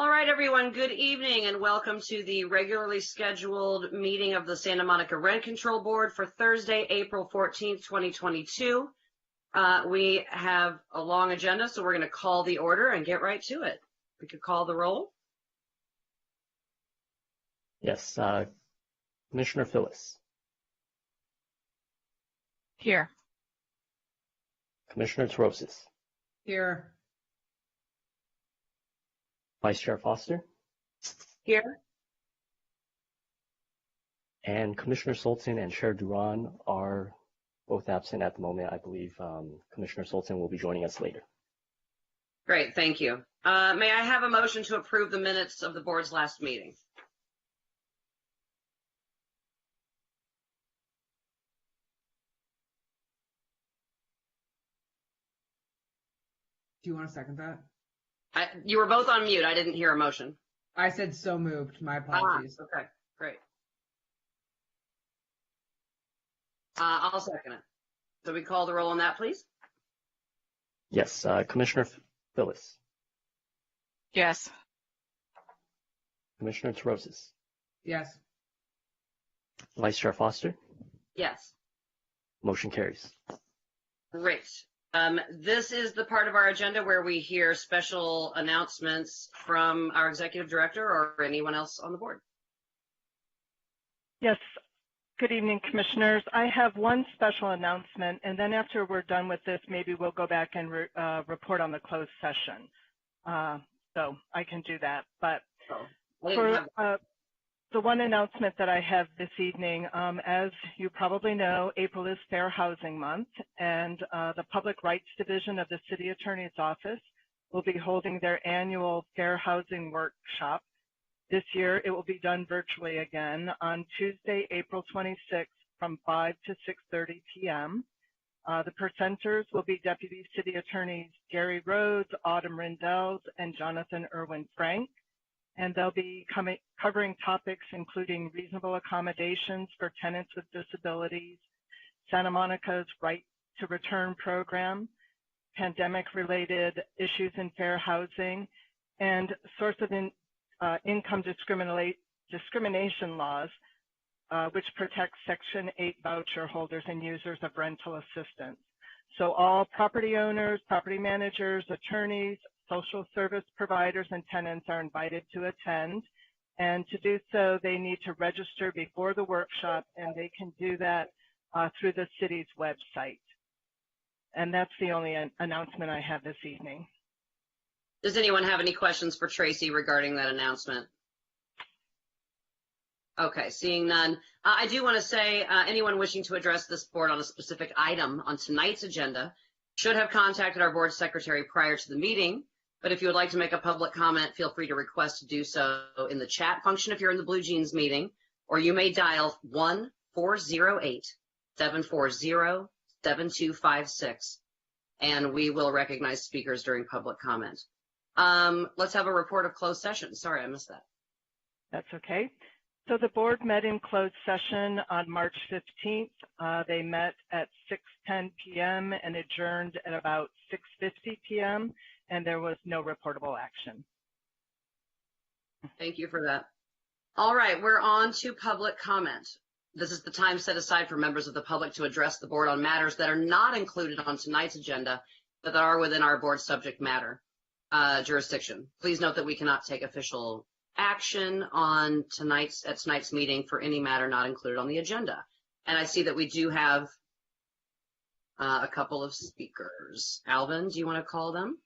All right, everyone, good evening and welcome to the regularly scheduled meeting of the Santa Monica Rent Control Board for Thursday, April 14th, 2022. We have a long agenda, so we're going to call the order and get right to it. We could call the roll. Yes, Commissioner Phyllis. Here. Commissioner Torosis. Here. Vice Chair Foster. Here. And Commissioner Sultan and Chair Duran are both absent at the moment. I believe Commissioner Sultan will be joining us later. Great, thank you. May I have a motion to approve the minutes of the board's last meeting? Do you want to second that? You were both on mute. I didn't hear a motion. I said so moved. My apologies. Okay, great. I'll second it. So we call the roll on that, please? Yes, Commissioner Phyllis. Yes. Commissioner Torosis. Yes. Vice Chair Foster. Yes. Motion carries. Great. This is the part of our agenda where we hear special announcements from our executive director or anyone else on the board. Yes. Good evening, commissioners. I have one special announcement, and then after we're done with this, maybe we'll go back and report on the closed session. So I can do that. But for the one announcement that I have this evening, as you probably know, April is Fair Housing Month, and the Public Rights Division of the City Attorney's Office will be holding their annual Fair Housing Workshop. This year, it will be done virtually again on Tuesday, April 26th from 5 to 6:30 p.m. The presenters will be Deputy City Attorneys Gary Rhodes, Autumn Rindels, and Jonathan Irwin Frank. And they'll be covering topics including reasonable accommodations for tenants with disabilities, Santa Monica's right to return program, pandemic-related issues in fair housing, and source of income discrimination laws, which protects Section 8 voucher holders and users of rental assistance. So all property owners, property managers, attorneys, social service providers, and tenants are invited to attend. And to do so, they need to register before the workshop, and they can do that through the city's website. And that's the only announcement I have this evening. Does anyone have any questions for Tracy regarding that announcement? Okay, seeing none. I do want to say anyone wishing to address this board on a specific item on tonight's agenda should have contacted our board secretary prior to the meeting. But if you would like to make a public comment, feel free to request to do so in the chat function if you're in the Blue Jeans meeting, or you may dial 1-408-740-7256, and we will recognize speakers during public comment. Let's have a report of closed session. Sorry, I missed that. That's okay. So the board met in closed session on March 15th. They met at 6:10 p.m. and adjourned at about 6:50 p.m. and there was no reportable action. Thank you for that. All right, we're on to public comment. This is the time set aside for members of the public to address the board on matters that are not included on tonight's agenda, but that are within our board subject matter jurisdiction. Please note that we cannot take official action on tonight's meeting for any matter not included on the agenda. And I see that we do have a couple of speakers. Alvin, do you want to call them?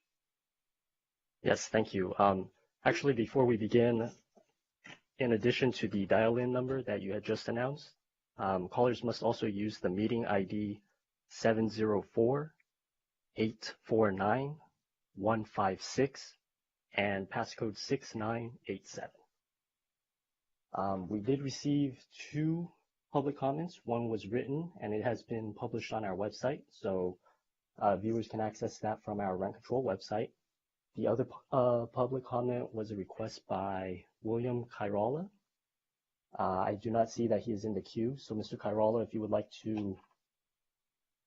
Yes, thank you. Actually, before we begin, in addition to the dial-in number that you had just announced, callers must also use the meeting ID 704-849-156 and passcode 6987. We did receive 2 public comments. One was written, and it has been published on our website, so viewers can access that from our rent control website. The other public comment was a request by William Kairola. I do not see that he is in the queue, so Mr. Kairola, if you would like to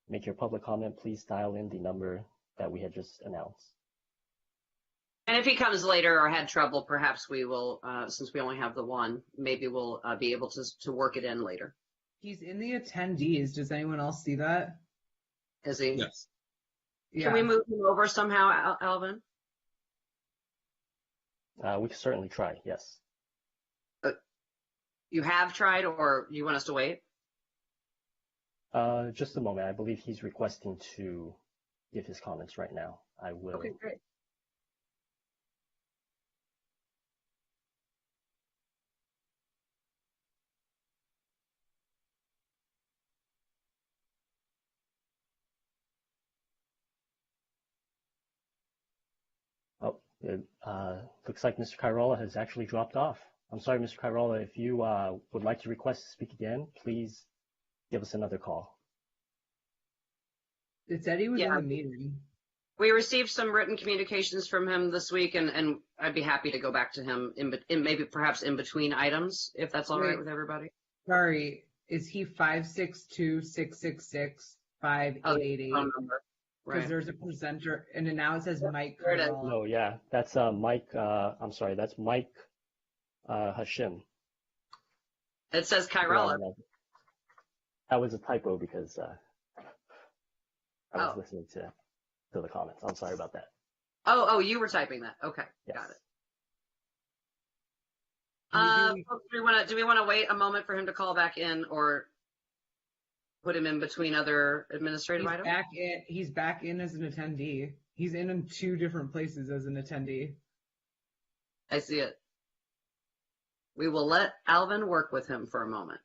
make your public comment, please dial in the number that we had just announced. And if he comes later or had trouble, perhaps we will, since we only have the one, maybe we'll be able to work it in later. He's in the attendees. Does anyone else see that? Is he? Yes. Yeah. Can we move him over somehow, Alvin? We can certainly try, yes. You have tried, or you want us to wait? Just a moment. I believe he's requesting to give his comments right now. I will. Okay, great. Oh, it looks like Mr. Kairola has actually dropped off. I'm sorry, Mr. Kairola. If you would like to request to speak again, please give us another call. It said he was Yeah. in the meeting. We received some written communications from him this week, and I'd be happy to go back to him in maybe perhaps in between items, if that's all right with everybody. Sorry, is he 562-666-5888? Phone number. Because Right. there's a presenter, and then now it says Mike. There it is. Kairola. No, yeah, that's Mike. I'm sorry, that's Mike Hashim. It says Kairola. No. That was a typo because I was Oh. listening to the comments. I'm sorry about that. Oh, you were typing that. Okay, Yes. got it. Maybe Do we want to wait a moment for him to call back in, or put him in between other administrative items? He's back in as an attendee. He's in two different places as an attendee. I see it. We will let Alvin work with him for a moment.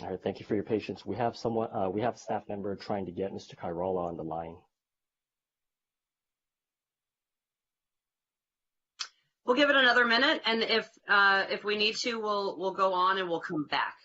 All right, thank you for your patience. We have a staff member trying to get Mr. Kairola on the line. We'll give it another minute, and if we need to, we'll go on and we'll come back.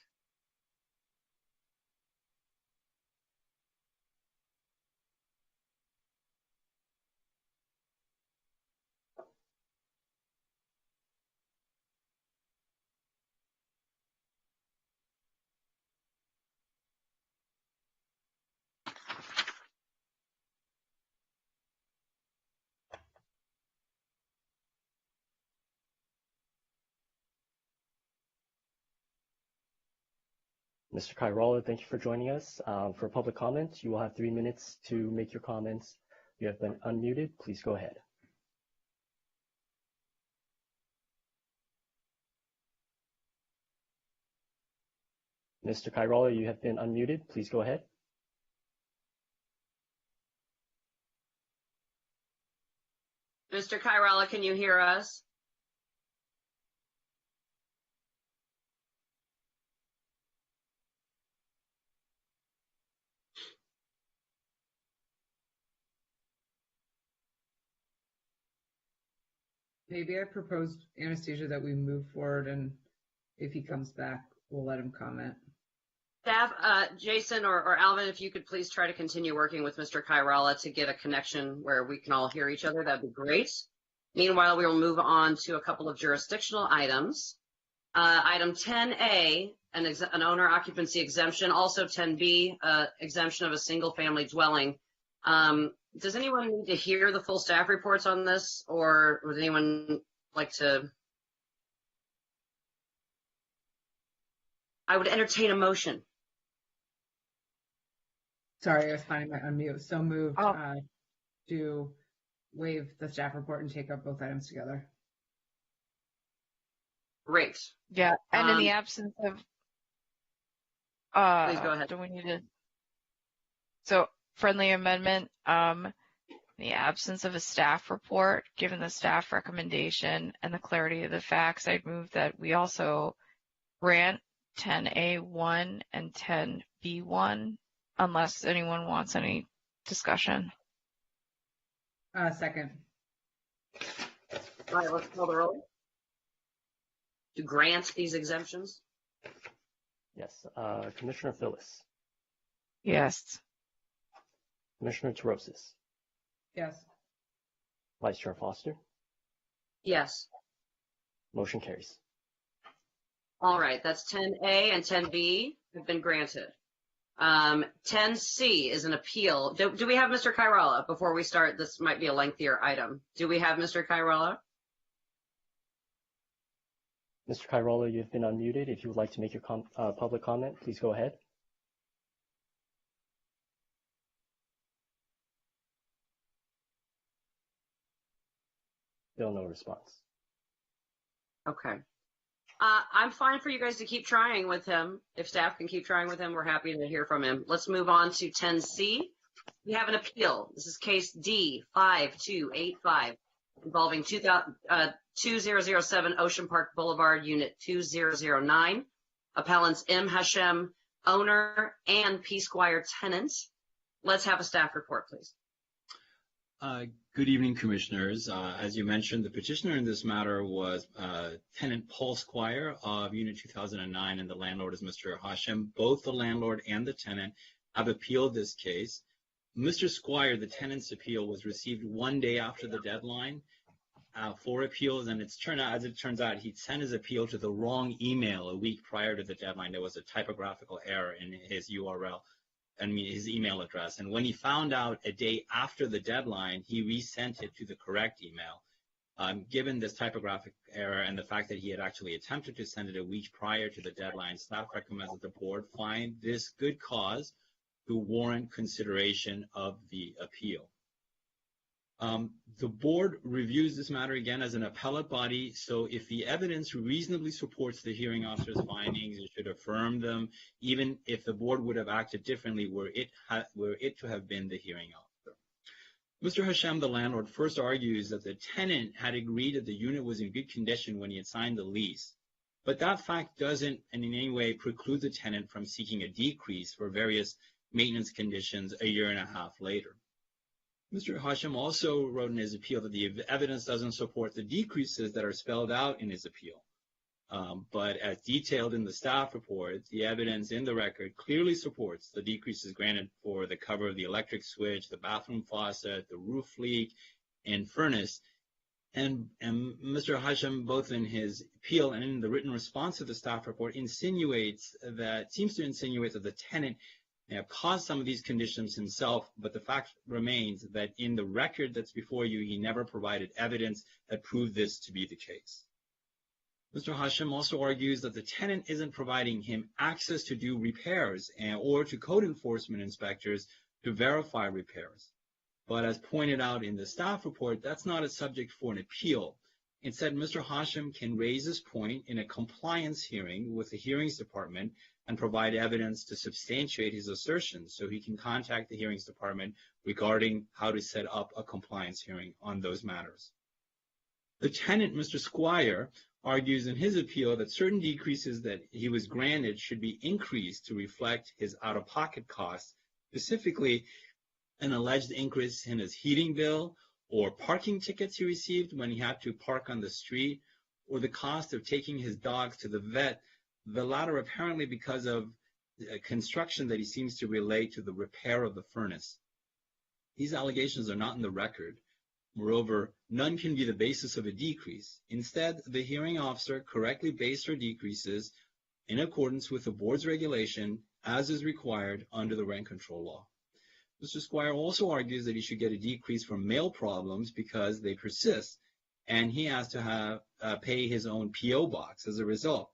Mr. Kairola, thank you for joining us. For public comments, you will have 3 minutes to make your comments. You have been unmuted. Please go ahead. Mr. Kairola, you have been unmuted. Please go ahead. Mr. Kairola, can you hear us? Maybe I proposed, Anastasia, that we move forward, and if he comes back, we'll let him comment. Staff, Jason or Alvin, if you could please try to continue working with Mr. Kairola to get a connection where we can all hear each other, that'd be great. Meanwhile, we will move on to a couple of jurisdictional items. Item 10A, an owner occupancy exemption, also 10B, exemption of a single family dwelling. Does anyone need to hear the full staff reports on this, or would anyone like to? I would entertain a motion. Sorry, I was finding my unmute. So moved to waive the staff report and take up both items together. Great. Yeah, and in the absence of, Please go ahead. do we need to, so friendly amendment, in the absence of a staff report, given the staff recommendation and the clarity of the facts, I'd move that we also grant 10A1 and 10B1, unless anyone wants any discussion. Second. All right, let's call the roll. To grant these exemptions? Yes. Commissioner Phyllis. Yes. Commissioner Terosis. Yes. Vice Chair Foster. Yes. Motion carries. All right, that's 10A and 10B have been granted. 10C is an appeal. Do we have Mr. Kairala before we start? This might be a lengthier item. Do we have Mr. Kairala? Mr. Kairala, you've been unmuted. If you would like to make your public comment, please go ahead. Still no response. Okay. I'm fine for you guys to keep trying with him. If staff can keep trying with him, we're happy to hear from him. Let's move on to 10C. We have an appeal. This is case D5285 involving 2007 Ocean Park Boulevard, Unit 2009. Appellants M. Hashem, owner, and P. Squire, tenants. Let's have a staff report, please. Good evening, Commissioners. As you mentioned, the petitioner in this matter was tenant Paul Squire of Unit 2009, and the landlord is Mr. Hashem. Both the landlord and the tenant have appealed this case. Mr. Squire, the tenant's appeal, was received one day after the deadline for appeals, and as it turns out, he sent his appeal to the wrong email a week prior to the deadline. There was a typographical error in his URL. His email address. And when he found out a day after the deadline, he resent it to the correct email. Given this typographic error and the fact that he had actually attempted to send it a week prior to the deadline, staff recommends that the board find this good cause to warrant consideration of the appeal. The board reviews this matter again as an appellate body, so if the evidence reasonably supports the hearing officer's findings, it should affirm them, even if the board would have acted differently were it to have been the hearing officer. Mr. Hashem, the landlord, first argues that the tenant had agreed that the unit was in good condition when he had signed the lease, but that fact doesn't in any way preclude the tenant from seeking a decrease for various maintenance conditions a year and a half later. Mr. Hashem also wrote in his appeal that the evidence doesn't support the decreases that are spelled out in his appeal. But as detailed in the staff report, the evidence in the record clearly supports the decreases granted for the cover of the electric switch, the bathroom faucet, the roof leak, and furnace. And Mr. Hashem, both in his appeal and in the written response to the staff report, seems to insinuate that the tenant caused some of these conditions himself, but the fact remains that in the record that's before you, he never provided evidence that proved this to be the case. Mr. Hashem also argues that the tenant isn't providing him access to do repairs or to code enforcement inspectors to verify repairs. But as pointed out in the staff report, that's not a subject for an appeal. Instead, Mr. Hashem can raise this point in a compliance hearing with the hearings department and provide evidence to substantiate his assertions, so he can contact the hearings department regarding how to set up a compliance hearing on those matters. The tenant, Mr. Squire, argues in his appeal that certain decreases that he was granted should be increased to reflect his out-of-pocket costs, specifically an alleged increase in his heating bill or parking tickets he received when he had to park on the street, or the cost of taking his dogs to the vet, the latter apparently because of construction that he seems to relate to the repair of the furnace. These allegations are not in the record. Moreover, none can be the basis of a decrease. Instead, the hearing officer correctly based her decreases in accordance with the board's regulation as is required under the rent control law. Mr. Squire also argues that he should get a decrease for mail problems because they persist, and he has to pay his own P.O. box as a result.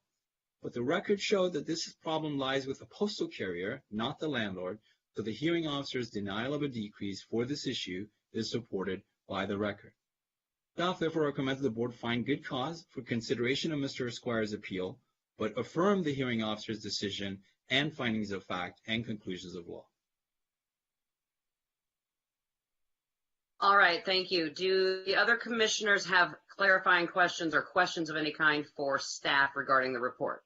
But the records show that this problem lies with the postal carrier, not the landlord, so the hearing officer's denial of a decrease for this issue is supported by the record. Staff therefore recommends the board find good cause for consideration of Mr. Esquire's appeal, but affirm the hearing officer's decision and findings of fact and conclusions of law. All right, thank you. Do the other commissioners have clarifying questions or questions of any kind for staff regarding the report?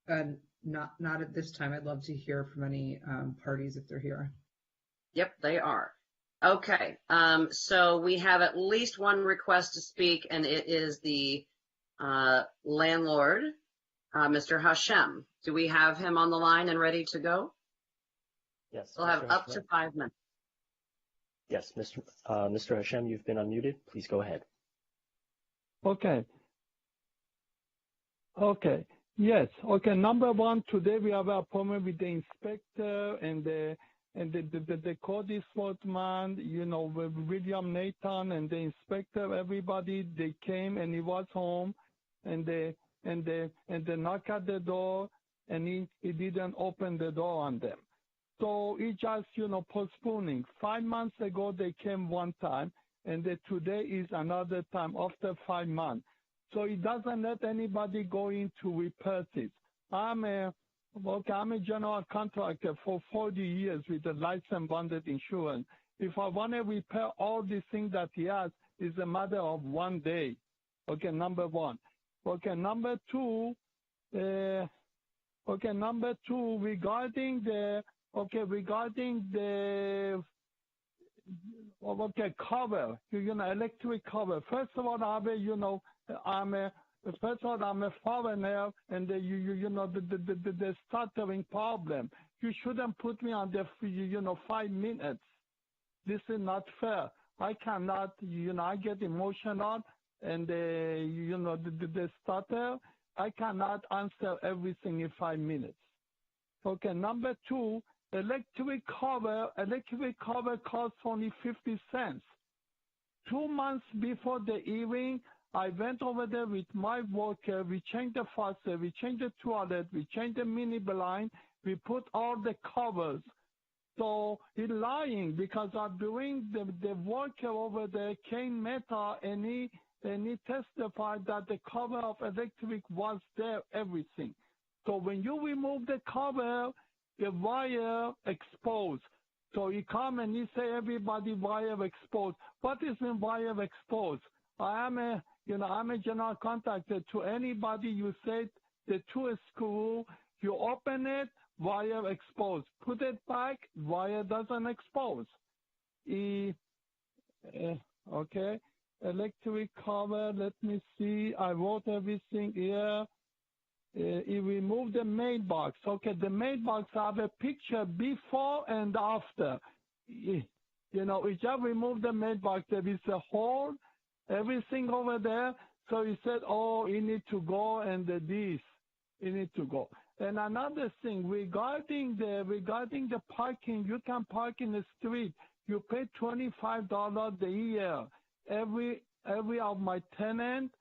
Not at this time. I'd love to hear from any parties if they're here. Yep, they are. Okay, so we have at least one request to speak, and it is the landlord, Mr. Hashem. Do we have him on the line and ready to go? Yes. We'll have up to 5 minutes. Yes, Mr. Hashem, you've been unmuted. Please go ahead. Okay. Yes. Okay. Number one, today we have an appointment with the inspector and the code enforcement, with William Nathan and the inspector, everybody, they came and he was home and they knocked at the door and he didn't open the door on them. So he just, postponing. 5 months ago, they came one time, and today is another time after 5 months. So he doesn't let anybody go in to repair it. I'm a general contractor for 40 years with a license bonded insurance. If I want to repair all these things that he has, it's a matter of 1 day. Okay, number one. Okay, number two, regarding the cover, electric cover. First of all, I'm a foreigner, and the stuttering problem. You shouldn't put me on the 5 minutes. This is not fair. I cannot, I get emotional, and the stutter. I cannot answer everything in 5 minutes. Okay, number two. Electric cover costs only 50 cents. 2 months before the hearing, I went over there with my worker. We changed the faucet, we changed the toilet, we changed the mini blind, we put all the covers. So he's lying because I'm doing the worker over there, Kane Meta, and he testified that the cover of electric was there, everything. So when you remove the cover, the wire exposed. So he come and he say everybody wire exposed. What is in wire exposed? I'm a general contractor. To anybody you say the two screw, you open it, wire exposed. Put it back, wire doesn't expose. Okay. Electric cover, let me see. I wrote everything here. He removed the mailbox. Okay, the mailbox have a picture before and after. He just removed the mailbox. There is a hole, everything over there. So he said, oh, you need to go and this. You need to go. And another thing, regarding the parking, you can park in the street. You pay $25 a year. Every of my tenants,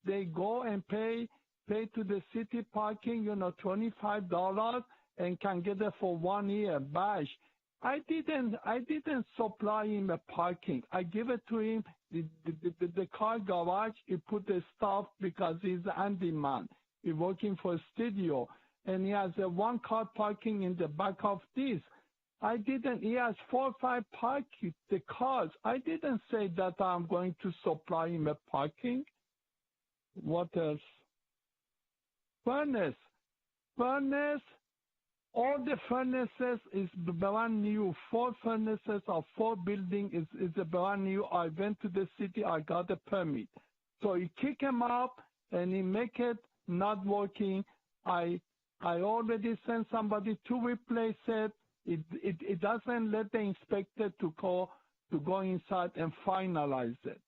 they go and pay to the city parking, $25 and can get it for 1 year badge. I didn't supply him a parking. I give it to him, the car garage. He put the stuff because he's a handyman. He's working for a studio, and he has a 1-car parking in the back of this. He has 4 or 5 parking, the cars. I didn't say that I'm going to supply him a parking. What else? Furnace, all the furnaces is brand new. 4 furnaces of 4 buildings is a brand new. I went to the city, I got a permit. So he kick him up and he make it not working. I already sent somebody to replace it. It doesn't let the inspector to go inside and finalize it.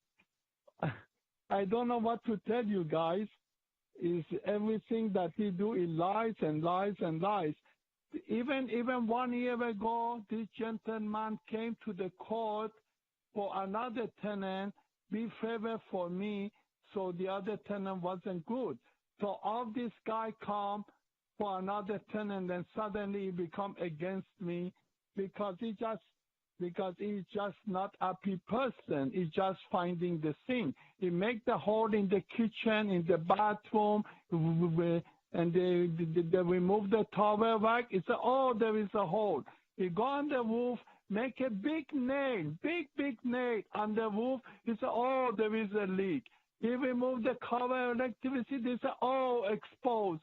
I don't know what to tell you guys. Is everything that he do, he lies and lies and lies. Even 1 year ago, this gentleman came to the court for another tenant, be favor for me, so the other tenant wasn't good. So all this guy come for another tenant, and suddenly he become against me because he because he's just not a happy person. He's just finding the thing. He make the hole in the kitchen, in the bathroom, and they remove the towel rack. He said, oh, there is a hole. He go on the roof, make a big nail on the roof. He said, oh, there is a leak. He removed the cover electricity. They said, oh, exposed.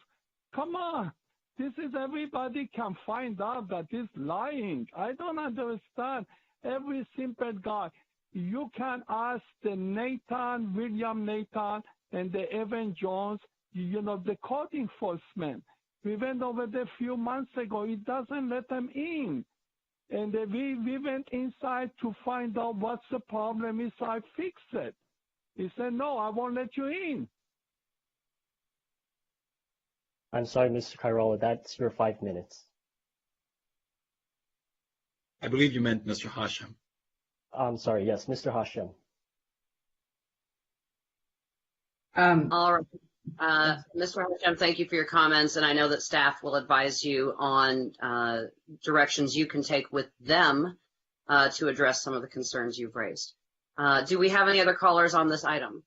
Come on. This is everybody can find out that he's lying. I don't understand. Every simple guy. You can ask the William Nathan, and the Evan Jones, the code enforcement. We went over there a few months ago. It doesn't let them in. And we went inside to find out what's the problem is. I fixed it. He said, no, I won't let you in. I'm sorry, Mr. Kairola, that's your 5 minutes. I believe you meant Mr. Hashem. I'm sorry, yes, Mr. Hashem. All right. Mr. Hashem, thank you for your comments, and I know that staff will advise you on directions you can take with them to address some of the concerns you've raised. Do we have any other callers on this item?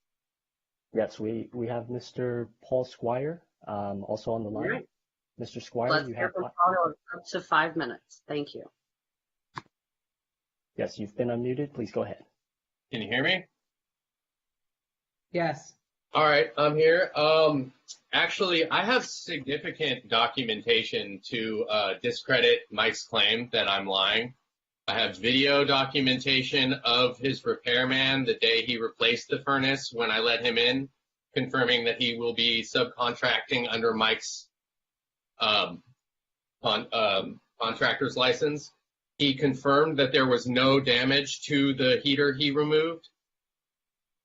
Yes, we have Mr. Paul Squire also on the line. Right. Mr. Squire, Let's you hear have from Paul up to 5 minutes. Thank you. Yes, you've been unmuted. Please go ahead. Can you hear me? Yes. All right, I'm here. Actually, I have significant documentation to discredit Mike's claim that I'm lying. I have video documentation of his repairman the day he replaced the furnace when I let him in, confirming that he will be subcontracting under Mike's contractor's license. He confirmed that there was no damage to the heater he removed.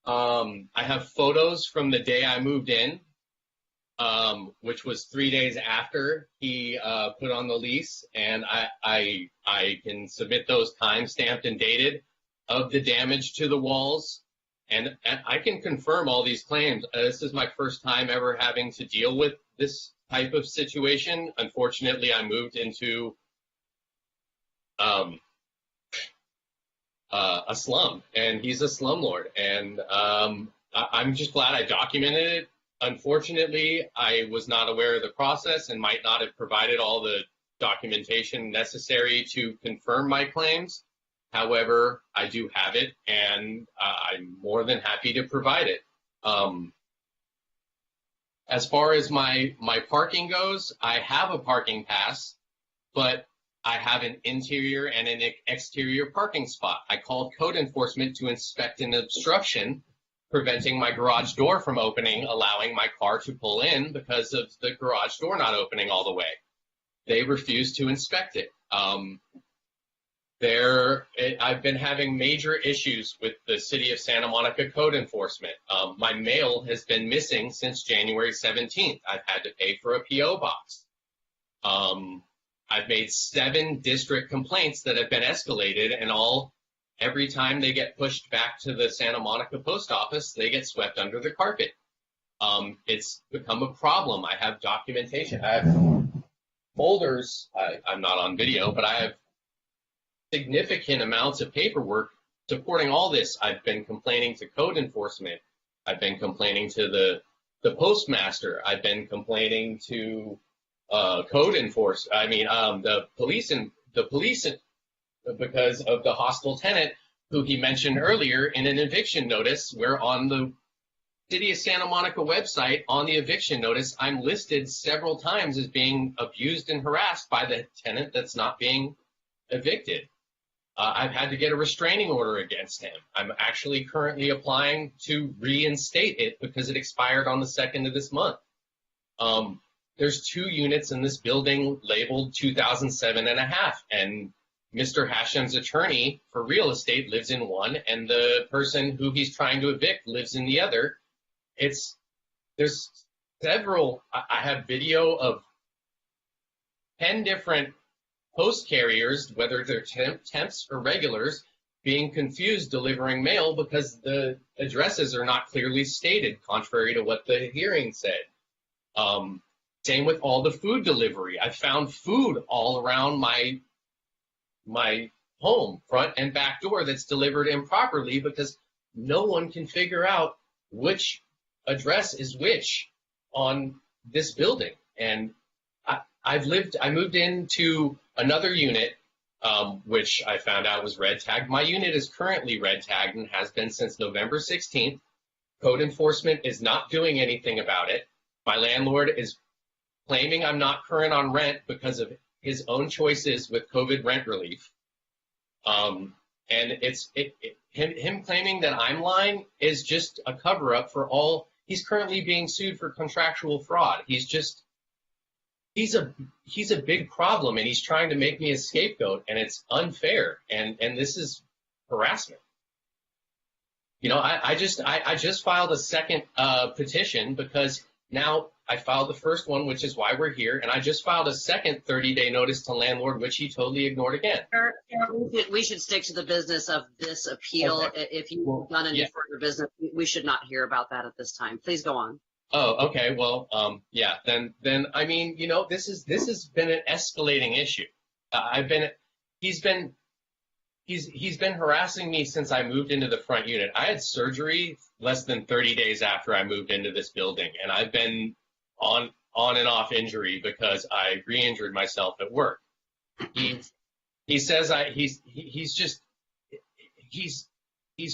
I have photos from the day I moved in, which was 3 days after he put on the lease, and I can submit those time-stamped and dated of the damage to the walls, and I can confirm all these claims. This is my first time ever having to deal with this type of situation. Unfortunately, I moved into a slum, and he's a slumlord, and I'm just glad I documented it. Unfortunately, I was not aware of the process and might not have provided all the documentation necessary to confirm my claims. However, I do have it, and I'm more than happy to provide it. As far as my parking goes, I have a parking pass, but I have an interior and an exterior parking spot. I called code enforcement to inspect an obstruction preventing my garage door from opening, allowing my car to pull in because of the garage door not opening all the way. They refused to inspect it. I've been having major issues with the City of Santa Monica code enforcement. My mail has been missing since January 17th. I've had to pay for a P.O. box. I've made 7 district complaints that have been escalated, and every time they get pushed back to the Santa Monica post office, they get swept under the carpet. It's become a problem. I have documentation. I have folders. I'm not on video, but I have significant amounts of paperwork supporting all this. I've been complaining to code enforcement. I've been complaining to the postmaster. I've been complaining to the police because of the hostile tenant who he mentioned earlier in an eviction notice, where on the City of Santa Monica website, on the eviction notice, I'm listed several times as being abused and harassed by the tenant that's not being evicted. I've had to get a restraining order against him. I'm actually currently applying to reinstate it because it expired on the 2nd of this month. There's 2 units in this building labeled 2007 and a half, and Mr. Hashem's attorney for real estate lives in one, and the person who he's trying to evict lives in the other. There's several. I have video of 10 different post carriers, whether they're temps or regulars, being confused delivering mail because the addresses are not clearly stated, contrary to what the hearing said. Same with all the food delivery. I found food all around my home, front and back door, that's delivered improperly because no one can figure out which address is which on this building. And I moved into another unit, which I found out was red tagged. My unit is currently red tagged and has been since November 16th. Code enforcement is not doing anything about it. My landlord is claiming I'm not current on rent because of his own choices with COVID rent relief. And him claiming that I'm lying is just a cover up for all. He's currently being sued for contractual fraud. He's a big problem, and he's trying to make me a scapegoat, and it's unfair, and this is harassment. You know, I just filed a second petition because now I filed the first one, which is why we're here, and I just filed a second 30-day notice to landlord, which he totally ignored again. We should stick to the business of this appeal. Okay. If you've done any further business, we should not hear about that at this time. Please go on. Oh, okay. Well, yeah. Then I mean, you know, this has been an escalating issue. He's been harassing me since I moved into the front unit. I had surgery less than 30 days after I moved into this building, and I've been on and off injury because I re-injured myself at work. He says he's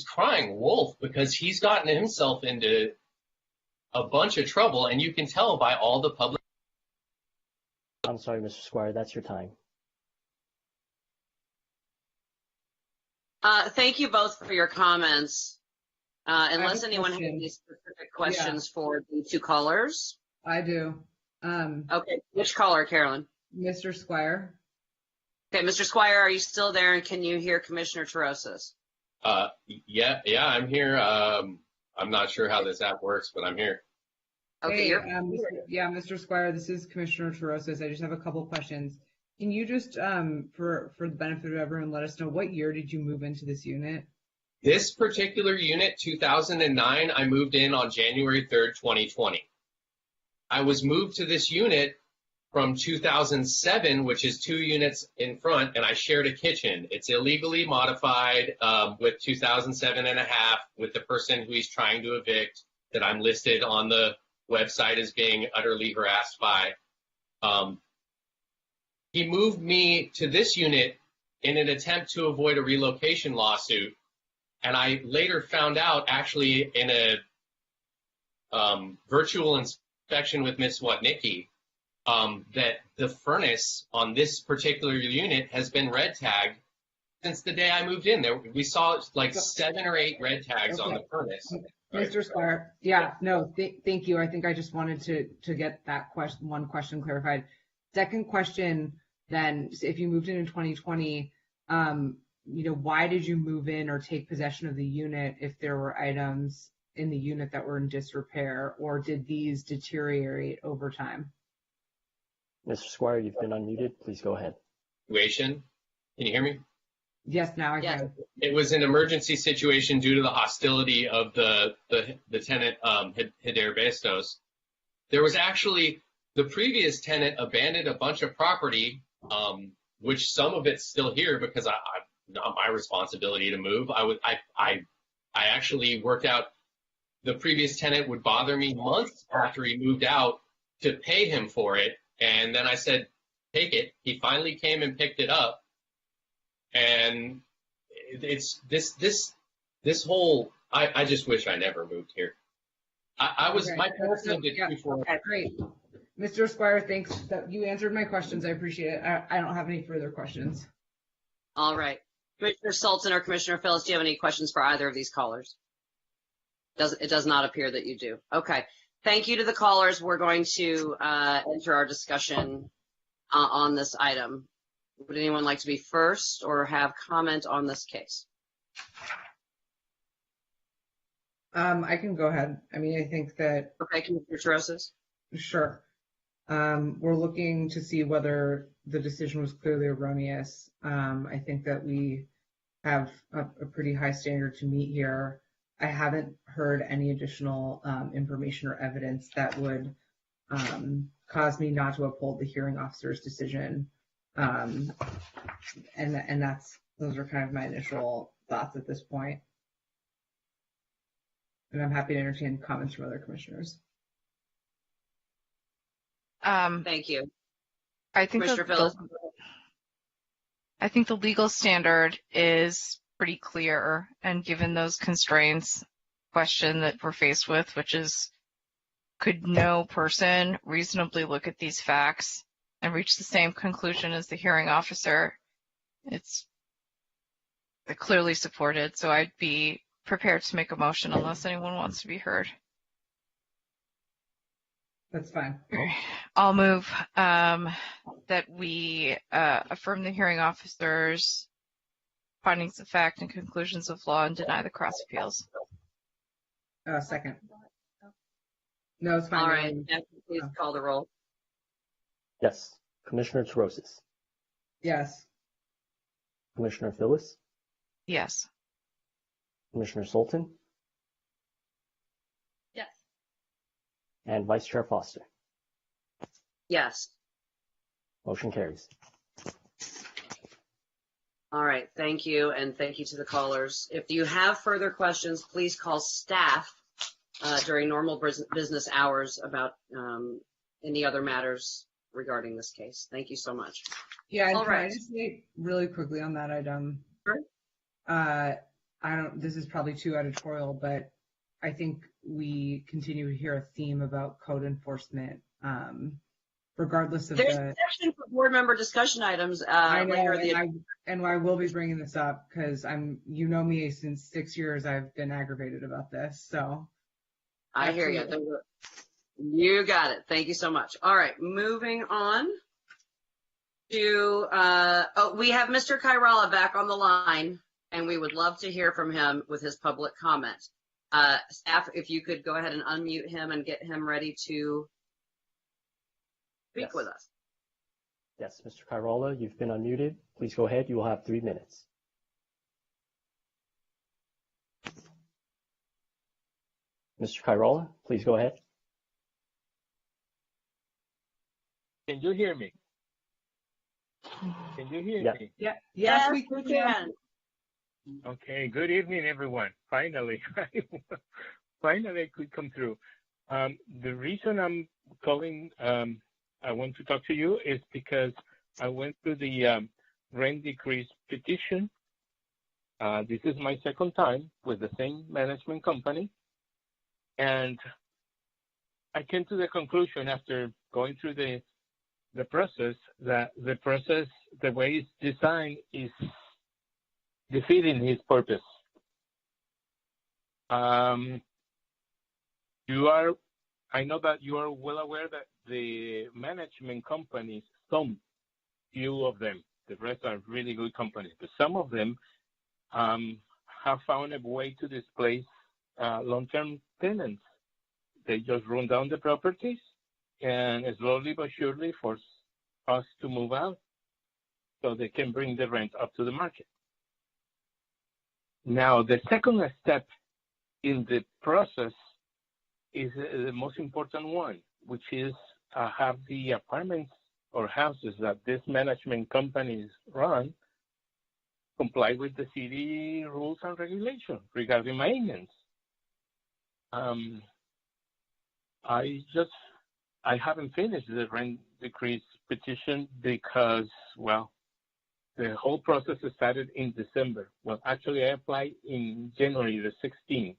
crying wolf because he's gotten himself into a bunch of trouble, and you can tell by all the public. I'm sorry, Mr. Squire, that's your time. Thank you both for your comments. Unless anyone has any specific questions for the two callers. I do. Okay, which caller, Carolyn? Mr. Squire. Okay, Mr. Squire, are you still there, and can you hear Commissioner Terosas? Yeah, I'm here. I'm not sure how this app works, but I'm here. Okay, hey, Mr. Squire, this is Commissioner Terosas. I just have a couple questions. Can you just, for the benefit of everyone, let us know what year did you move into this unit? This particular unit, 2009, I moved in on January 3rd, 2020. I was moved to this unit from 2007, which is 2 units in front, and I shared a kitchen. It's illegally modified with 2007 and a half with the person who he's trying to evict that I'm listed on the website as being utterly harassed by. He moved me to this unit in an attempt to avoid a relocation lawsuit, and I later found out, actually in a virtual inspection with Ms. Watnicki, that the furnace on this particular unit has been red tagged since the day I moved in. We saw like 7 or 8 red tags on the furnace. Mr. Squire, thank you. I think I just wanted to get that one question clarified. Second question, then, if you moved in 2020, why did you move in or take possession of the unit if there were items in the unit that were in disrepair, or did these deteriorate over time? Mr. Squire, you've been unmuted. Please go ahead. Situation. Can you hear me? Yes, now I can. It was an emergency situation due to the hostility of the tenant, Hider Bestos. There was actually, the previous tenant abandoned a bunch of property, which some of it's still here because not my responsibility to move. I actually worked out the previous tenant would bother me months after he moved out to pay him for it. And then I said, take it. He finally came and picked it up. And it's this whole, I just wish I never moved here. My parents lived it before. Okay, great. Mr. Squire, thanks. You answered my questions. I appreciate it. I don't have any further questions. All right. Commissioner Sultan or Commissioner Phillips, do you have any questions for either of these callers? It does not appear that you do. Okay. Thank you to the callers. We're going to enter our discussion on this item. Would anyone like to be first or have comment on this case? I can go ahead. I mean, I think that... Okay, Commissioner Terosas? Sure. We're looking to see whether the decision was clearly erroneous. I think that we have a pretty high standard to meet here. I haven't heard any additional information or evidence that would cause me not to uphold the hearing officer's decision. And that's Those are kind of my initial thoughts at this point. And I'm happy to entertain comments from other commissioners. Thank you. I think Commissioner Phillips. I think the legal standard is pretty clear, and given those constraints, question that we're faced with, which is, could no person reasonably look at these facts and reach the same conclusion as the hearing officer? It's clearly supported, so I'd be prepared to make a motion unless anyone wants to be heard. That's fine. I'll move that we affirm the hearing officer's findings of fact and conclusions of law and deny the cross appeals. Second. No, it's fine. All right. Please call the roll. Yes. Commissioner Terosis. Yes. Commissioner Phyllis. Yes. Commissioner Sultan. Yes. And Vice Chair Foster. Yes. Motion carries. All right. Thank you. And thank you to the callers. If you have further questions, please call staff during normal business hours about any other matters regarding this case. Thank you so much. Yeah, and All can I right. just say really quickly on that item? Sure. This is probably too editorial, but I think we continue to hear a theme about code enforcement, regardless of There's a section for board member discussion items I know, later. and I will be bringing this up because you know me, since 6 years I've been aggravated about this. So I hear you. You got it. Thank you so much. All right, moving on to, we have Mr. Kairala back on the line, and we would love to hear from him with his public comment. Staff, if you could go ahead and unmute him and get him ready to speak with us. Yes, Mr. Kairala, you've been unmuted. Please go ahead. You will have 3 minutes. Mr. Kairala, please go ahead. Can you hear me? Can you hear me? yeah, yes, we can. Okay, good evening, everyone. Finally, finally I could come through. The reason I'm calling, I want to talk to you is because I went through the rent decrease petition. This is my second time with the same management company. And I came to the conclusion after going through the process that the way it's designed is defeating its purpose. I know that you are well aware that the management companies, few of them, the rest are really good companies, but some of them have found a way to displace long-term tenants. They just run down the properties and slowly but surely force us to move out so they can bring the rent up to the market. Now, the second step in the process is the most important one, which is have the apartments or houses that these management companies run comply with the city rules and regulations regarding maintenance. I haven't finished the rent decrease petition because, well, the whole process started in December. Well, actually, I applied in January the 16th.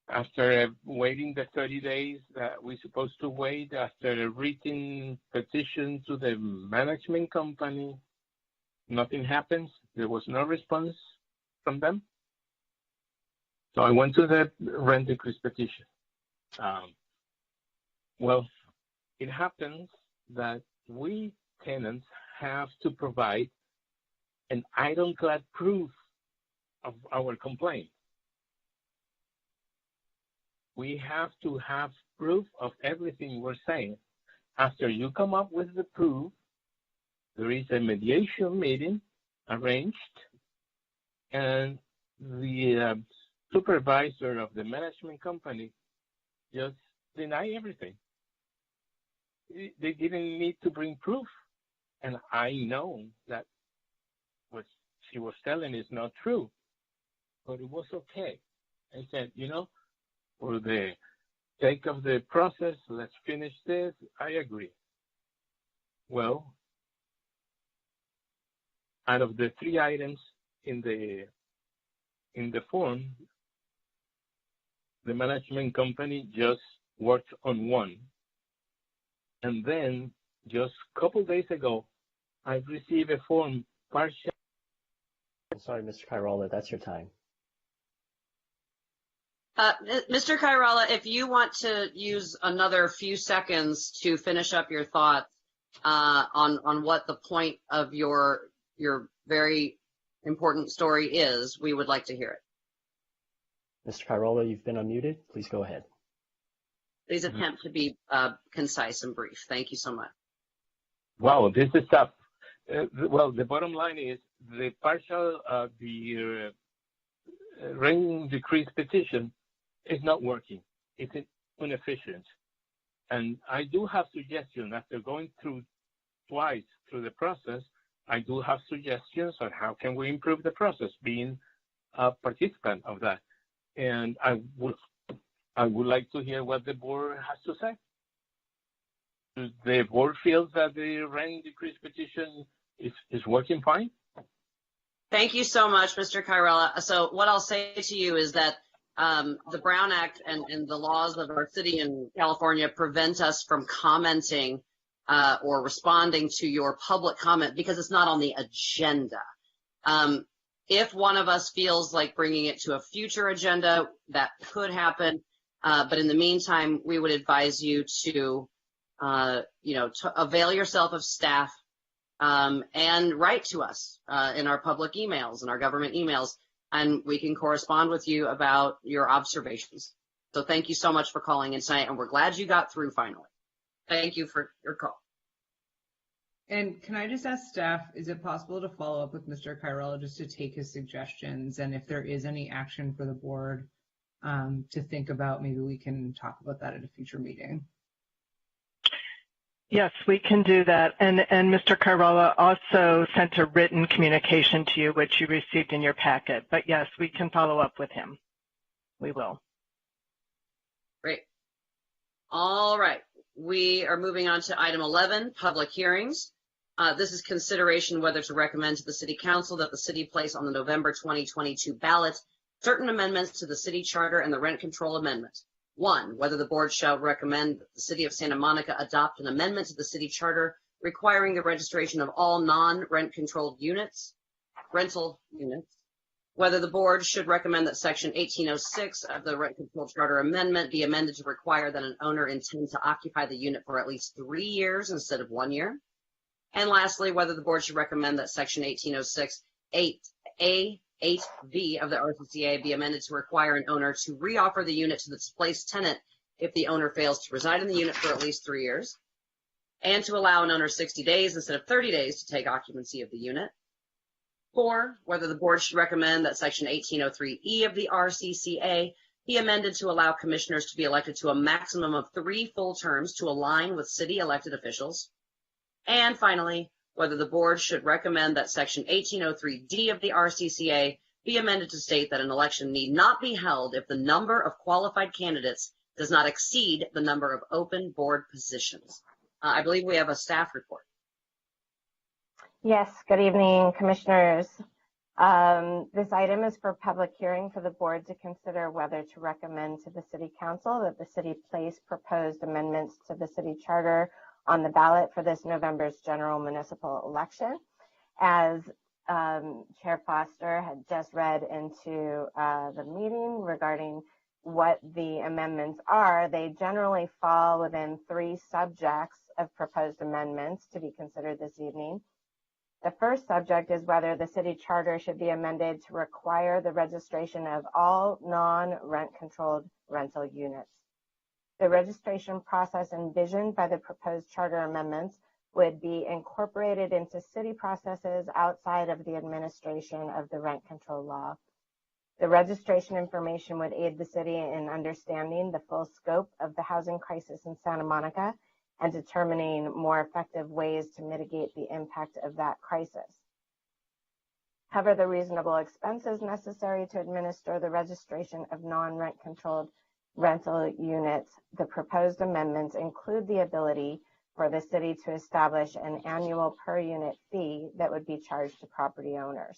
After waiting the 30 days that we're supposed to wait, after a written petition to the management company, nothing happens. There was no response from them. So I went to the rent decrease petition. Well, it happens that we tenants have to provide an ironclad proof of our complaint. We have to have proof of everything we're saying. After you come up with the proof, there is a mediation meeting arranged, and the supervisor of the management company just deny everything. They didn't need to bring proof. And I know that was she was telling is not true. But it was okay. I said, for the sake of the process, let's finish this. I agree. Well, out of the 3 items in the form, the management company just worked on 1. And then just a couple days ago, I've received a form partial. Sorry, Mr. Kairola, that's your time. Mr. Kairola, if you want to use another few seconds to finish up your thoughts on what the point of your very important story is, we would like to hear it. Mr. Kairola, you've been unmuted. Please go ahead. Please attempt to be concise and brief. Thank you so much. Wow, this is tough. Well, the bottom line is the partial, the rent decrease petition is not working. It's inefficient. And I do have suggestions after going twice through the process. I do have suggestions on how can we improve the process, being a participant of that. And I would like to hear what the board has to say. The board feels that the rent decrease petition is working fine? Thank you so much, Mr. Kairola. So what I'll say to you is that the Brown Act and the laws of our city in California prevent us from commenting or responding to your public comment because it's not on the agenda. If one of us feels like bringing it to a future agenda, that could happen. But in the meantime, we would advise you to, to avail yourself of staff and write to us in our public emails and our government emails, and we can correspond with you about your observations. So thank you so much for calling in tonight, and we're glad you got through finally. Thank you for your call. And can I just ask staff, is it possible to follow up with Mr. Kairola just to take his suggestions, and if there is any action for the board to think about, maybe we can talk about that at a future meeting? Yes, we can do that. And Mr. Kairola also sent a written communication to you, which you received in your packet. But yes, we can follow up with him. We will. Great. All right. We are moving on to item 11, public hearings. This is consideration whether to recommend to the City Council that the city place on the November 2022 ballot certain amendments to the city charter and the rent control amendment. 1, whether the board shall recommend that the City of Santa Monica adopt an amendment to the city charter requiring the registration of all non-rent controlled rental units. Whether the board should recommend that Section 1806 of the Rent Control Charter Amendment be amended to require that an owner intend to occupy the unit for at least 3 years instead of 1 year. And lastly, whether the board should recommend that Section 1806 8A 8B of the RCCA be amended to require an owner to reoffer the unit to the displaced tenant if the owner fails to reside in the unit for at least 3 years, and to allow an owner 60 days instead of 30 days to take occupancy of the unit. 4, whether the board should recommend that Section 1803E of the RCCA be amended to allow commissioners to be elected to a maximum of 3 full terms to align with city elected officials. And finally, whether the board should recommend that Section 1803D of the RCCA be amended to state that an election need not be held if the number of qualified candidates does not exceed the number of open board positions. I believe we have a staff report. Yes, good evening, commissioners. This item is for public hearing for the board to consider whether to recommend to the City Council that the city place proposed amendments to the city charter on the ballot for this November's general municipal election. As Chair Foster had just read into the meeting regarding what the amendments are, they generally fall within 3 subjects of proposed amendments to be considered this evening. The first subject is whether the city charter should be amended to require the registration of all non-rent controlled rental units. The registration process envisioned by the proposed charter amendments would be incorporated into city processes outside of the administration of the rent control law. The registration information would aid the city in understanding the full scope of the housing crisis in Santa Monica and determining more effective ways to mitigate the impact of that crisis. cover the reasonable expenses necessary to administer the registration of non-rent controlled rental units. The proposed amendments include the ability for the city to establish an annual per unit fee that would be charged to property owners.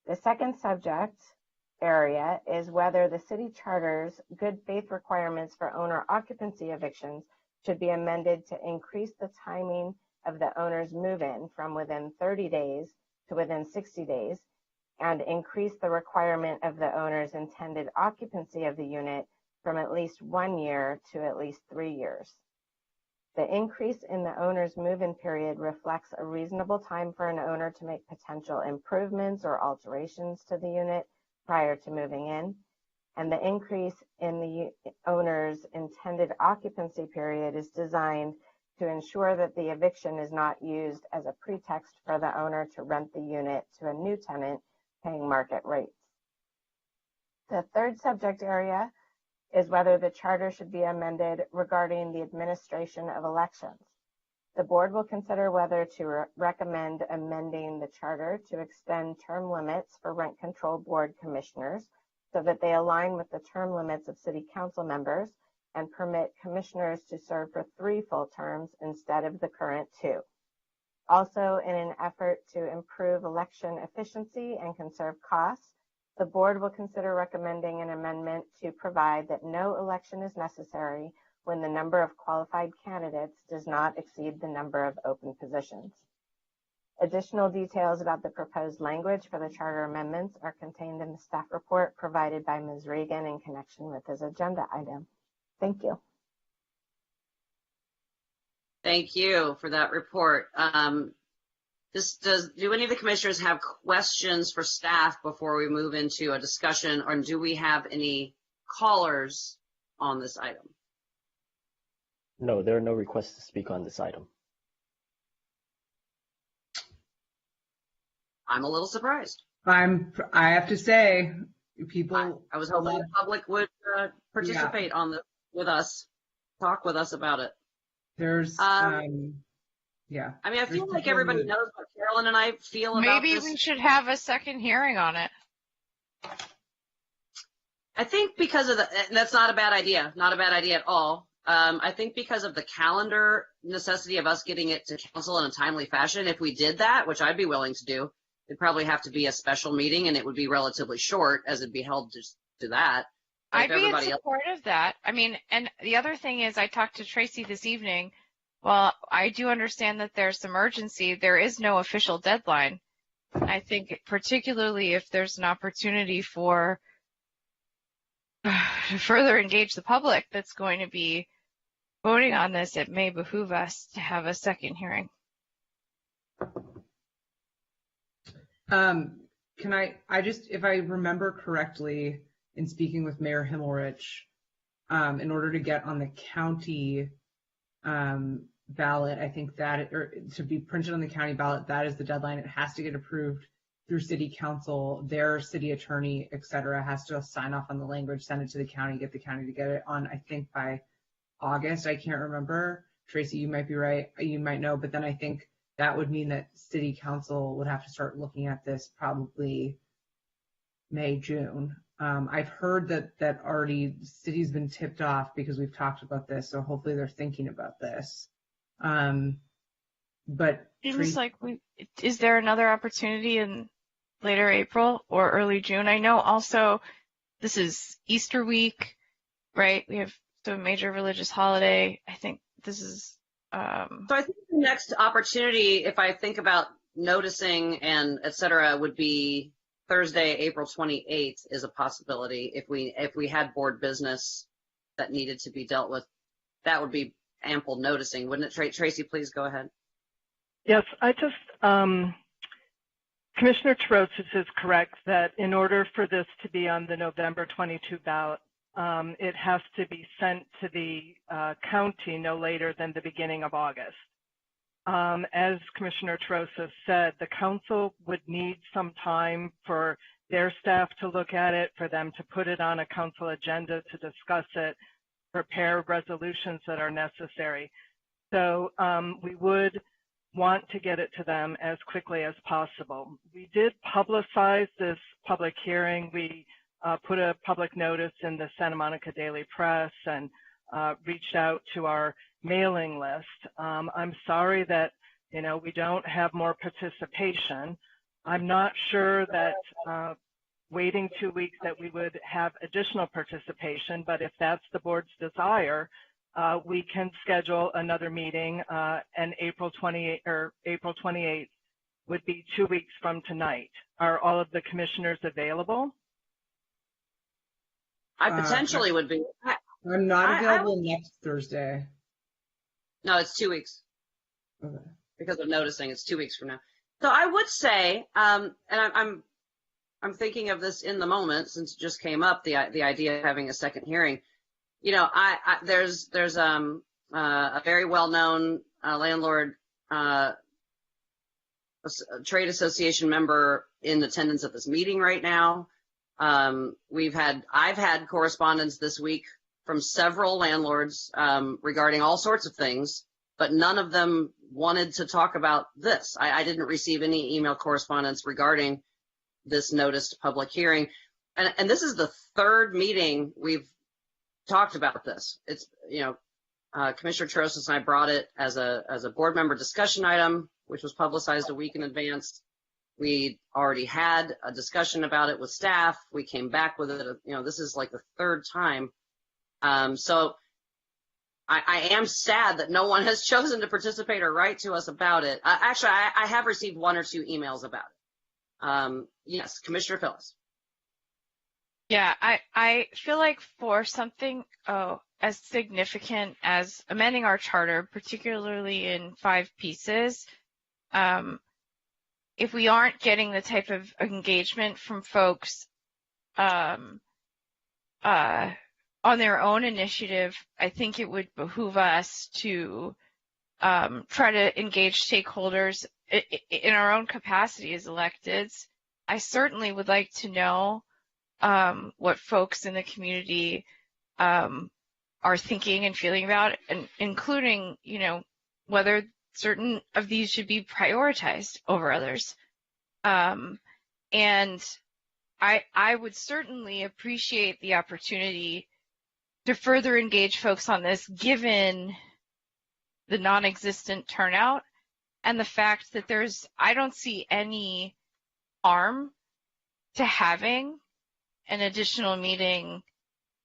The second subject area is whether the city charter's good faith requirements for owner occupancy evictions should be amended to increase the timing of the owner's move-in from within 30 days to within 60 days, and increase the requirement of the owner's intended occupancy of the unit from at least 1 year to at least 3 years. The increase in the owner's move-in period reflects a reasonable time for an owner to make potential improvements or alterations to the unit prior to moving in, and the increase in the owner's intended occupancy period is designed to ensure that the eviction is not used as a pretext for the owner to rent the unit to a new tenant paying market rates. The third subject area is whether the charter should be amended regarding the administration of elections. The board will consider whether to recommend amending the charter to extend term limits for rent control board commissioners so that they align with the term limits of city council members and permit commissioners to serve for 3 full terms instead of the current 2. Also, in an effort to improve election efficiency and conserve costs, the board will consider recommending an amendment to provide that no election is necessary when the number of qualified candidates does not exceed the number of open positions. Additional details about the proposed language for the charter amendments are contained in the staff report provided by Ms. Regan in connection with this agenda item. Thank you. Thank you for that report. Do any of the commissioners have questions for staff before we move into a discussion, or do we have any callers on this item? No, there are no requests to speak on this item. I'm a little surprised. I have to say, people. I was hoping the public would participate on this with us, talk with us about it. There's, yeah. I mean, I feel like everybody knows what Carolyn and I feel about this. Maybe we should have a second hearing on it. I think because of that's not a bad idea, not a bad idea at all. I think because of the calendar necessity of us getting it to council in a timely fashion, if we did that, which I'd be willing to do, it'd probably have to be a special meeting and it would be relatively short as it'd be held to that. I'd be in support of that. I mean, and the other thing is I talked to Tracy this evening. Well, I do understand that there's some urgency. There is no official deadline. I think particularly if there's an opportunity for to further engage the public that's going to be voting on this, it may behoove us to have a second hearing. Can I just, if I remember correctly, in speaking with Mayor Himmelrich, in order to get on the county ballot, I think that, or to be printed on the county ballot, that is the deadline. It has to get approved through city council. Their city attorney, et cetera, has to sign off on the language, send it to the county, get the county to get it on, I think by August. I can't remember. Tracy, you might be right. You might know, but then I think that would mean that city council would have to start looking at this probably May, June. I've heard that already city's been tipped off because we've talked about this, so hopefully they're thinking about this. But seems like is there another opportunity in later April or early June? I know also this is Easter week, right? We have a major religious holiday. I think this is. So I think the next opportunity, if I think about noticing and et cetera, would be Thursday, April 28th is a possibility. If we had board business that needed to be dealt with, that would be ample noticing, wouldn't it? Tracy, please go ahead. Yes, I just, Commissioner Trosis is correct that in order for this to be on the November 22 ballot, it has to be sent to the county no later than the beginning of August. As Commissioner Trosis said, the council would need some time for their staff to look at it, for them to put it on a council agenda to discuss it, prepare resolutions that are necessary. So we would want to get it to them as quickly as possible. We did publicize this public hearing. We put a public notice in the Santa Monica Daily Press and reached out to our mailing list. I'm sorry that, we don't have more participation. I'm not sure that waiting 2 weeks that we would have additional participation, but if that's the board's desire, we can schedule another meeting, and April 28th would be 2 weeks from tonight. Are all of the commissioners available? I potentially would be. I'm not available next Thursday. No, it's 2 weeks. Okay. Because of noticing, it's 2 weeks from now. So I would say, and I'm thinking of this in the moment since it just came up, the idea of having a second hearing. There's a very well-known landlord trade association member in attendance at this meeting right now. I've had correspondence this week from several landlords regarding all sorts of things, but none of them wanted to talk about this. I didn't receive any email correspondence regarding this noticed public hearing. And this is the third meeting we've talked about this. It's, Commissioner Trosas and I brought it as a board member discussion item, which was publicized a week in advance. We already had a discussion about it with staff. We came back with it. This is like the third time. So I am sad that no one has chosen to participate or write to us about it. Actually, I have received 1 or 2 emails about it. Yes, Commissioner Phillips. Yeah, I feel like for something as significant as amending our charter, particularly in 5 pieces, if we aren't getting the type of engagement from folks on their own initiative, I think it would behoove us to try to engage stakeholders in our own capacity as electeds. I certainly would like to know what folks in the community are thinking and feeling about it, and including, whether certain of these should be prioritized over others. And I would certainly appreciate the opportunity to further engage folks on this, given the non-existent turnout and the fact that I don't see any harm to having an additional meeting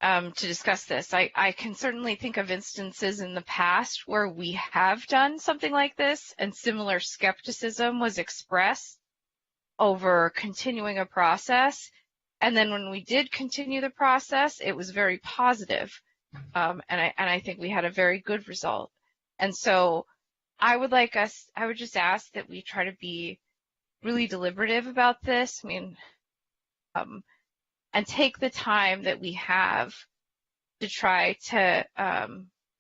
to discuss this. I can certainly think of instances in the past where we have done something like this and similar skepticism was expressed over continuing a process. And then when we did continue the process, it was very positive. And I think we had a very good result. And so I would just ask that we try to be really deliberative about this. I mean, and take the time that we have to try to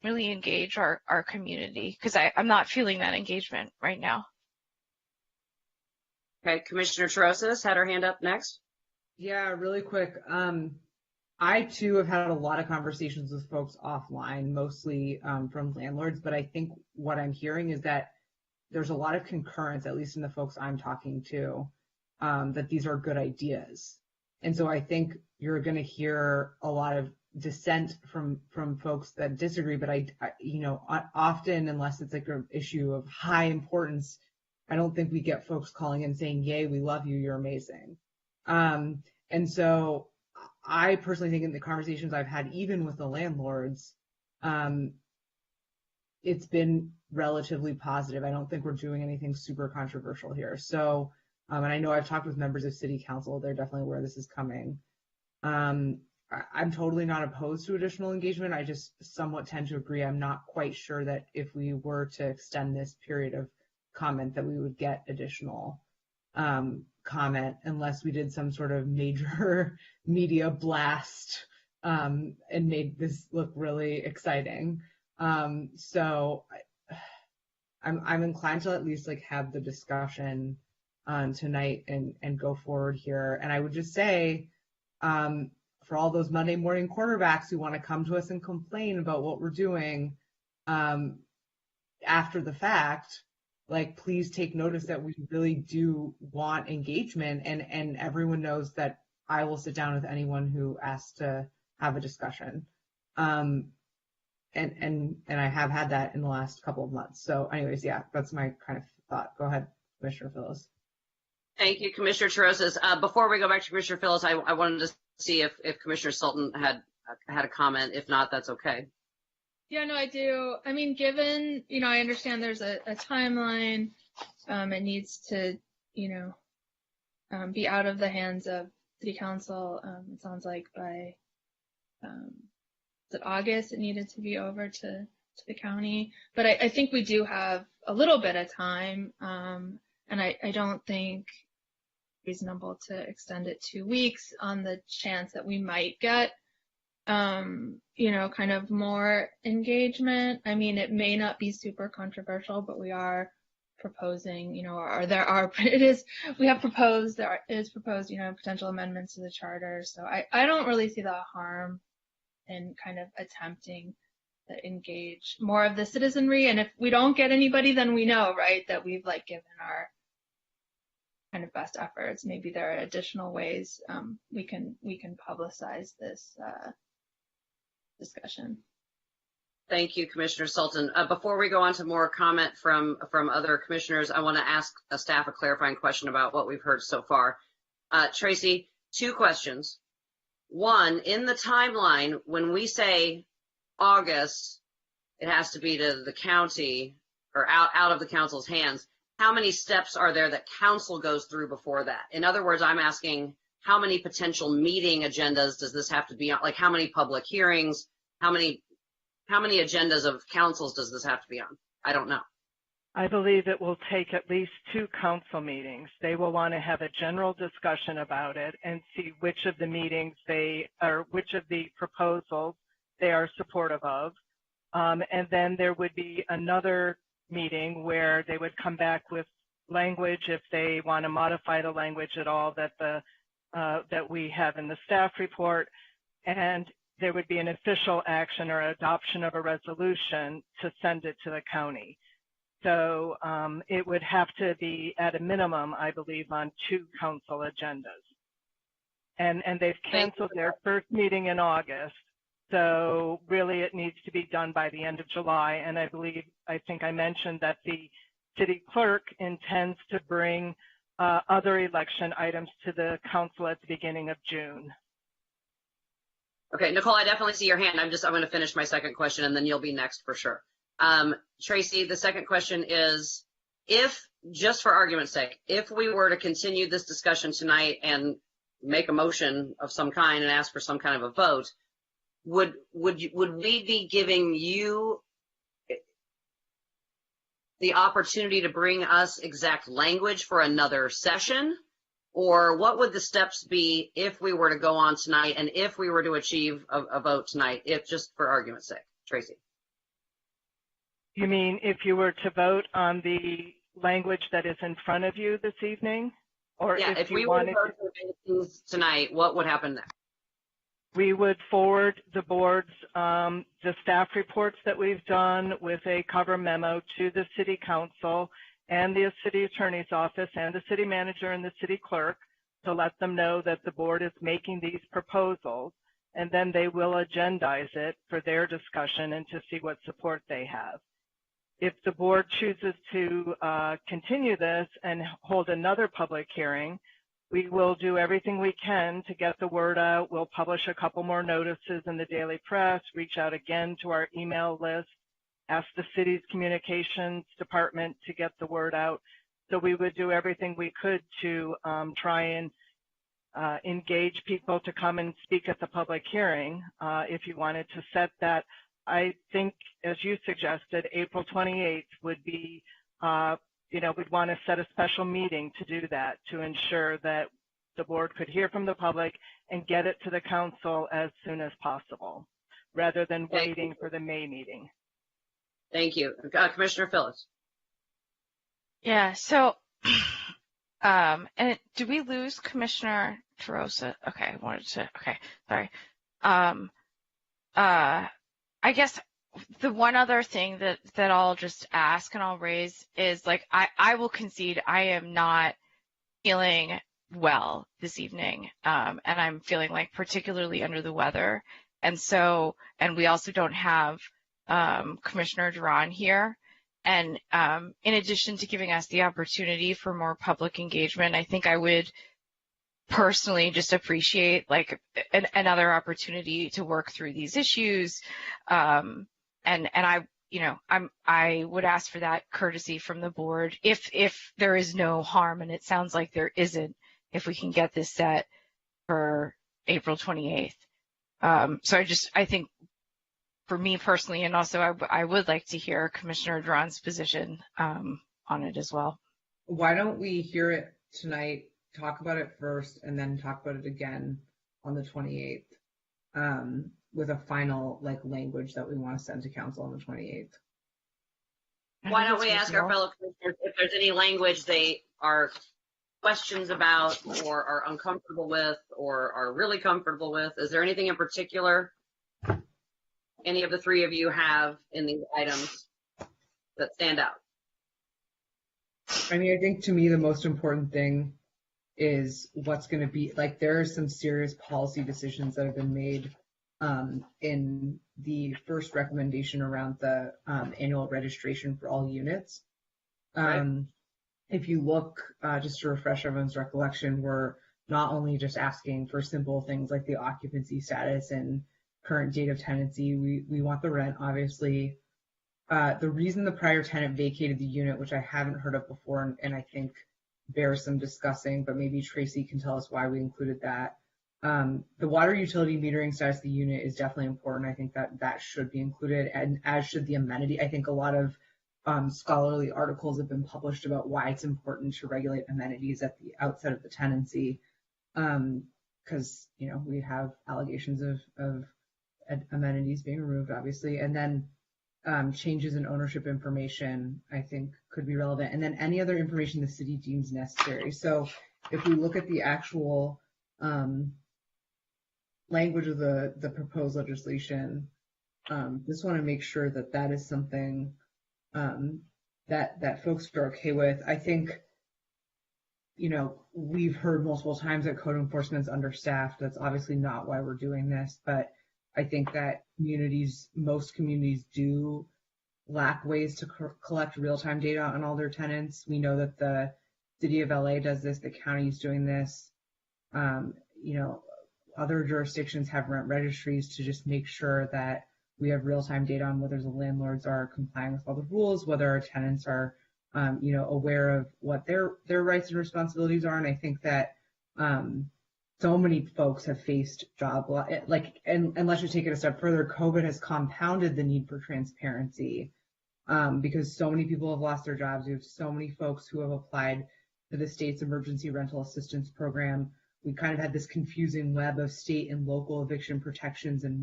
really engage our community, because I'm not feeling that engagement right now. Okay, Commissioner Trosas had her hand up next. Yeah, really quick. I too have had a lot of conversations with folks offline, mostly from landlords, but I think what I'm hearing is that there's a lot of concurrence, at least in the folks I'm talking to, that these are good ideas. And so I think you're going to hear a lot of dissent from folks that disagree, but I often, unless it's like an issue of high importance, I don't think we get folks calling in saying, yay, we love you, you're amazing. And so I personally think in the conversations I've had, even with the landlords, it's been relatively positive. I don't think we're doing anything super controversial here. So, and I know I've talked with members of City Council, they're definitely aware this is coming. I'm totally not opposed to additional engagement. I just somewhat tend to agree. I'm not quite sure that if we were to extend this period of comment that we would get additional comment unless we did some sort of major media blast and made this look really exciting. So I'm inclined to at least like have the discussion tonight and go forward here. And I would just say, for all those Monday morning quarterbacks who want to come to us and complain about what we're doing after the fact, like, please take notice that we really do want engagement, and everyone knows that I will sit down with anyone who asks to have a discussion. And I have had that in the last couple of months. So anyways, yeah, that's my kind of thought. Go ahead, Commissioner Phyllis. Thank you, Commissioner Terosas. Before we go back to Commissioner Phyllis, I wanted to see if Commissioner Sultan had a comment. If not, that's okay. Yeah, no, I do. I mean, given, I understand there's a timeline, it needs to, be out of the hands of City Council. It sounds like by, August, it needed to be over to the county. But I think we do have a little bit of time, and I don't think it's reasonable to extend it 2 weeks on the chance that we might get kind of more engagement. I mean, it may not be super controversial, but we are proposing, there is proposed, potential amendments to the charter. So I don't really see the harm in kind of attempting to engage more of the citizenry. And if we don't get anybody, then we know, right, that we've given our kind of best efforts. Maybe there are additional ways we can publicize this discussion. Thank you, Commissioner Sultan. Before we go on to more comment from other commissioners, I want to ask staff a clarifying question about what we've heard so far. Tracy, 2 questions. One, in the timeline, when we say August, it has to be to the county or out of the council's hands. How many steps are there that council goes through before that? In other words, I'm asking, how many potential meeting agendas does this have to be on? Like, how many public hearings? How many agendas of councils does this have to be on? I don't know. I believe it will take at least 2 council meetings. They will want to have a general discussion about it and see which of the meetings which of the proposals they are supportive of. And then there would be another meeting where they would come back with language if they want to modify the language at all that we have in the staff report, and there would be an official action or adoption of a resolution to send it to the county. So it would have to be at a minimum, I believe, on 2 council agendas. And they've canceled their first meeting in August. So really it needs to be done by the end of July. And I think I mentioned that the city clerk intends to bring other election items to the council at the beginning of June. Okay, Nicole, I definitely see your hand. I'm going to finish my second question and then you'll be next for sure. Tracy, the second question is, if, just for argument's sake, if we were to continue this discussion tonight and make a motion of some kind and ask for some kind of a vote, would we be giving you the opportunity to bring us exact language for another session? Or what would the steps be if we were to go on tonight and if we were to achieve a vote tonight, if just for argument's sake? Tracy. You mean if you were to vote on the language that is in front of you this evening? Or yeah, if we were to vote tonight, what would happen next? We would forward the board's, the staff reports that we've done with a cover memo to the city council and the city attorney's office and the city manager and the city clerk to let them know that the board is making these proposals, and then they will agendize it for their discussion and to see what support they have. If the board chooses to continue this and hold another public hearing, we will do everything we can to get the word out. We'll publish a couple more notices in the daily press, reach out again to our email list, ask the city's communications department to get the word out. So we would do everything we could to try and engage people to come and speak at the public hearing. If you wanted to set that, I think, as you suggested, April 28th would be, we'd want to set a special meeting to do that, to ensure that the board could hear from the public and get it to the council as soon as possible, rather than waiting for the May meeting. Thank you. Commissioner Phyllis. Yeah, so, and do we lose Commissioner Terosa? Okay, I wanted to, okay, sorry. I guess the one other thing that I'll just ask and I'll raise is, like, I will concede I am not feeling well this evening, and I'm feeling like particularly under the weather. And so, and we also don't have Commissioner Duran here. And in addition to giving us the opportunity for more public engagement, I think I would personally just appreciate like another opportunity to work through these issues. And I, you know, I would ask for that courtesy from the board if there is no harm, and it sounds like there isn't, if we can get this set for April 28th. So I think for me personally, and also I would like to hear Commissioner Duran's position on it as well. Why don't we hear it tonight, talk about it first, and then talk about it again on the 28th with a final like language that we want to send to council on the 28th. Why don't we ask our fellow commissioners if there's any language they are questions about or are uncomfortable with or are really comfortable with? Is there anything in particular any of the three of you have in these items that stand out? I mean, I think to me the most important thing is what's going to be, like, there are some serious policy decisions that have been made in the first recommendation around the annual registration for all units. Right. If you look, just to refresh everyone's recollection, we're not only just asking for simple things like the occupancy status and current date of tenancy, we want the rent, obviously. The reason the prior tenant vacated the unit, which I haven't heard of before, and I think bears some discussing, but maybe Tracy can tell us why we included that. The water utility metering status of the unit is definitely important. I think that should be included, and as should the amenity. I think a lot of scholarly articles have been published about why it's important to regulate amenities at the outset of the tenancy, because you know we have allegations of amenities being removed, obviously, and then changes in ownership information I think could be relevant, and then any other information the city deems necessary. So if we look at the actual language of the proposed legislation, just want to make sure that that is something that folks are okay with. I think, you know, we've heard multiple times that code enforcement's understaffed. That's obviously not why we're doing this, but I think that most communities do lack ways to collect real-time data on all their tenants. We know that the city of LA does this, the county's doing this. You know, other jurisdictions have rent registries to just make sure that we have real-time data on whether the landlords are complying with all the rules, whether our tenants are, you know, aware of what their rights and responsibilities are. And I think that so many folks have faced job loss, and let's just take it a step further. COVID has compounded the need for transparency because so many people have lost their jobs. We have so many folks who have applied to the state's emergency rental assistance program. We kind of had this confusing web of state and local eviction protections and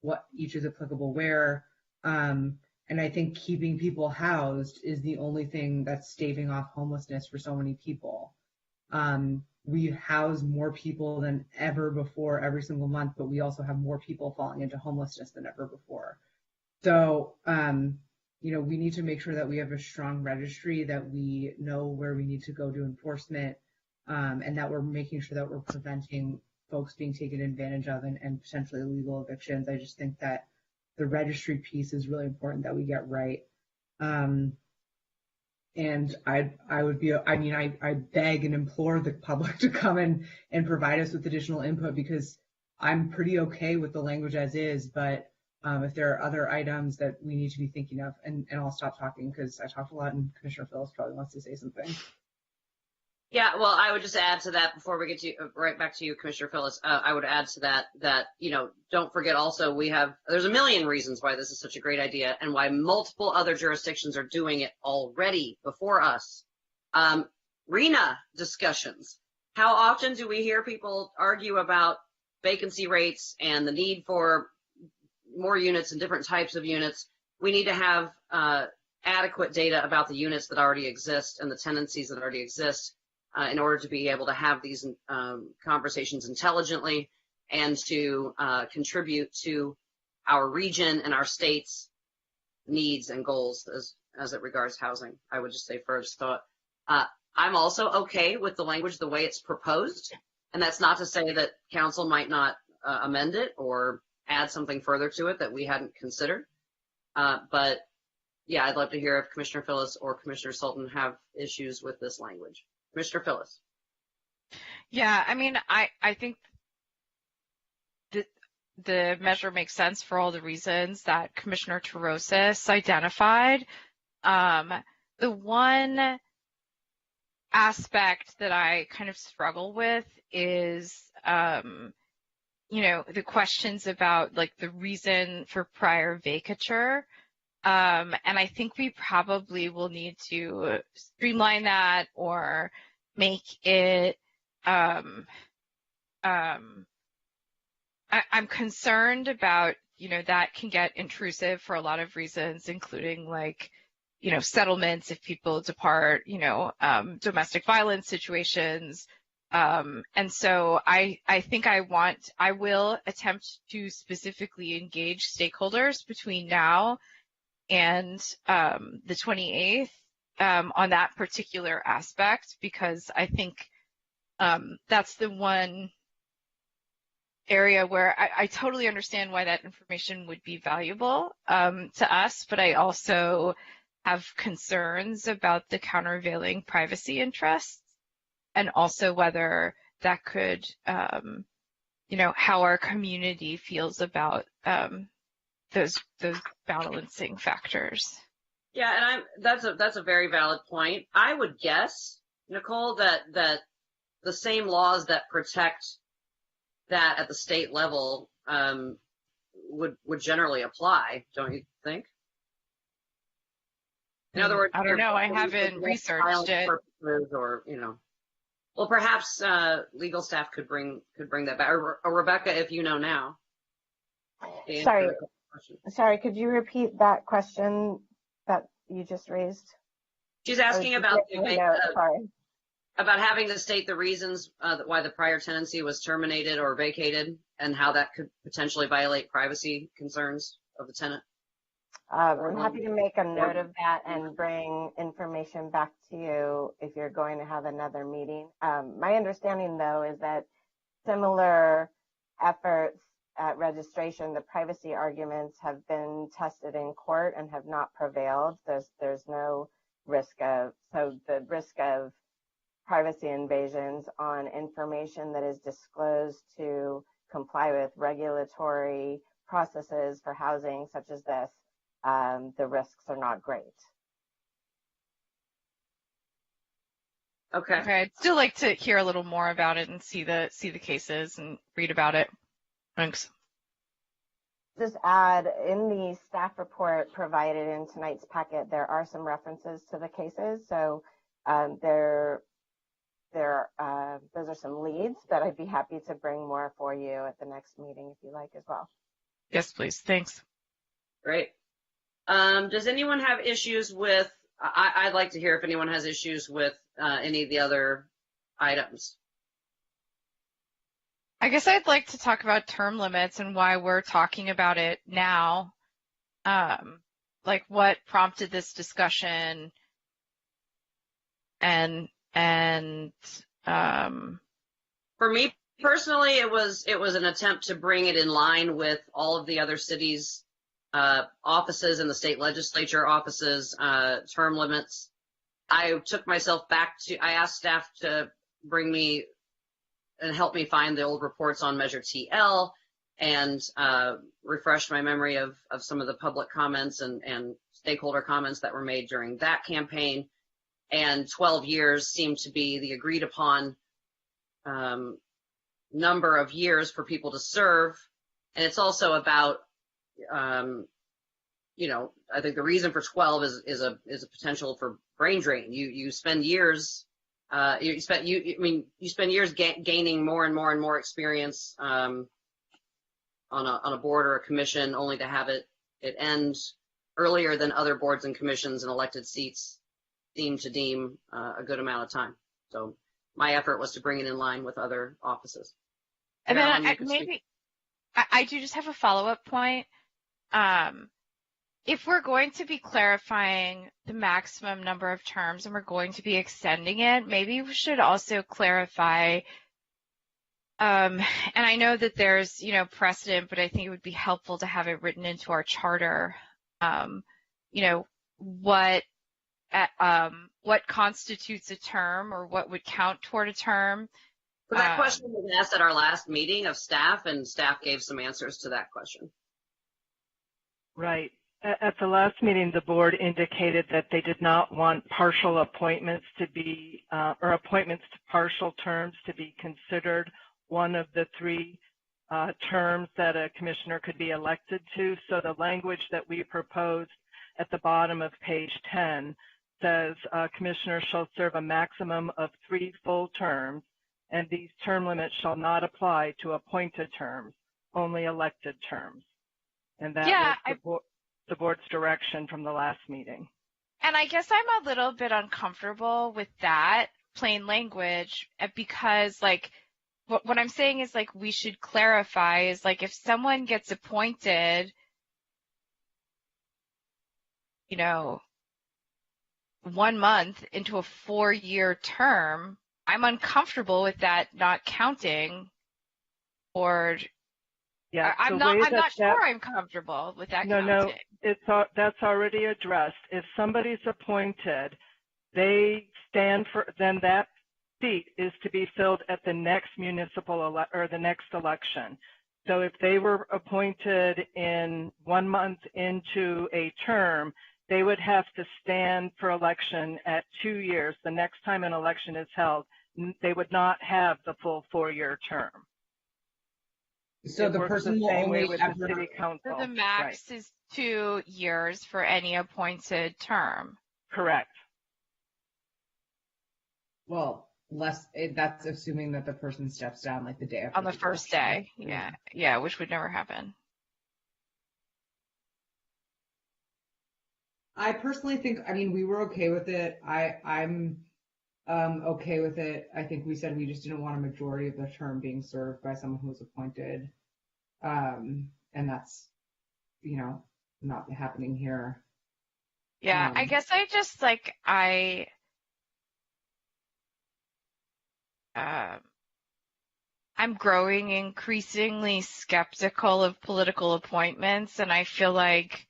what each is applicable where. And I think keeping people housed is the only thing that's staving off homelessness for so many people. We house more people than ever before every single month, but we also have more people falling into homelessness than ever before. So, you know, we need to make sure that we have a strong registry, that we know where we need to go do enforcement, and that we're making sure that we're preventing folks being taken advantage of and potentially illegal evictions. I just think that the registry piece is really important that we get right. And I beg and implore the public to come and provide us with additional input, because I'm pretty okay with the language as is, but if there are other items that we need to be thinking of, and I'll stop talking because I talked a lot and Commissioner Phillips probably wants to say something. Yeah, well, I would just add to that before we get to right back to you, Commissioner Phillips. I would add to that, you know, don't forget also there's a million reasons why this is such a great idea and why multiple other jurisdictions are doing it already before us. RENA discussions. How often do we hear people argue about vacancy rates and the need for more units and different types of units? We need to have adequate data about the units that already exist and the tenancies that already exist. In order to be able to have these conversations intelligently and to contribute to our region and our state's needs and goals as it regards housing. I would just say first. So I'm also okay with the language the way it's proposed, and that's not to say that council might not amend it or add something further to it that we hadn't considered. But yeah, I'd love to hear if Commissioner Phyllis or Commissioner Sultan have issues with this language. Commissioner Phyllis. Yeah, I mean, I think the measure makes sense for all the reasons that Commissioner Terosis identified. The one aspect that I kind of struggle with is, the questions about like the reason for prior vacatur. And I think we probably will need to streamline that or make it, I'm concerned about, that can get intrusive for a lot of reasons, including like, settlements if people depart, domestic violence situations. And so I think I will attempt to specifically engage stakeholders between now and the 28th on that particular aspect, because I think that's the one area where I totally understand why that information would be valuable to us, but I also have concerns about the countervailing privacy interests, and also whether that could, how our community feels about those balancing factors. Yeah, and that's a very valid point. I would guess, Nicole, that the same laws that protect that at the state level would generally apply, don't you think? In other words, I don't know. I haven't researched it. Or well, perhaps legal staff could bring that back. Or Rebecca, if you know now. Sorry. Could you repeat that question that you just raised? She's asking about about having to state the reasons why the prior tenancy was terminated or vacated, and how that could potentially violate privacy concerns of the tenant. I'm happy to make a note of that and bring information back to you if you're going to have another meeting. My understanding, though, is that similar efforts at registration, the privacy arguments have been tested in court and have not prevailed. There's no risk of, so the risk of privacy invasions on information that is disclosed to comply with regulatory processes for housing such as this, the risks are not great. Okay. I'd still like to hear a little more about it and see the cases and read about it. Thanks. Just add, in the staff report provided in tonight's packet, there are some references to the cases. So those are some leads that I'd be happy to bring more for you at the next meeting if you like as well. Yes, please. Thanks. Great. Does anyone have issues with, I'd like to hear if anyone has issues with any of the other items. I guess I'd like to talk about term limits and why we're talking about it now. Like what prompted this discussion, and for me personally, it was an attempt to bring it in line with all of the other cities' offices and the state legislature offices, term limits. I took myself back I asked staff to bring me and help me find the old reports on Measure TL and refresh my memory of some of the public comments and stakeholder comments that were made during that campaign. And 12 years seemed to be the agreed upon number of years for people to serve. And it's also about, I think the reason for 12 is a potential for brain drain. You spend years, you spend years gaining more and more and more experience on a board or a commission, only to have it end earlier than other boards and commissions and elected seats seem to deem a good amount of time. So my effort was to bring it in line with other offices. And then I do just have a follow-up point. if we're going to be clarifying the maximum number of terms and we're going to be extending it, maybe we should also clarify, and I know that there's, precedent, but I think it would be helpful to have it written into our charter, what constitutes a term or what would count toward a term. So that question was asked at our last meeting of staff, and staff gave some answers to that question. Right. At the last meeting, the board indicated that they did not want partial appointments to be, or appointments to partial terms to be considered one of the three terms that a commissioner could be elected to. So the language that we proposed at the bottom of page 10 says commissioners shall serve a maximum of 3 full terms, and these term limits shall not apply to appointed terms, only elected terms. And that was the board's direction from the last meeting. And I guess I'm a little bit uncomfortable with that plain language because, what I'm saying is, we should clarify is, if someone gets appointed, 1 month into a 4-year term, I'm uncomfortable with that not counting, or I'm not sure I'm comfortable with that counting. No, that's already addressed. If somebody's appointed, they stand for, then that seat is to be filled at the next or the next election. So if they were appointed in 1 month into a term, they would have to stand for election at 2 years. The next time an election is held, they would not have the full 4-year term. So the person will only with the city council. So the max is 2 years for any appointed term. Correct. Well, that's assuming that the person steps down the day after. On the first day. Yeah, which would never happen. I personally think, we were okay with it. I'm okay with it. I think we said we just didn't want a majority of the term being served by someone who was appointed. And that's, not happening here. Yeah, I guess I just I'm growing increasingly skeptical of political appointments, and I feel like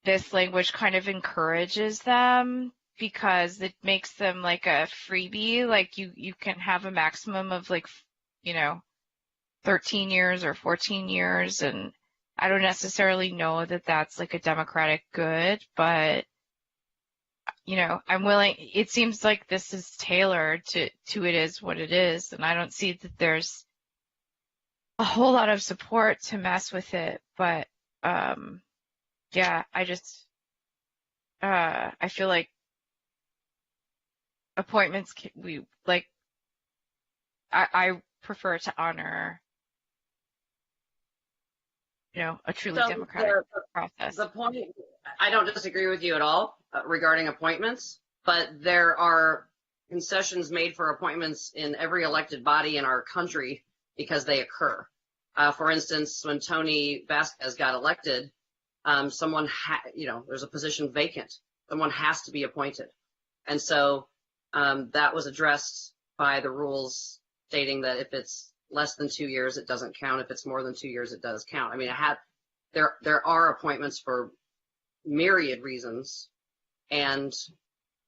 this language kind of encourages them because it makes them a freebie. You can have a maximum of 13 years or 14 years, and I don't necessarily know that that's a democratic good, but I'm willing. It seems like this is tailored to it is what it is, and I don't see that there's a whole lot of support to mess with it. But yeah, I just I feel like appointments I prefer to honor a truly democratic process. The point, I don't disagree with you at all regarding appointments, but there are concessions made for appointments in every elected body in our country because they occur. For instance, when Tony Vasquez got elected, someone there's a position vacant. Someone has to be appointed. And so that was addressed by the rules stating that if it's less than 2 years, it doesn't count. If it's more than 2 years, it does count. There are appointments for myriad reasons, and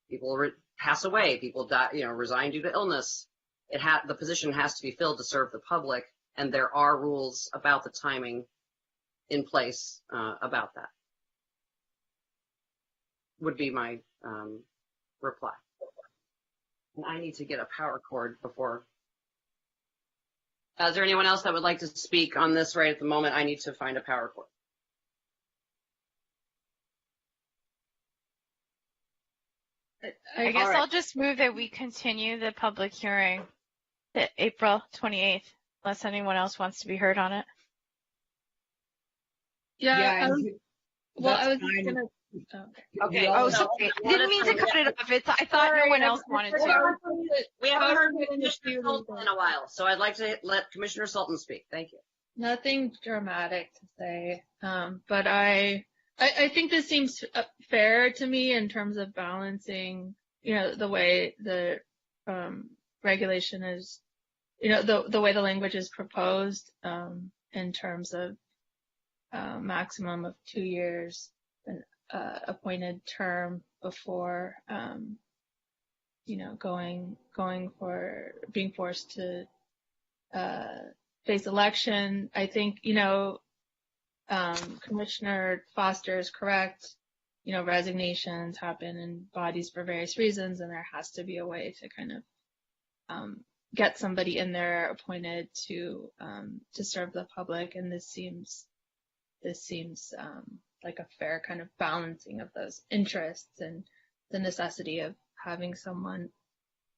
people pass away, people die, resign due to illness. The position has to be filled to serve the public, and there are rules about the timing in place about that. Would be my reply. And I need to get a power cord before. Is there anyone else that would like to speak on this right at the moment? I need to find a power cord. I guess I'll just move that we continue the public hearing to April 28th, unless anyone else wants to be heard on it. Yeah, I was gonna. Okay. Oh, sorry. Didn't mean to cut it off. I thought no one else wanted to. We haven't heard Commissioner Sultan in a while, so I'd like to let Commissioner Sultan speak. Thank you. Nothing dramatic to say, but I think this seems fair to me in terms of balancing, the way the regulation is, the way the language is proposed in terms of maximum of 2 years, an appointed term before, being forced to face election. I think, Commissioner Foster is correct. Resignations happen in bodies for various reasons, and there has to be a way to kind of get somebody in there appointed to serve the public. And this seems like a fair kind of balancing of those interests and the necessity of having someone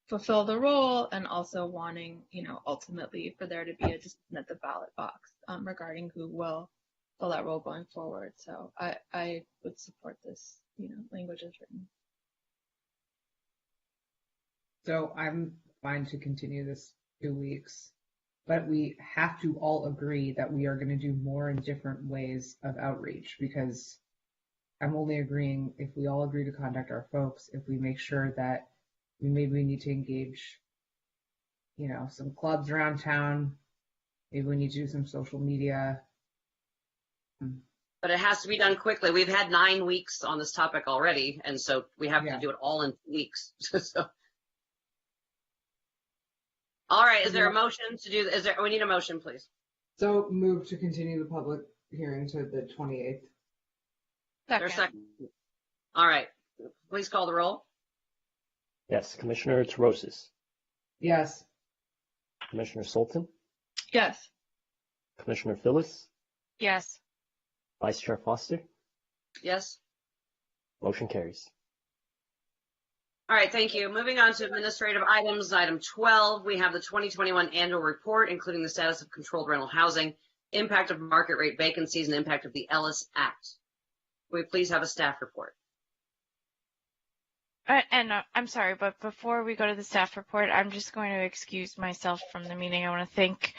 fulfill the role, and also wanting, ultimately for there to be a decision at the ballot box regarding who will fill that role going forward. So I would support this, language as written. So I'm fine to continue this 2 weeks, but we have to all agree that we are going to do more in different ways of outreach, because I'm only agreeing if we all agree to contact our folks, if we make sure that we need to engage, some clubs around town. Maybe we need to do some social media. But it has to be done quickly. We've had 9 weeks on this topic already, and so we have to do it all in 2 weeks. So. All right, is there a motion to do, we need a motion, please. So move to continue the public hearing to the 28th. Second. All right, please call the roll. Yes, Commissioner Terosas. Yes. Commissioner Sultan. Yes. Commissioner Phyllis. Yes. Vice Chair Foster. Yes. Motion carries. All right, thank you. Moving on to administrative items. Item 12, we have the 2021 annual report, including the status of controlled rental housing, impact of market rate vacancies, and impact of the Ellis Act. Will we please have a staff report? And I'm sorry, but before we go to the staff report, I'm just going to excuse myself from the meeting. I want to thank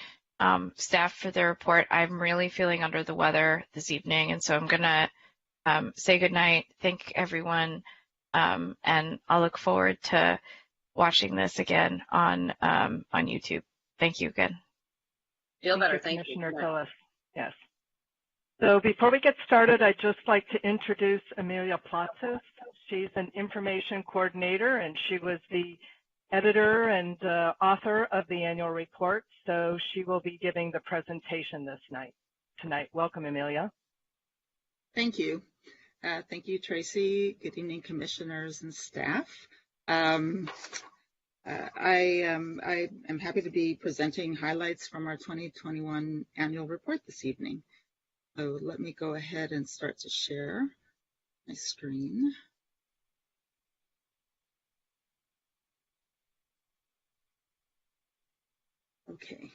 staff for their report. I'm really feeling under the weather this evening, and so I'm going to say goodnight, thank everyone, and I'll look forward to watching this again on YouTube. Thank you again. Feel better. Thank you. Commissioner Phyllis. Yes. So before we get started, I'd just like to introduce Amelia Platzis. She's an information coordinator, and she was the editor and author of the annual report. So she will be giving the presentation tonight. Welcome, Amelia. Thank you. Thank you, Tracy. Good evening, commissioners and staff. I am happy to be presenting highlights from our 2021 annual report this evening. So let me go ahead and start to share my screen. Okay.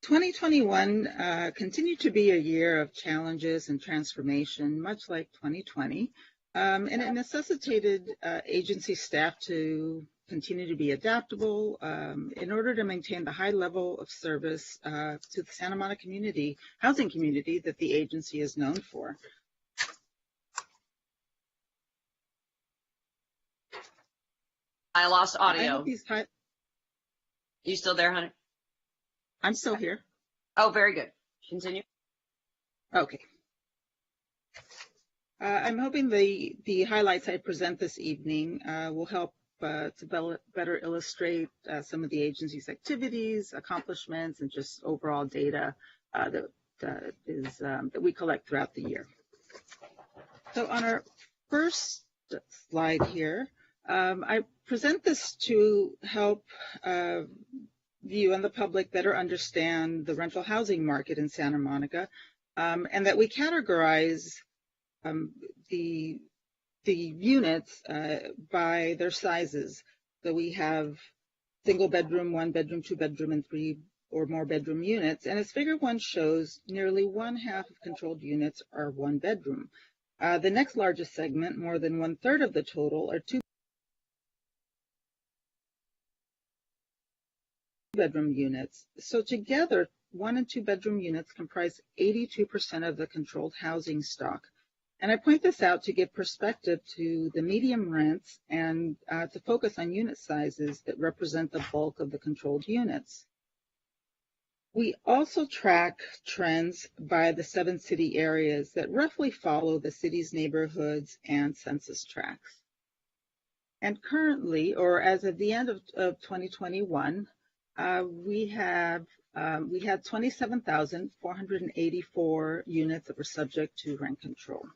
2021 continued to be a year of challenges and transformation, much like 2020, and it necessitated agency staff to continue to be adaptable in order to maintain the high level of service to the Santa Monica community, housing community that the agency is known for. I lost audio. You still there, honey? I'm still here. Oh, very good. Continue. Okay. I'm hoping the highlights I present this evening will help to better illustrate some of the agency's activities, accomplishments, and just overall data that we collect throughout the year. So on our first slide here, I present this to help you and the public better understand the rental housing market in Santa Monica, and that we categorize the units by their sizes. So we have single bedroom, 1 bedroom, 2 bedroom, and 3 or more bedroom units. And as Figure 1 shows, nearly 1/2 of controlled units are 1 bedroom. The next largest segment, more than 1/3 of the total, are 2 bedroom units. So together, 1 and 2 bedroom units comprise 82% of the controlled housing stock. And I point this out to give perspective to the medium rents and to focus on unit sizes that represent the bulk of the controlled units. We also track trends by the 7 city areas that roughly follow the city's neighborhoods and census tracts. And currently, or as of the end of 2021, we had 27,484 units that were subject to rent control.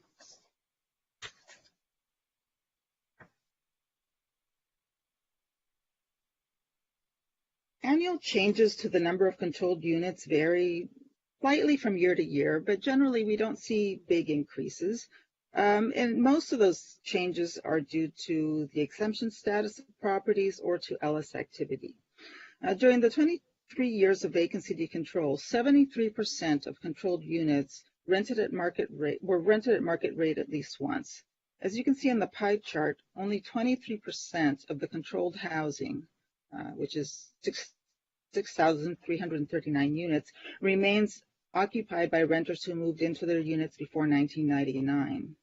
Annual changes to the number of controlled units vary slightly from year to year, but generally we don't see big increases. And most of those changes are due to the exemption status of properties or to Ellis activity. During the 23 years of vacancy decontrol, 73% of controlled units were rented at market rate at least once. As you can see on the pie chart, only 23% of the controlled housing, which is 6,339 units, remains occupied by renters who moved into their units before 1999.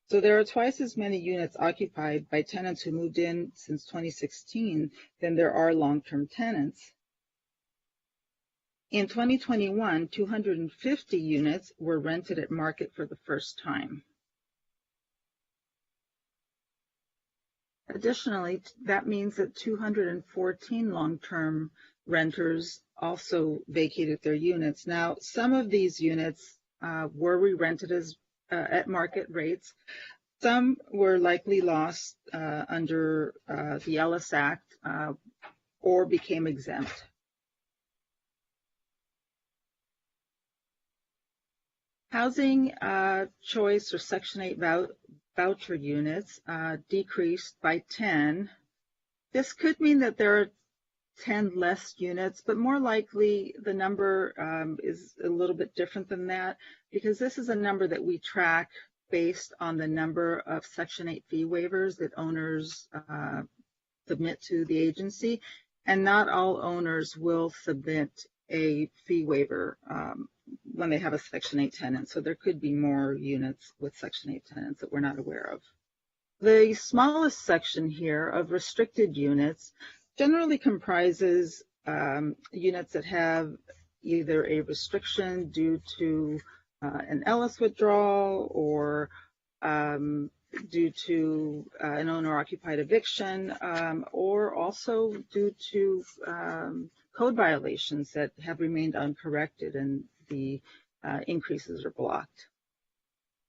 So there are twice as many units occupied by tenants who moved in since 2016 than there are long-term tenants. In 2021, 250 units were rented at market for the first time. Additionally, that means that 214 long-term renters also vacated their units. Now, some of these units were re-rented at market rates. Some were likely lost under the Ellis Act or became exempt. Housing choice or Section 8 voucher units decreased by 10. This could mean that there are 10 less units, but more likely the number is a little bit different than that, because this is a number that we track based on the number of Section 8 fee waivers that owners submit to the agency, and not all owners will submit a fee waiver when they have a Section 8 tenant. So there could be more units with Section 8 tenants that we're not aware of. The smallest section here of restricted units generally comprises units that have either a restriction due to an Ellis withdrawal or due to an owner-occupied eviction, or also due to code violations that have remained uncorrected and the increases are blocked.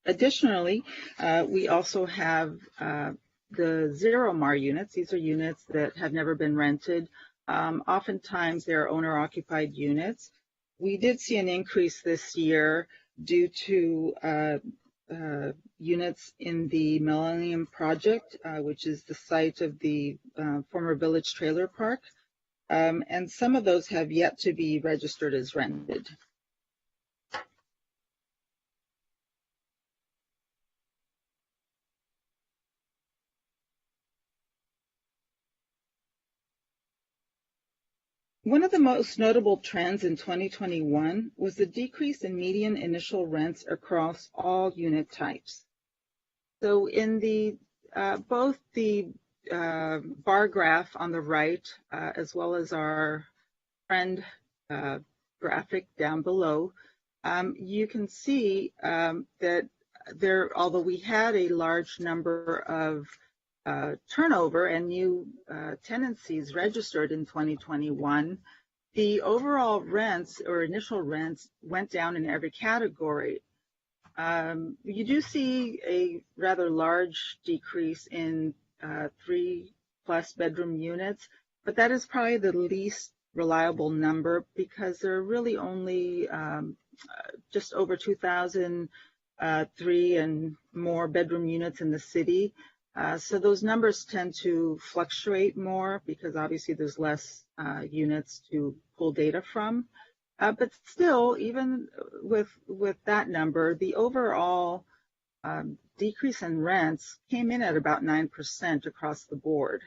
Additionally, we also have the zero MAR units. These are units that have never been rented. Oftentimes they're owner-occupied units. We did see an increase this year due to units in the Millennium Project, which is the site of the former Village Trailer Park. And some of those have yet to be registered as rented. One of the most notable trends in 2021 was the decrease in median initial rents across all unit types. So in the both the bar graph on the right, as well as our trend graphic down below, you can see that although we had a large number of turnover and new tenancies registered in 2021, the overall rents or initial rents went down in every category. You do see a rather large decrease in 3+ bedroom units, but that is probably the least reliable number because there are really only just over 2,000 3 and more bedroom units in the city. So those numbers tend to fluctuate more because obviously there's less units to pull data from. But still, even with that number, the overall decrease in rents came in at about 9% across the board.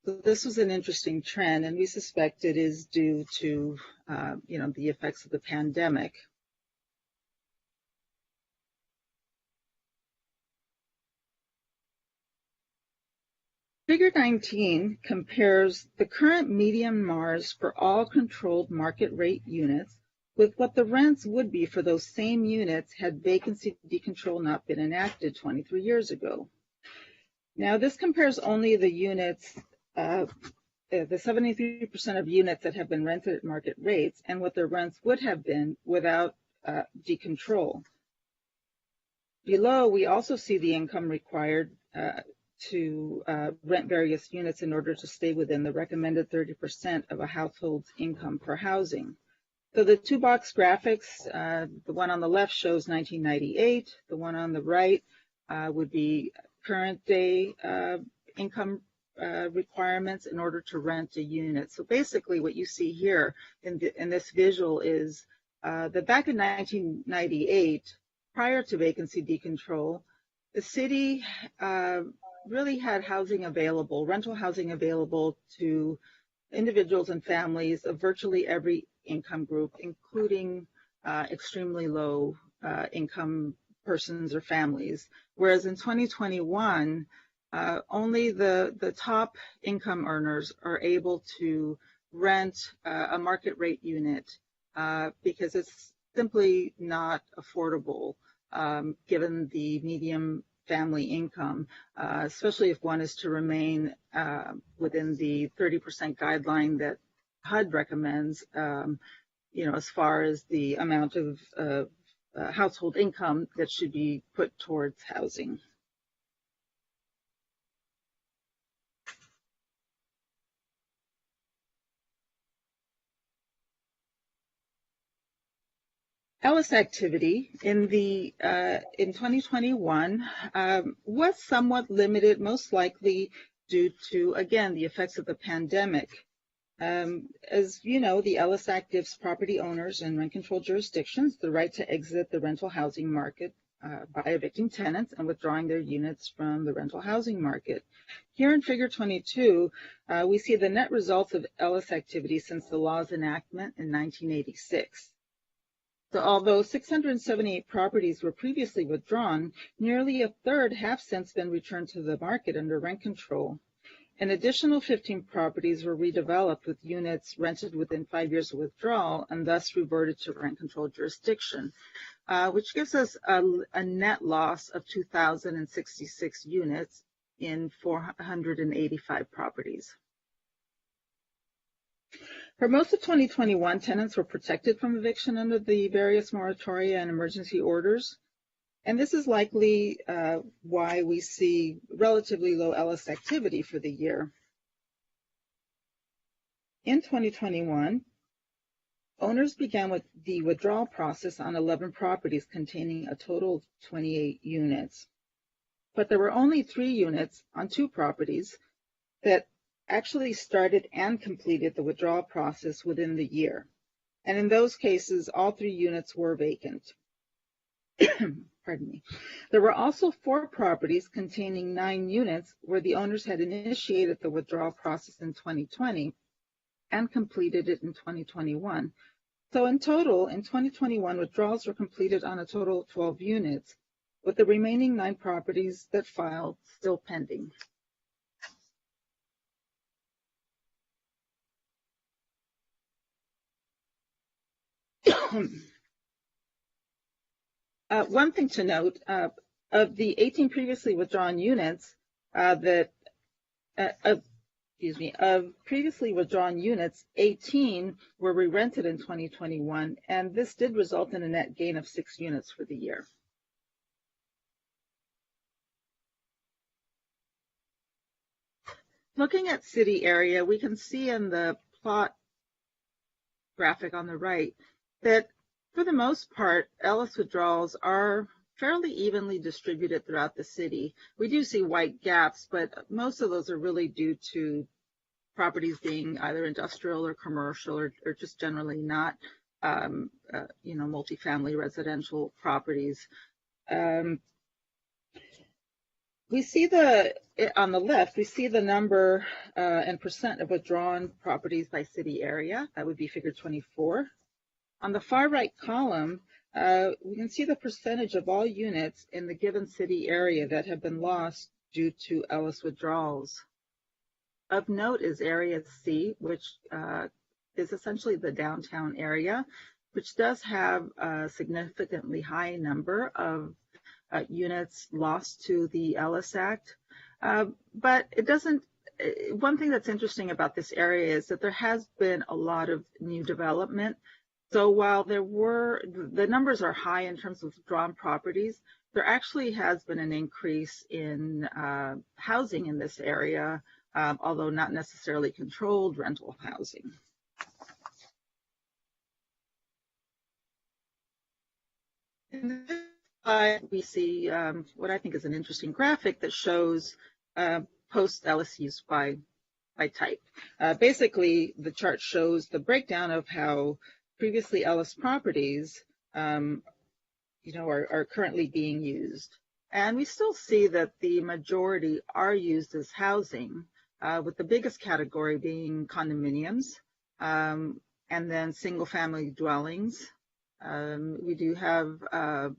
So this was an interesting trend, and we suspect it is due to, the effects of the pandemic. Figure 19 compares the current median MARs for all controlled market rate units with what the rents would be for those same units had vacancy decontrol not been enacted 23 years ago. Now, this compares only the units, the 73% of units that have been rented at market rates and what their rents would have been without decontrol. Below, we also see the income required to rent various units in order to stay within the recommended 30% of a household's income for housing. So the two-box graphics, the one on the left shows 1998, the one on the right would be current day income requirements in order to rent a unit. So basically what you see here in this visual is that back in 1998, prior to vacancy decontrol, the city really had housing available, rental housing available to individuals and families of virtually every income group, including extremely low income persons or families. Whereas in 2021, only the top income earners are able to rent a market rate unit because it's simply not affordable given the median family income, especially if one is to remain within the 30% guideline that HUD recommends, as far as the amount of household income that should be put towards housing. Ellis activity in 2021 was somewhat limited, most likely due to, again, the effects of the pandemic. As you know, the Ellis Act gives property owners in rent-controlled jurisdictions the right to exit the rental housing market by evicting tenants and withdrawing their units from the rental housing market. Here in Figure 22, we see the net results of Ellis activity since the law's enactment in 1986. So although 678 properties were previously withdrawn, nearly a third have since been returned to the market under rent control. An additional 15 properties were redeveloped with units rented within 5 years of withdrawal and thus reverted to rent-controlled jurisdiction, which gives us a net loss of 2,066 units in 485 properties. For most of 2021, tenants were protected from eviction under the various moratoria and emergency orders. And this is likely why we see relatively low Ellis activity for the year. In 2021, owners began with the withdrawal process on 11 properties containing a total of 28 units. But there were only 3 units on 2 properties that actually started and completed the withdrawal process within the year. And in those cases, all 3 units were vacant. Pardon me. There were also 4 properties containing 9 units where the owners had initiated the withdrawal process in 2020 and completed it in 2021. So in total, in 2021, withdrawals were completed on a total of 12 units, with the remaining 9 properties that filed still pending. One thing to note, of the 18 previously withdrawn units, of previously withdrawn units, 18 were re-rented in 2021, and this did result in a net gain of 6 units for the year. Looking at city area, we can see in the plot graphic on the right that for the most part, Ellis withdrawals are fairly evenly distributed throughout the city. We do see white gaps, but most of those are really due to properties being either industrial or commercial or just generally not, multifamily residential properties. We see on the left, we see the number and percent of withdrawn properties by city area. That would be figure 24. On the far right column, we can see the percentage of all units in the given city area that have been lost due to Ellis withdrawals. Of note is Area C, which is essentially the downtown area, which does have a significantly high number of units lost to the Ellis Act. But it doesn't, one thing that's interesting about this area is that there has been a lot of new development. So while the numbers are high in terms of withdrawn properties, there actually has been an increase in housing in this area, although not necessarily controlled rental housing. In this slide, we see what I think is an interesting graphic that shows post-Ellis use by type. Basically, the chart shows the breakdown of how previously Ellis properties are currently being used. And we still see that the majority are used as housing, with the biggest category being condominiums, and then single-family dwellings. We do have a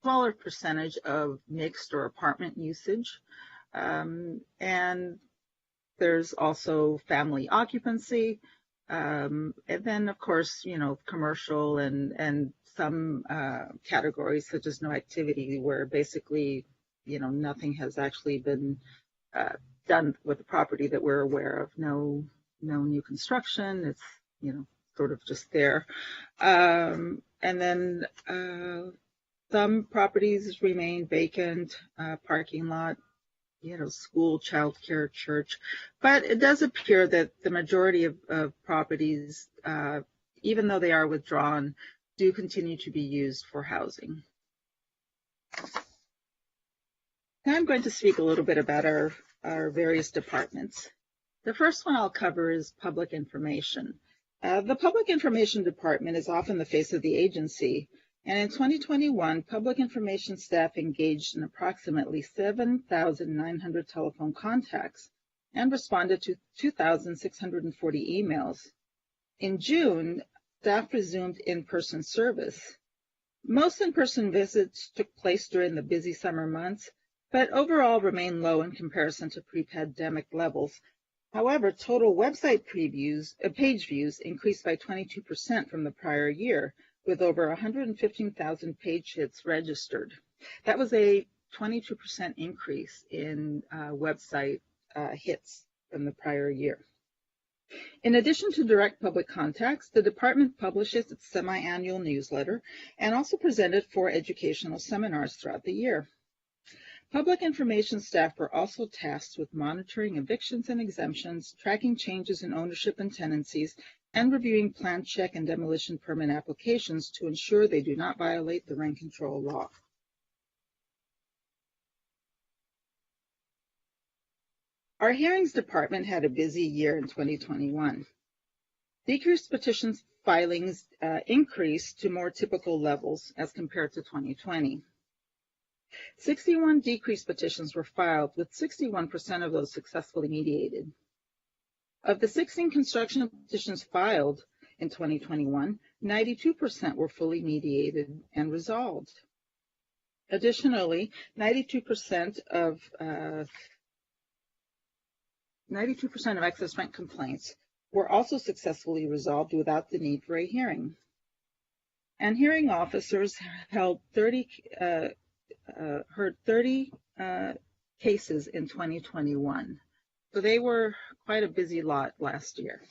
smaller percentage of mixed or apartment usage. And there's also family occupancy. And then, of course, commercial and some categories such as no activity, where basically, nothing has actually been done with the property that we're aware of. No new construction. It's, sort of just there. And then some properties remain vacant, parking lot, school, childcare, church. But it does appear that the majority of properties, even though they are withdrawn, do continue to be used for housing. Now I'm going to speak a little bit about our various departments. The first one I'll cover is public information. The Public Information Department is often the face of the agency, and in 2021, public information staff engaged in approximately 7,900 telephone contacts and responded to 2,640 emails. In June, staff resumed in-person service. Most in-person visits took place during the busy summer months, but overall remained low in comparison to pre-pandemic levels. However, total website page views increased by 22% from the prior year, with over 115,000 page hits registered. That was a 22% increase in website hits from the prior year. In addition to direct public contacts, the department publishes its semi-annual newsletter and also presented 4 educational seminars throughout the year. Public information staff were also tasked with monitoring evictions and exemptions, tracking changes in ownership and tenancies, and reviewing plan check and demolition permit applications to ensure they do not violate the rent control law. Our hearings department had a busy year in 2021. Decreased petitions filings increased to more typical levels as compared to 2020. 61 decreased petitions were filed, with 61% of those successfully mediated. Of the 16 construction petitions filed in 2021, 92% were fully mediated and resolved. Additionally, 92% of excess rent complaints were also successfully resolved without the need for a hearing. And hearing officers heard 30 cases in 2021. So they were quite a busy lot last year.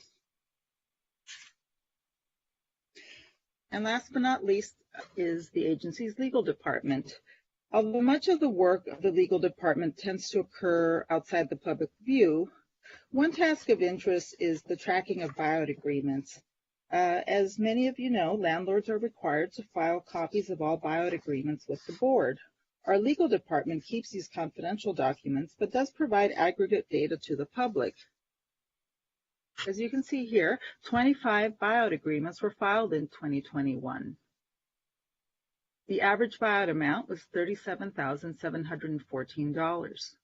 And last but not least is the agency's legal department. Although much of the work of the legal department tends to occur outside the public view, one task of interest is the tracking of buyout agreements. As many of you know, landlords are required to file copies of all buyout agreements with the board. Our legal department keeps these confidential documents, but does provide aggregate data to the public. As you can see here, 25 buyout agreements were filed in 2021. The average buyout amount was $37,714.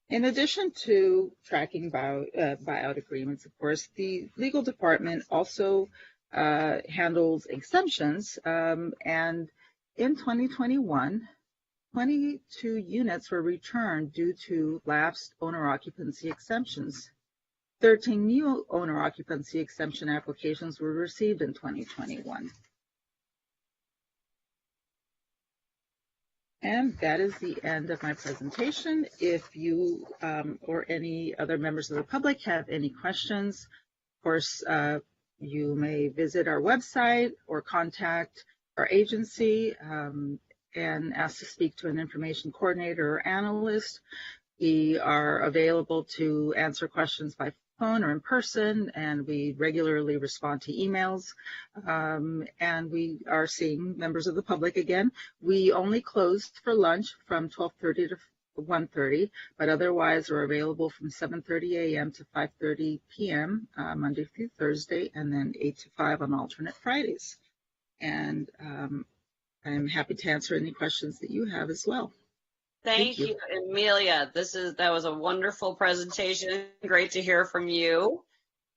In addition to tracking buyout agreements, of course, the legal department also handles exemptions, and in 2021, 22 units were returned due to lapsed owner occupancy exemptions. 13 new owner occupancy exemption applications were received in 2021. And that is the end of my presentation. If you or any other members of the public have any questions, of course, you may visit our website or contact our agency and ask to speak to an information coordinator or analyst. We are available to answer questions by phone or in person, and we regularly respond to emails, and we are seeing members of the public again. We only closed for lunch from 12:30 to 1:30, but otherwise are available from 7:30 a.m. to 5:30 p.m. Monday through Thursday, and then 8 to 5 on alternate Fridays. And I'm happy to answer any questions that you have as well. Thank you, Amelia. That was a wonderful presentation. Great to hear from you.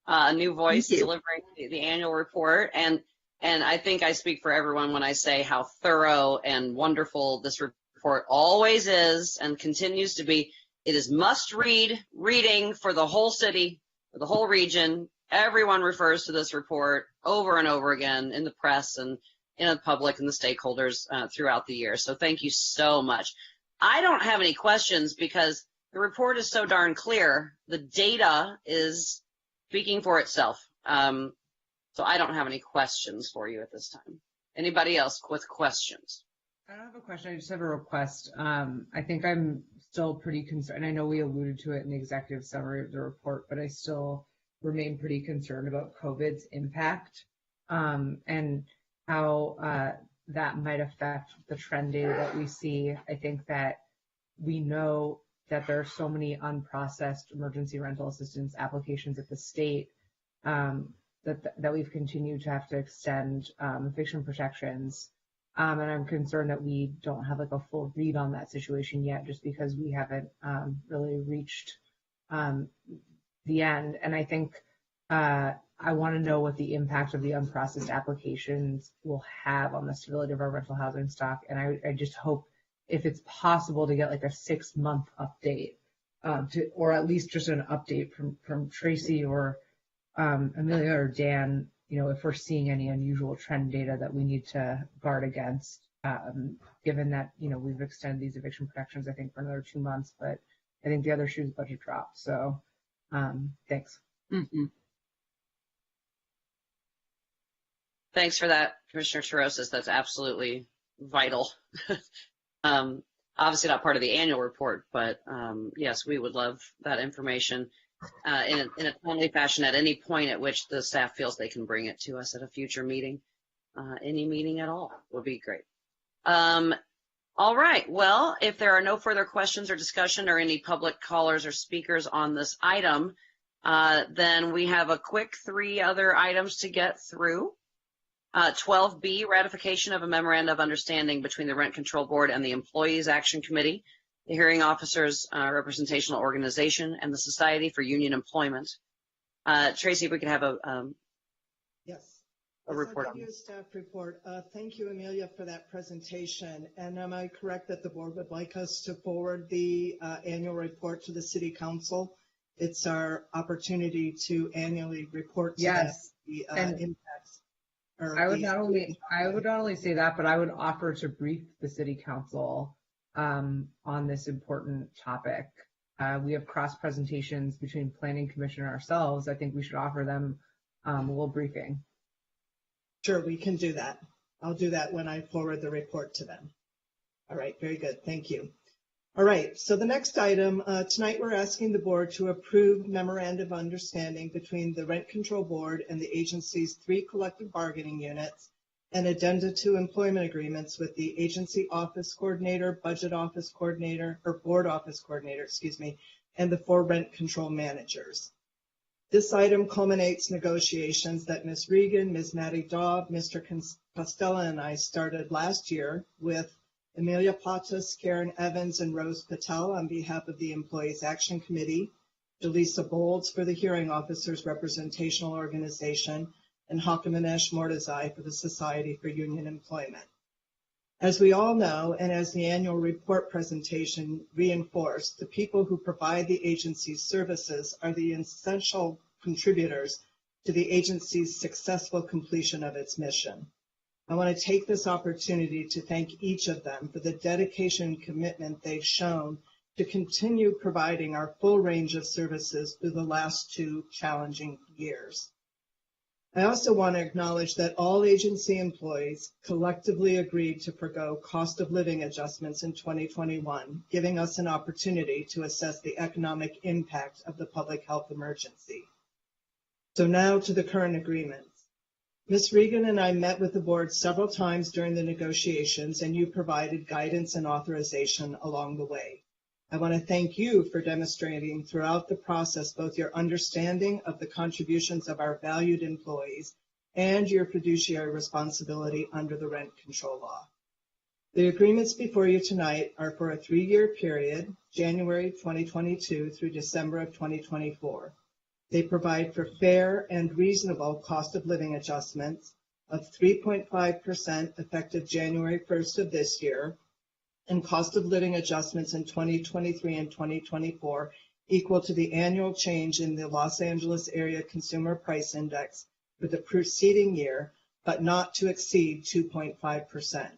A new voice delivering the annual report. And I think I speak for everyone when I say how thorough and wonderful this report always is and continues to be. It is must-read reading for the whole city, for the whole region. Everyone refers to this report over and over again in the press and in the public and the stakeholders throughout the year. So thank you so much. I don't have any questions because the report is so darn clear. The data is speaking for itself. So I don't have any questions for you at this time. Anybody else with questions? I don't have a question. I just have a request. I think I'm still pretty concerned. I know we alluded to it in the executive summary of the report, but I still remain pretty concerned about COVID's impact and how that might affect the trend data that we see. I think that we know that there are so many unprocessed emergency rental assistance applications at the state that we've continued to have to extend eviction protections. And I'm concerned that we don't have like a full read on that situation yet, just because we haven't really reached the end. And I think I want to know what the impact of the unprocessed applications will have on the stability of our rental housing stock. And I just hope, if it's possible, to get like a 6-month update, or at least just an update from Tracy or Amelia or Dan, if we're seeing any unusual trend data that we need to guard against, given that, we've extended these eviction protections, I think, for another 2 months, but I think the other shoe's budget dropped. So thanks. Mm-hmm. Thanks for that, Commissioner Terosis. That's absolutely vital. Obviously not part of the annual report, but yes, we would love that information in a timely fashion at any point at which the staff feels they can bring it to us at a future meeting. Any meeting at all would be great. All right. Well, if there are no further questions or discussion or any public callers or speakers on this item, then we have a quick 3 other items to get through. 12B, ratification of a memorandum of understanding between the Rent Control Board and the Employees Action Committee, the Hearing Officers Representational Organization, and the Society for Union Employment. Tracy, if we could have a report on this. Staff report. Thank you, Amelia, for that presentation. And am I correct that the board would like us to forward the annual report to the City Council? It's our opportunity to annually report to the impacts. I would not only say that, but I would offer to brief the City Council on this important topic. We have cross presentations between Planning Commission and ourselves. I think we should offer them a little briefing. Sure, we can do that. I'll do that when I forward the report to them. All right, very good. Thank you. All right, so the next item, tonight we're asking the board to approve memorandum of understanding between the Rent Control Board and the agency's 3 collective bargaining units and addenda to employment agreements with the agency office coordinator, budget office coordinator, or board office coordinator, and the 4 rent control managers. This item culminates negotiations that Ms. Regan, Ms. Maddie Daub, Mr. Costello, and I started last year with Amelia Patas, Karen Evans, and Rose Patel on behalf of the Employees Action Committee, Delisa Bolds for the Hearing Officers Representational Organization, and Hakamanesh Mordazai for the Society for Union Employment. As we all know, and as the annual report presentation reinforced, the people who provide the agency's services are the essential contributors to the agency's successful completion of its mission. I want to take this opportunity to thank each of them for the dedication and commitment they've shown to continue providing our full range of services through the last 2 challenging years. I also want to acknowledge that all agency employees collectively agreed to forgo cost of living adjustments in 2021, giving us an opportunity to assess the economic impact of the public health emergency. So now to the current agreements. Ms. Regan and I met with the board several times during the negotiations, and you provided guidance and authorization along the way. I want to thank you for demonstrating throughout the process both your understanding of the contributions of our valued employees and your fiduciary responsibility under the rent control law. The agreements before you tonight are for a 3-year period, January 2022 through December of 2024. They provide for fair and reasonable cost of living adjustments of 3.5% effective January 1st of this year, and cost of living adjustments in 2023 and 2024 equal to the annual change in the Los Angeles Area Consumer Price Index for the preceding year, but not to exceed 2.5%.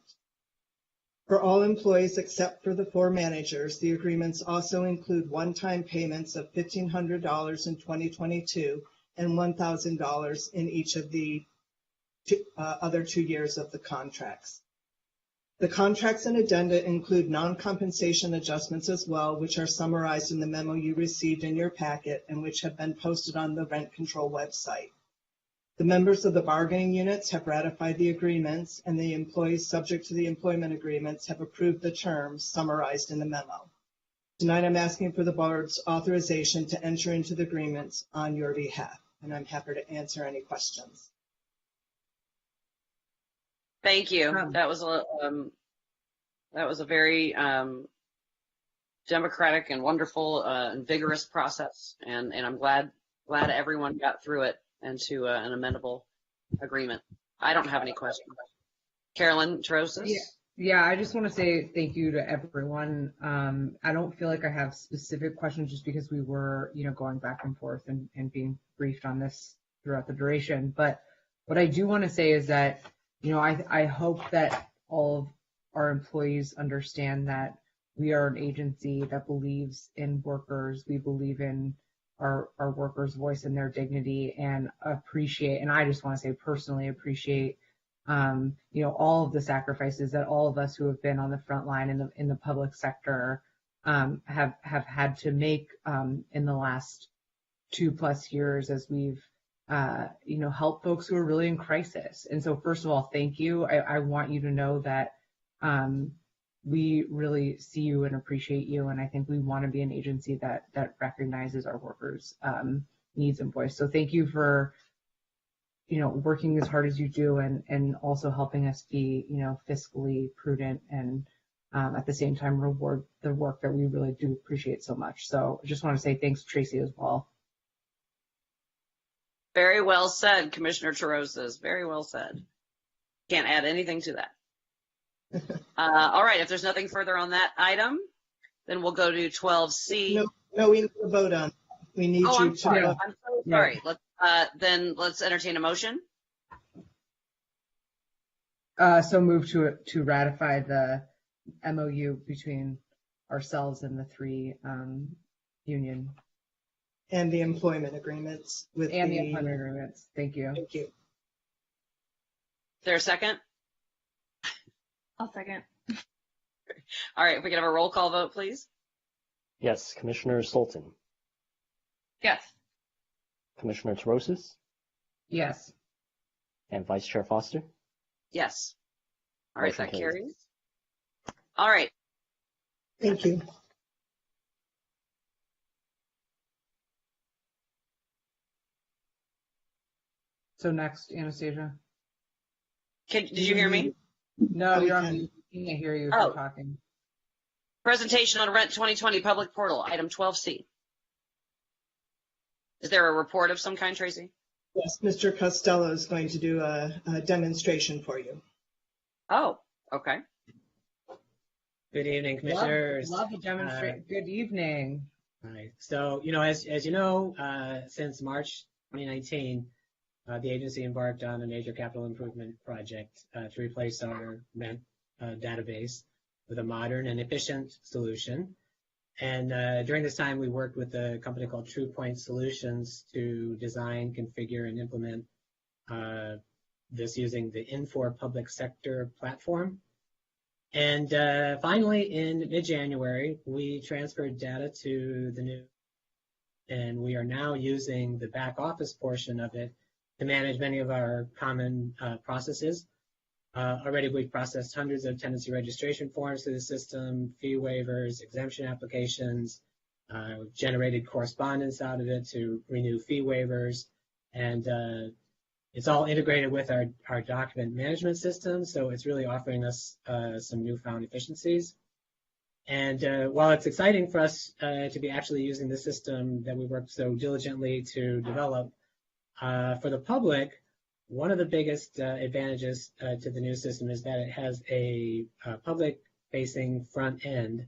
For all employees except for the 4 managers, the agreements also include one-time payments of $1,500 in 2022 and $1,000 in each of the other 2 years of the contracts. The contracts and addenda include non-compensation adjustments as well, which are summarized in the memo you received in your packet and which have been posted on the rent control website. The members of the bargaining units have ratified the agreements, and the employees subject to the employment agreements have approved the terms summarized in the memo. Tonight I'm asking for the board's authorization to enter into the agreements on your behalf, and I'm happy to answer any questions. Thank you. That was a very democratic and wonderful and vigorous process, and I'm glad everyone got through it and to an amendable agreement. I don't have any questions. Carolyn Trosis? Yeah, I just want to say thank you to everyone. I don't feel like I have specific questions just because we were, going back and forth and being briefed on this throughout the duration. But what I do want to say is that, I hope that all of our employees understand that we are an agency that believes in workers. We believe in our workers' voice and their dignity, and I just want to say personally appreciate, all of the sacrifices that all of us who have been on the front line in the public sector have had to make in the last 2+ years as we've helped folks who are really in crisis. And so first of all, thank you. I want you to know that we really see you and appreciate you, and I think we want to be an agency that recognizes our workers' needs and voice. So thank you for working as hard as you do, and also helping us be fiscally prudent, and at the same time reward the work that we really do appreciate so much. So I just want to say thanks, Tracy, as well. Very well said, Commissioner Trosis. Very well said. Can't add anything to that. All right, if there's nothing further on that item, then we'll go to 12C. No, we need to vote on. We need you I'm to sorry. vote. I'm so sorry. Then let's entertain a motion. So move to ratify the MOU between ourselves and the 3 union. And the employment agreements with the employment agreements. Thank you. Thank you. Is there a second? I'll second. All right, if we can have a roll call vote, please. Yes, Commissioner Sultan. Yes. Commissioner Trosis? Yes. And Vice Chair Foster? Yes. All right, Motion that carries. carries. All right. Thank you. So next, Anastasia. Did you hear me? No, we you're on can. mute. We can't hear you if Oh. you're talking. Presentation on Rent 2020 Public Portal, item 12C. Is there a report of some kind, Tracy? Yes, Mr. Costello is going to do a demonstration for you. Oh, okay. Good evening, Commissioners. Love to demonstrate. Good evening. All right. So, as you know, since March 2019, the agency embarked on a major capital improvement project to replace our rent database with a modern and efficient solution. And during this time, we worked with a company called TruePoint Solutions to design, configure, and implement this using the Infor Public Sector platform. And finally, in mid-January, we transferred data to the new, and we are now using the back office portion of it to manage many of our common processes. Already, we've processed hundreds of tenancy registration forms through the system, fee waivers, exemption applications, generated correspondence out of it to renew fee waivers, and it's all integrated with our document management system, so it's really offering us some newfound efficiencies. And while it's exciting for us to be actually using the system that we worked so diligently to develop, for the public, one of the biggest advantages to the new system is that it has a public-facing front end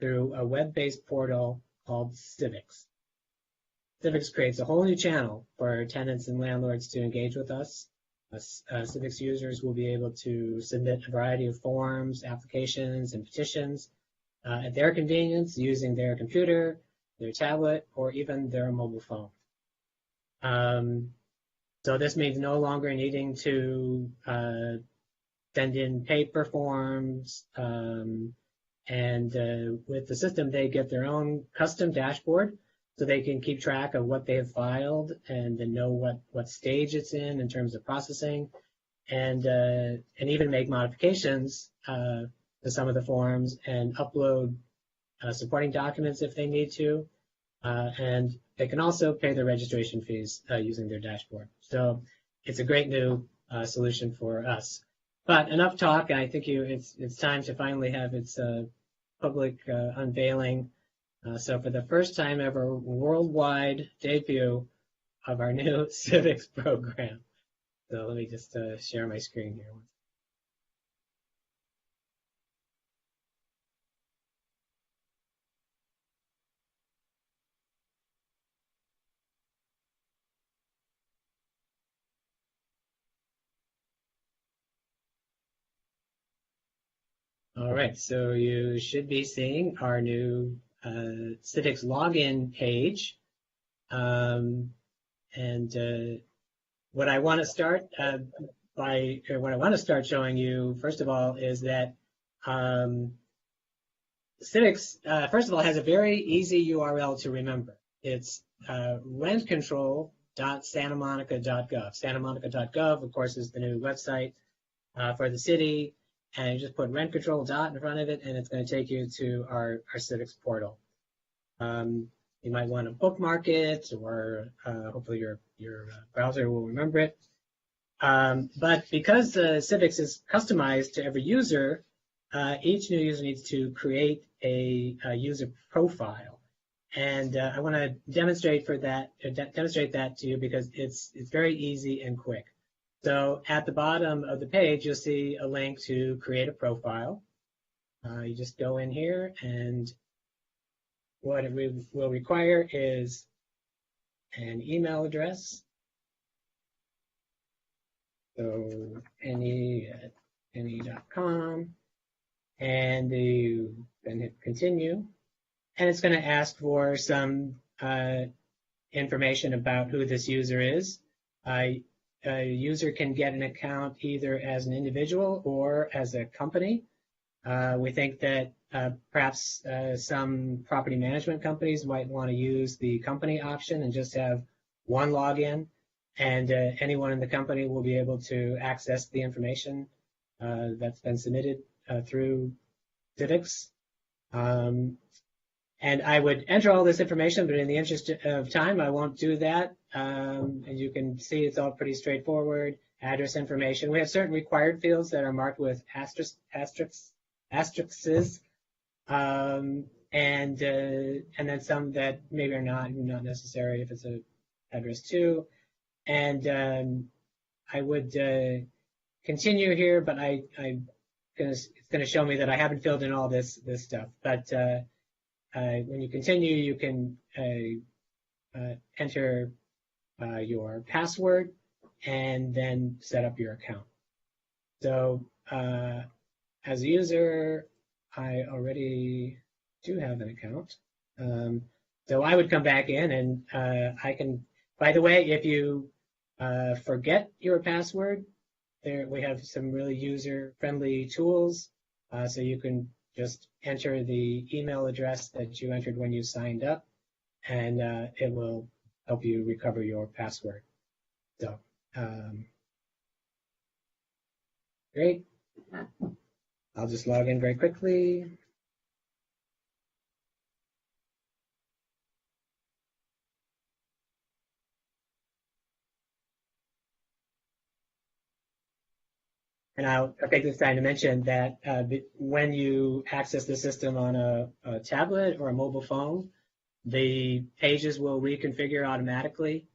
through a web-based portal called Civics. Civics creates a whole new channel for tenants and landlords to engage with us. Civics users will be able to submit a variety of forms, applications, and petitions at their convenience using their computer, their tablet, or even their mobile phone. So this means no longer needing to send in paper forms, and with the system, they get their own custom dashboard, so they can keep track of what they have filed and then know what stage it's in terms of processing, and even make modifications to some of the forms and upload supporting documents if they need to, and they can also pay their registration fees using their dashboard. So it's a great new solution for us. But enough talk, and I think it's time to finally have its public unveiling. So for the first time ever, worldwide debut of our new civics program. So let me just share my screen here. All right, so you should be seeing our new Civics Login page. What I want to start showing you, first of all, is that Civics, first of all, has a very easy URL to remember. It's rentcontrol.santamonica.gov. Santamonica.gov, of course, is the new website for the city. And you just put rent control dot in front of it, and it's going to take you to our Civics portal. You might want to bookmark it, or hopefully your browser will remember it. But because Civics is customized to every user, each new user needs to create a user profile. And I want to demonstrate that to you because it's very easy and quick. So at the bottom of the page, you'll see a link to create a profile. You just go in here, and what it will require is an email address. So ne@ne.com, and you then hit continue. And it's going to ask for some information about who this user is. A user can get an account either as an individual or as a company. We think that perhaps some property management companies might want to use the company option and just have one login, and anyone in the company will be able to access the information that's been submitted through Civics. And I would enter all this information, but in the interest of time, I won't do that. And you can see it's all pretty straightforward. Address information. We have certain required fields that are marked with asterisks, and then some that maybe are not necessary if it's a address too. And I would continue here, but it's going to show me that I haven't filled in all this stuff. But when you continue, you can enter your password and then set up your account. So as a user, I already do have an account. So I would come back in and I can, by the way, if you forget your password, we have some really user-friendly tools. So you can just enter the email address that you entered when you signed up, and it will help you recover your password. So, great. I'll just log in very quickly. And I'll take this time to mention that when you access the system on a tablet or a mobile phone, the pages will reconfigure automatically.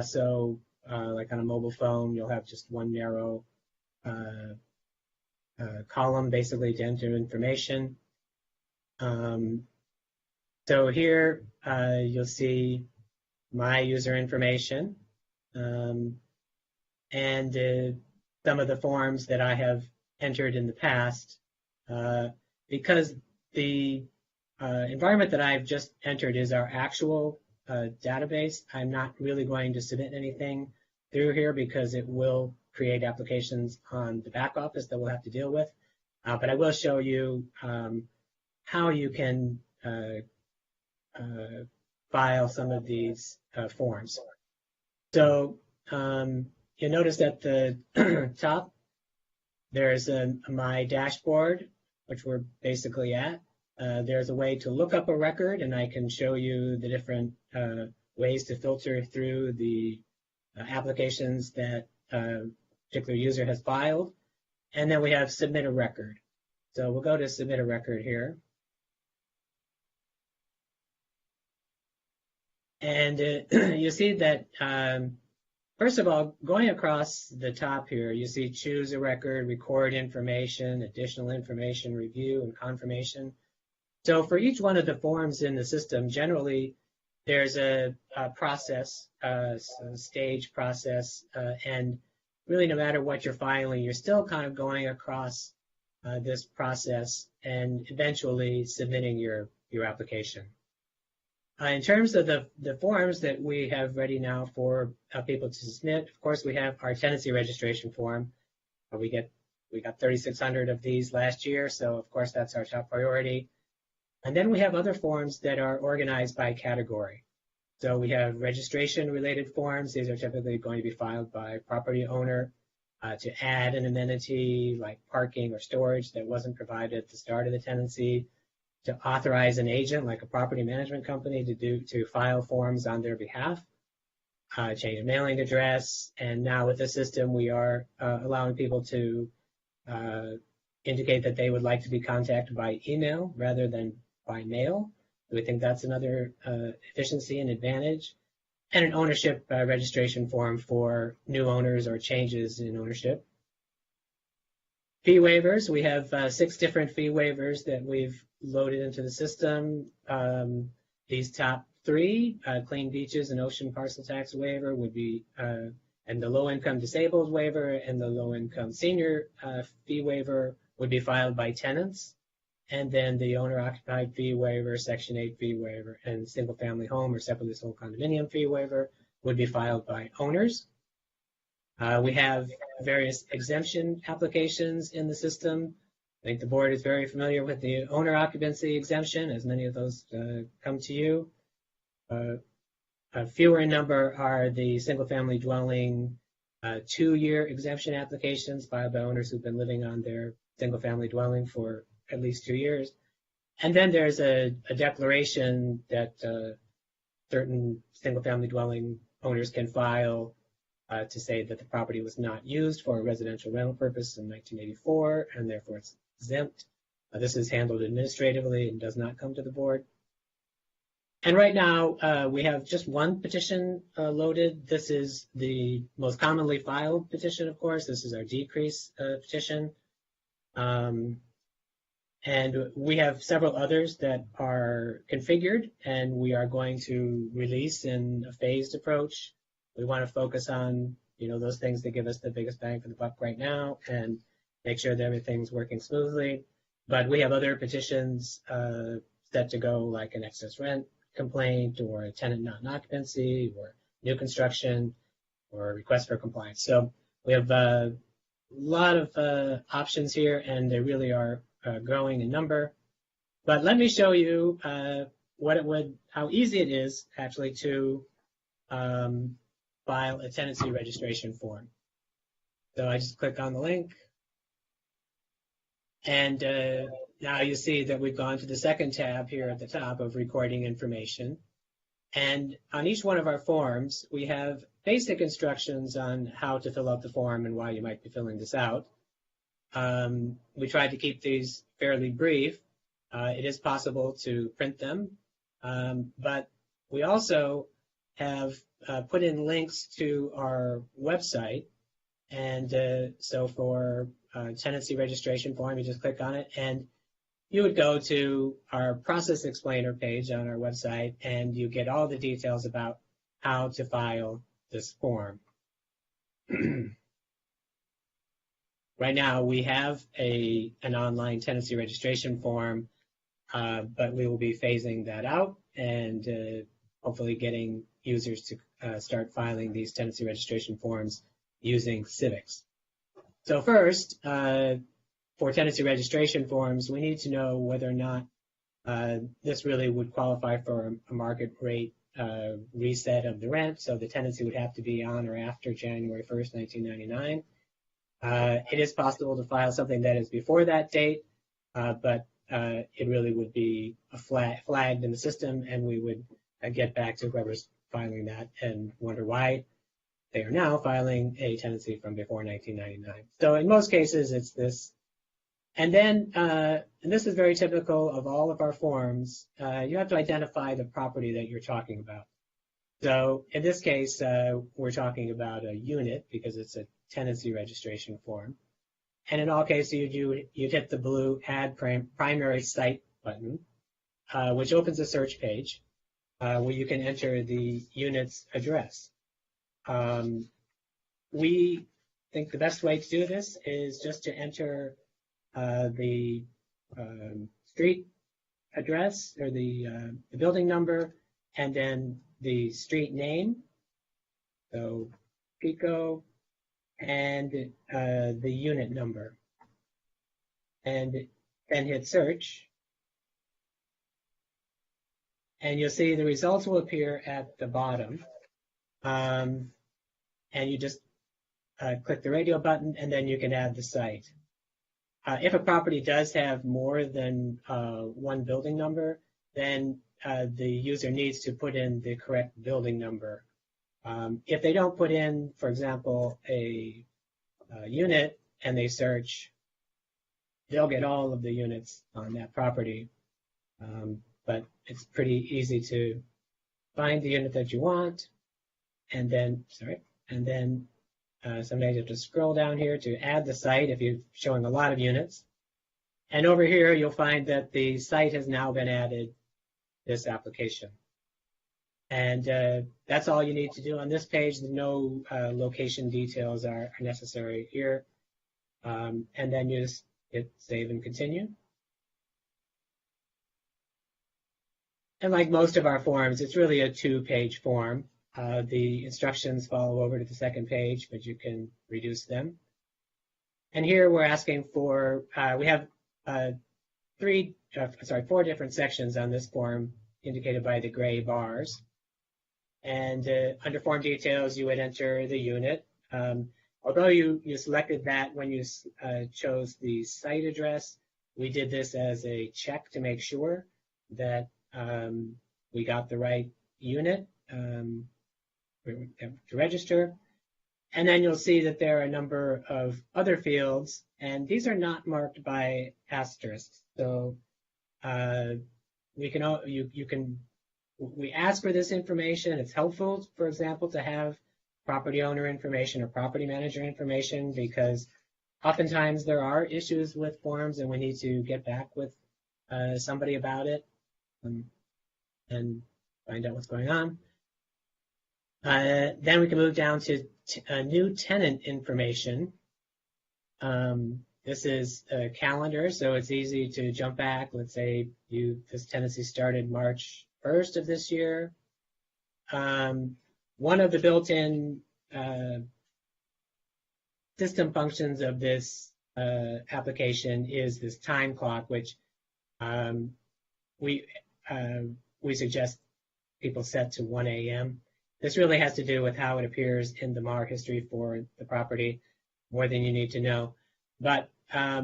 So like on a mobile phone, you'll have just one narrow column basically to enter information. So here you'll see my user information and some of the forms that I have entered in the past. Because the environment that I've just entered is our actual database, I'm not really going to submit anything through here because it will create applications on the back office that we'll have to deal with. But I will show you how you can file some of these forms. So you'll notice at the top, there's my dashboard, which we're basically at. There's a way to look up a record, and I can show you the different ways to filter through the applications that a particular user has filed. And then we have submit a record. So we'll go to submit a record here. And you see that, first of all, going across the top here, you see choose a record, record information, additional information, review, and confirmation. So for each one of the forms in the system, generally, there's a process, a stage process, and really no matter what you're filing, you're still kind of going across this process and eventually submitting your application. In terms of the forms that we have ready now for people to submit, of course, we have our tenancy registration form. We got 3,600 of these last year, so of course that's our top priority. And then we have other forms that are organized by category. So we have registration-related forms. These are typically going to be filed by property owner to add an amenity like parking or storage that wasn't provided at the start of the tenancy, to authorize an agent like a property management company to file forms on their behalf, change of mailing address, and now with the system we are allowing people to indicate that they would like to be contacted by email rather than by mail. We think that's another efficiency and advantage. And an ownership registration form for new owners or changes in ownership. Fee waivers, we have 6 different fee waivers that we've loaded into the system. These top 3, clean beaches and ocean parcel tax waiver would be, and the low income disabled waiver and the low income senior fee waiver would be filed by tenants. And then the owner occupied fee waiver, section 8 fee waiver, and single family home or separately sold condominium fee waiver would be filed by owners. We have various exemption applications in the system. I think the board is very familiar with the owner occupancy exemption, as many of those come to you. Fewer in number are the single family dwelling 2-year exemption applications filed by owners who've been living on their single family dwelling for at least 2 years. And then there's a declaration that certain single-family dwelling owners can file to say that the property was not used for a residential rental purpose in 1984, and therefore it's exempt. This is handled administratively and does not come to the board. And right now, we have just one petition loaded. This is the most commonly filed petition, of course. This is our decrease petition. And we have several others that are configured, and we are going to release in a phased approach. We want to focus on, those things that give us the biggest bang for the buck right now and make sure that everything's working smoothly. But we have other petitions set to go, like an excess rent complaint or a tenant not in occupancy or new construction or a request for compliance. So we have a lot of options here, and they really are growing in number. But let me show you how easy it is actually to file a tenancy registration form. So I just click on the link, and now you see that we've gone to the second tab here at the top of recording information. And on each one of our forms, we have basic instructions on how to fill out the form and why you might be filling this out. We tried to keep these fairly brief. It is possible to print them, but we also have put in links to our website. And so for tenancy registration form, you just click on it, and you would go to our process explainer page on our website, and you get all the details about how to file this form. Right now, we have an online tenancy registration form, but we will be phasing that out and hopefully getting users to start filing these tenancy registration forms using Civics. So first, for tenancy registration forms, we need to know whether or not this really would qualify for a market rate reset of the rent. So the tenancy would have to be on or after January 1st, 1999. It is possible to file something that is before that date, but it really would be flagged in the system, and we would get back to whoever's filing that and wonder why they are now filing a tenancy from before 1999. So in most cases, it's this. And then, and this is very typical of all of our forms, you have to identify the property that you're talking about. So in this case, we're talking about a unit because it's a tenancy registration form. And in all cases, you'd hit the blue Add Primary Site button, which opens a search page where you can enter the unit's address. We think the best way to do this is just to enter the street address or the building number, and then the street name, so Pico, and the unit number, and then hit search. And you'll see the results will appear at the bottom. And you just click the radio button, and then you can add the site. If a property does have more than one building number, then the user needs to put in the correct building number. If they don't put in, for example, a unit and they search, they'll get all of the units on that property. But it's pretty easy to find the unit that you want, and then, sometimes you have to scroll down here to add the site if you're showing a lot of units. And over here, you'll find that the site has now been added, this application. And that's all you need to do on this page. No location details are necessary here. And then you just hit save and continue. And like most of our forms, it's really a two-page form. The instructions follow over to the second page, but you can reduce them. And here we're asking for, we have four different sections on this form indicated by the gray bars. And under form details, you would enter the unit. Although you selected that when you chose the site address, we did this as a check to make sure that we got the right unit to register. And then you'll see that there are a number of other fields, and these are not marked by asterisks. So we ask for this information. It's helpful, for example, to have property owner information or property manager information, because oftentimes there are issues with forms and we need to get back with somebody about it and find out what's going on. Then we can move down to new tenant information. This is a calendar, so it's easy to jump back. Let's say this tenancy started March 1st of this year. One of the built-in system functions of this application is this time clock, which we suggest people set to 1 a.m. This really has to do with how it appears in the MAR history for the property, more than you need to know. But I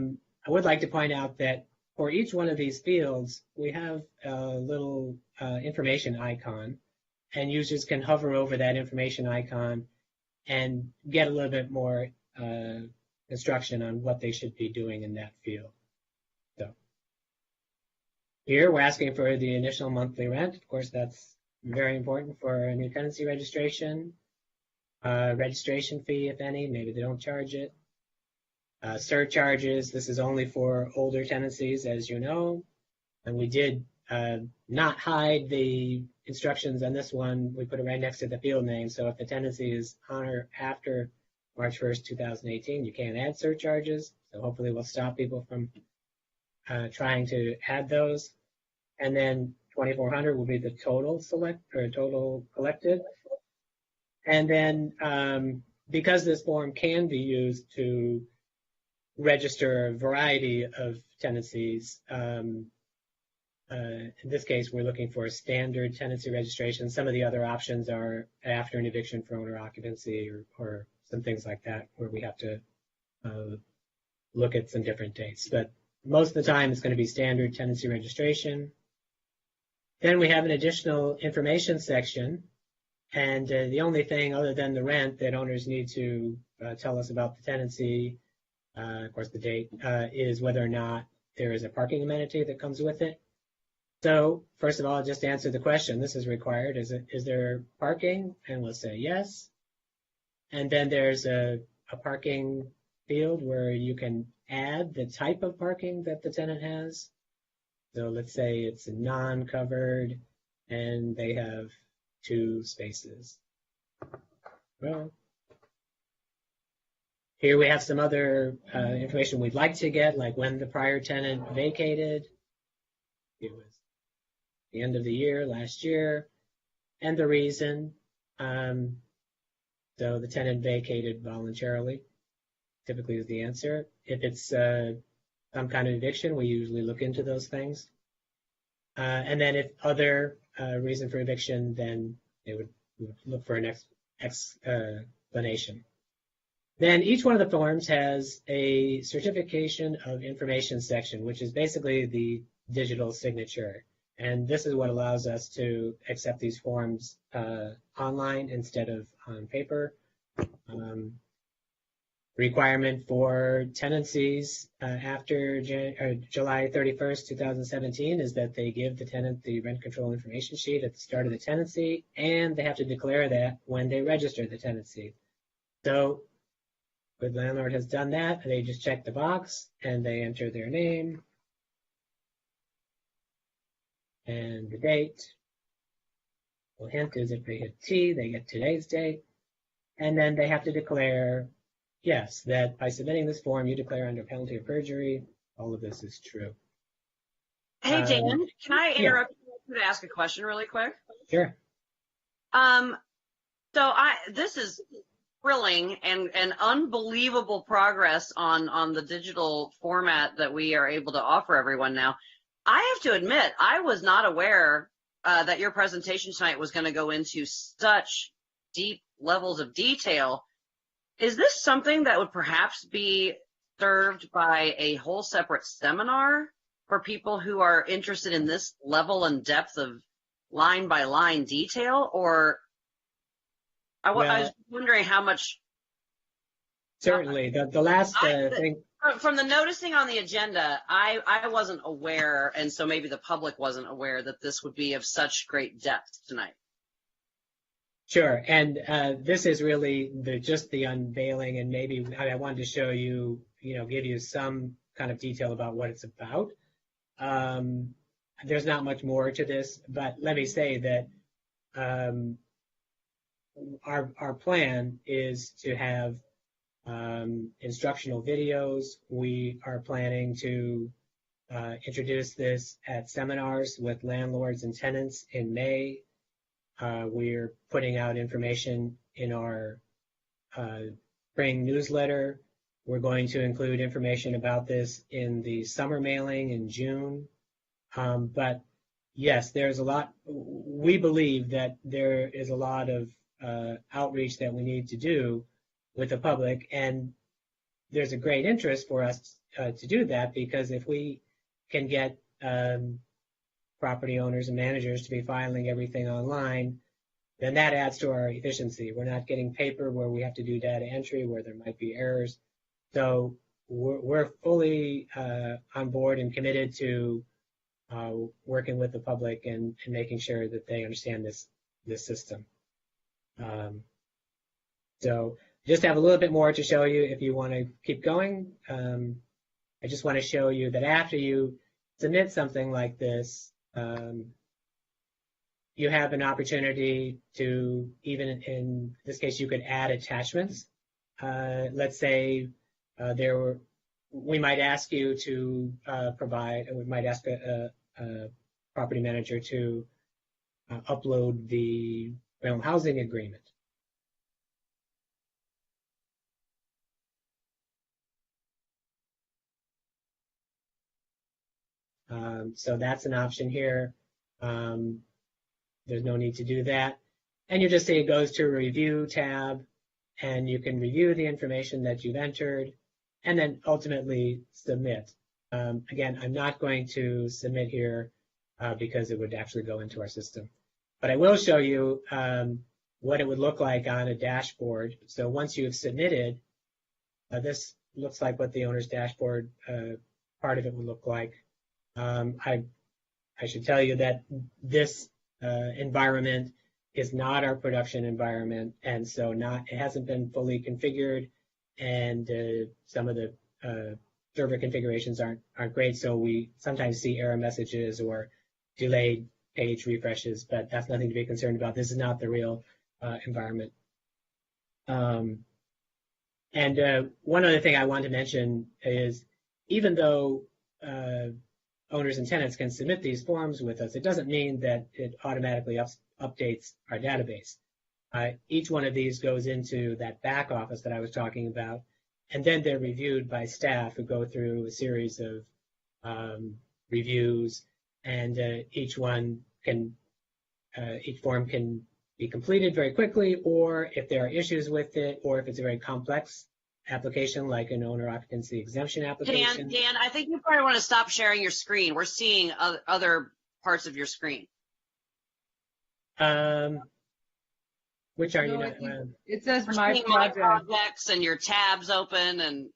would like to point out that for each one of these fields, we have a little information icon, and users can hover over that information icon and get a little bit more instruction on what they should be doing in that field. So here we're asking for the initial monthly rent. Of course, that's very important for a new tenancy registration. Registration fee, if any, maybe they don't charge it. Surcharges, this is only for older tenancies, as you know. And we did not hide the instructions on this one. We put it right next to the field name. So if the tenancy is on or after March 1st, 2018, you can't add surcharges. So hopefully we'll stop people from trying to add those. And then 2,400 will be the total total collected. And then because this form can be used to register a variety of tenancies, in this case, we're looking for a standard tenancy registration. Some of the other options are after an eviction for owner occupancy or some things like that, where we have to look at some different dates. But most of the time, it's going to be standard tenancy registration. Then we have an additional information section. And the only thing other than the rent that owners need to tell us about the tenancy, of course the date, is whether or not there is a parking amenity that comes with it. So first of all, just answer the question. This is required. Is there parking? And we'll say yes. And then there's a parking field where you can add the type of parking that the tenant has. So let's say it's non-covered and they have 2 spaces. Well, here we have some other information we'd like to get, like when the prior tenant vacated. It was the end of the year, last year, and the reason. So the tenant vacated voluntarily, typically is the answer. If it's some kind of eviction, we usually look into those things. And then if other reason for eviction, then they would look for an explanation. Then each one of the forms has a certification of information section, which is basically the digital signature. And this is what allows us to accept these forms online instead of on paper. Requirement for tenancies after July 31st, 2017 is that they give the tenant the rent control information sheet at the start of the tenancy, and they have to declare that when they register the tenancy. So the landlord has done that, they just check the box and they enter their name and the date. Well, hint is if they hit T, they get today's date, and then they have to declare, yes, that by submitting this form, you declare under penalty of perjury, all of this is true. Hey, Dan, can I interrupt you to ask a question really quick? Sure. So this is thrilling and unbelievable progress on the digital format that we are able to offer everyone now. I have to admit, I was not aware that your presentation tonight was going to go into such deep levels of detail. Is this something that would perhaps be served by a whole separate seminar for people who are interested in this level and depth of line by line detail? Or I was wondering how much. Certainly. The last thing. From the noticing on the agenda, I wasn't aware, and so maybe the public wasn't aware that this would be of such great depth tonight. Sure, and this is really just the unveiling, and maybe I wanted to show you, give you some kind of detail about what it's about. There's not much more to this, but let me say that our plan is to have instructional videos. We are planning to introduce this at seminars with landlords and tenants in May. We're putting out information in our spring newsletter. We're going to include information about this in the summer mailing in June. But yes, there's a lot. We believe that there is a lot of outreach that we need to do with the public, and there's a great interest for us to do that, because if we can get property owners and managers to be filing everything online, then that adds to our efficiency. We're not getting paper where we have to do data entry, where there might be errors. So we're fully on board and committed to working with the public and making sure that they understand this system. So just have a little bit more to show you if you want to keep going. I just want to show you that after you submit something like this, you have an opportunity to, even in this case, you could add attachments. Let's say we might ask you to we might ask a property manager to upload the rental housing agreement. So that's an option here. There's no need to do that. And you just say it goes to a review tab, and you can review the information that you've entered and then ultimately submit. Again, I'm not going to submit here because it would actually go into our system. But I will show you what it would look like on a dashboard. So once you've submitted, this looks like what the owner's dashboard part of it would look like. I should tell you that this environment is not our production environment, and so it hasn't been fully configured, and some of the server configurations aren't great, so we sometimes see error messages or delayed page refreshes, but that's nothing to be concerned about. This is not the real environment. And one other thing I want to mention is, even though owners and tenants can submit these forms with us, it doesn't mean that it automatically updates our database. Each one of these goes into that back office that I was talking about, and then they're reviewed by staff who go through a series of reviews, and each form can be completed very quickly, or if there are issues with it, or if it's a very complex application like an owner occupancy exemption application. Dan, I think you probably want to stop sharing your screen. We're seeing other parts of your screen. Which are you No, not? it says We're my seeing projects and your tabs open, and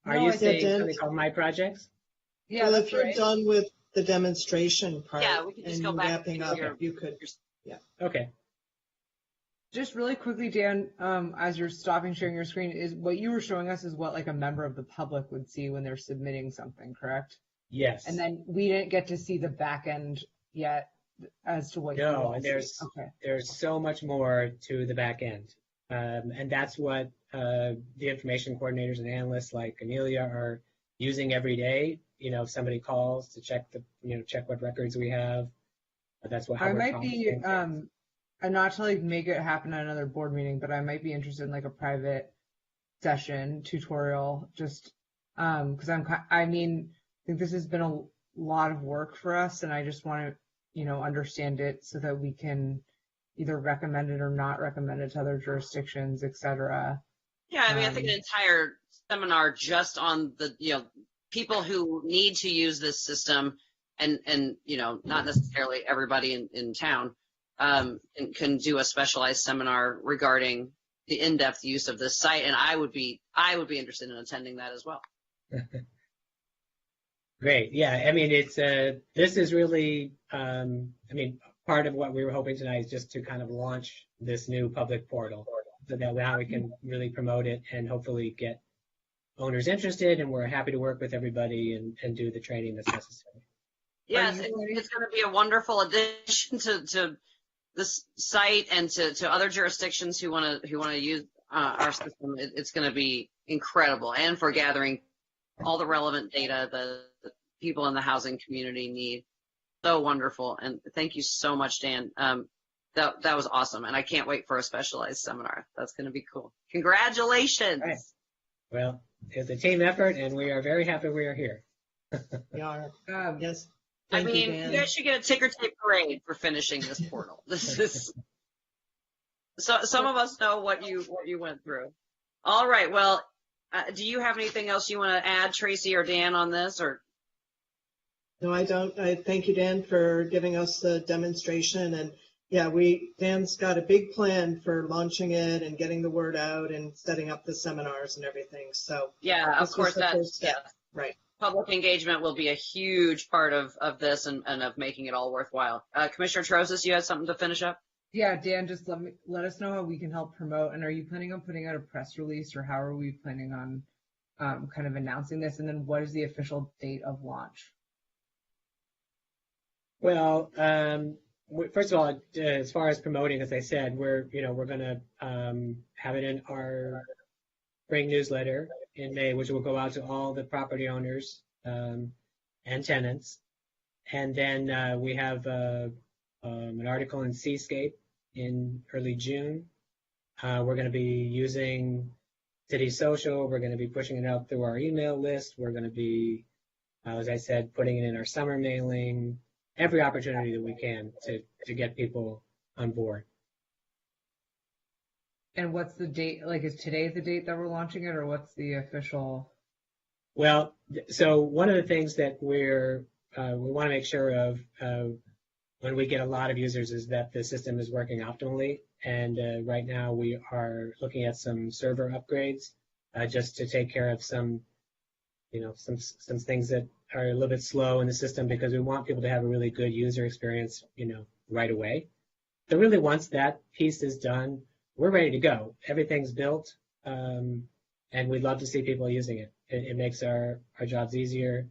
Are you seeing something called My Projects? Yeah, well, that's if you're right. done with the demonstration part, yeah, we can just and go back wrapping to up, your, you could. Yeah. Okay. Just really quickly, Dan, as you're stopping sharing your screen, is what you were showing us is what like a member of the public would see when they're submitting something, correct? Yes. And then we didn't get to see the back end yet as to what you all and see. there's so much more to the back end. And that's what the information coordinators and analysts like Amelia are using every day. If somebody calls to check check what records we have, that's what I might be, and not to like make it happen at another board meeting, but I might be interested in like a private session tutorial, just because I think this has been a lot of work for us, and I just want to, understand it so that we can either recommend it or not recommend it to other jurisdictions, et cetera. Yeah, I mean, I think an entire seminar just on the, people who need to use this system and not necessarily everybody in town can do a specialized seminar regarding the in-depth use of this site. And I would be interested in attending that as well. Great. Yeah. I mean, it's this is really, part of what we were hoping tonight is just to kind of launch this new public portal so that now we can really promote it and hopefully get owners interested, and we're happy to work with everybody and do the training that's necessary. Yes, it's going to be a wonderful addition to this site and to other jurisdictions who want to use our system. It's going to be incredible, and for gathering all the relevant data that people in the housing community need. So wonderful, and thank you so much, Dan. That was awesome, and I can't wait for a specialized seminar. That's going to be cool. Congratulations. Right. Well, it's a team effort, and we are very happy we are here. We are. Yes. I mean, you guys should get a ticker tape parade for finishing this portal. This is so. Some of us know what you went through. All right. Well, do you have anything else you want to add, Tracy or Dan, on this? Or no, I don't. I thank you, Dan, for giving us the demonstration. And yeah, Dan's got a big plan for launching it and getting the word out and setting up the seminars and everything. So yeah, of course, that's right. Public engagement will be a huge part of this and of making it all worthwhile. Commissioner Trosis, you had something to finish up? Yeah, Dan, just let us know how we can help promote. And are you planning on putting out a press release, or how are we planning on kind of announcing this? And then what is the official date of launch? Well, first of all, as far as promoting, as I said, we're going to have it in our spring newsletter in May, which will go out to all the property owners and tenants. And then we have an article in Seascape in early June. We're going to be using City Social. We're going to be pushing it out through our email list. We're going to be, as I said, putting it in our summer mailing, every opportunity that we can to get people on board. And what's the date? Like, is today the date that we're launching it, or what's the official? Well, so one of the things that we want to make sure of when we get a lot of users is that the system is working optimally. And right now we are looking at some server upgrades just to take care of some things that are a little bit slow in the system, because we want people to have a really good user experience, right away. So really, once that piece is done, we're ready to go. Everything's built, and we'd love to see people using it. It makes our jobs easier,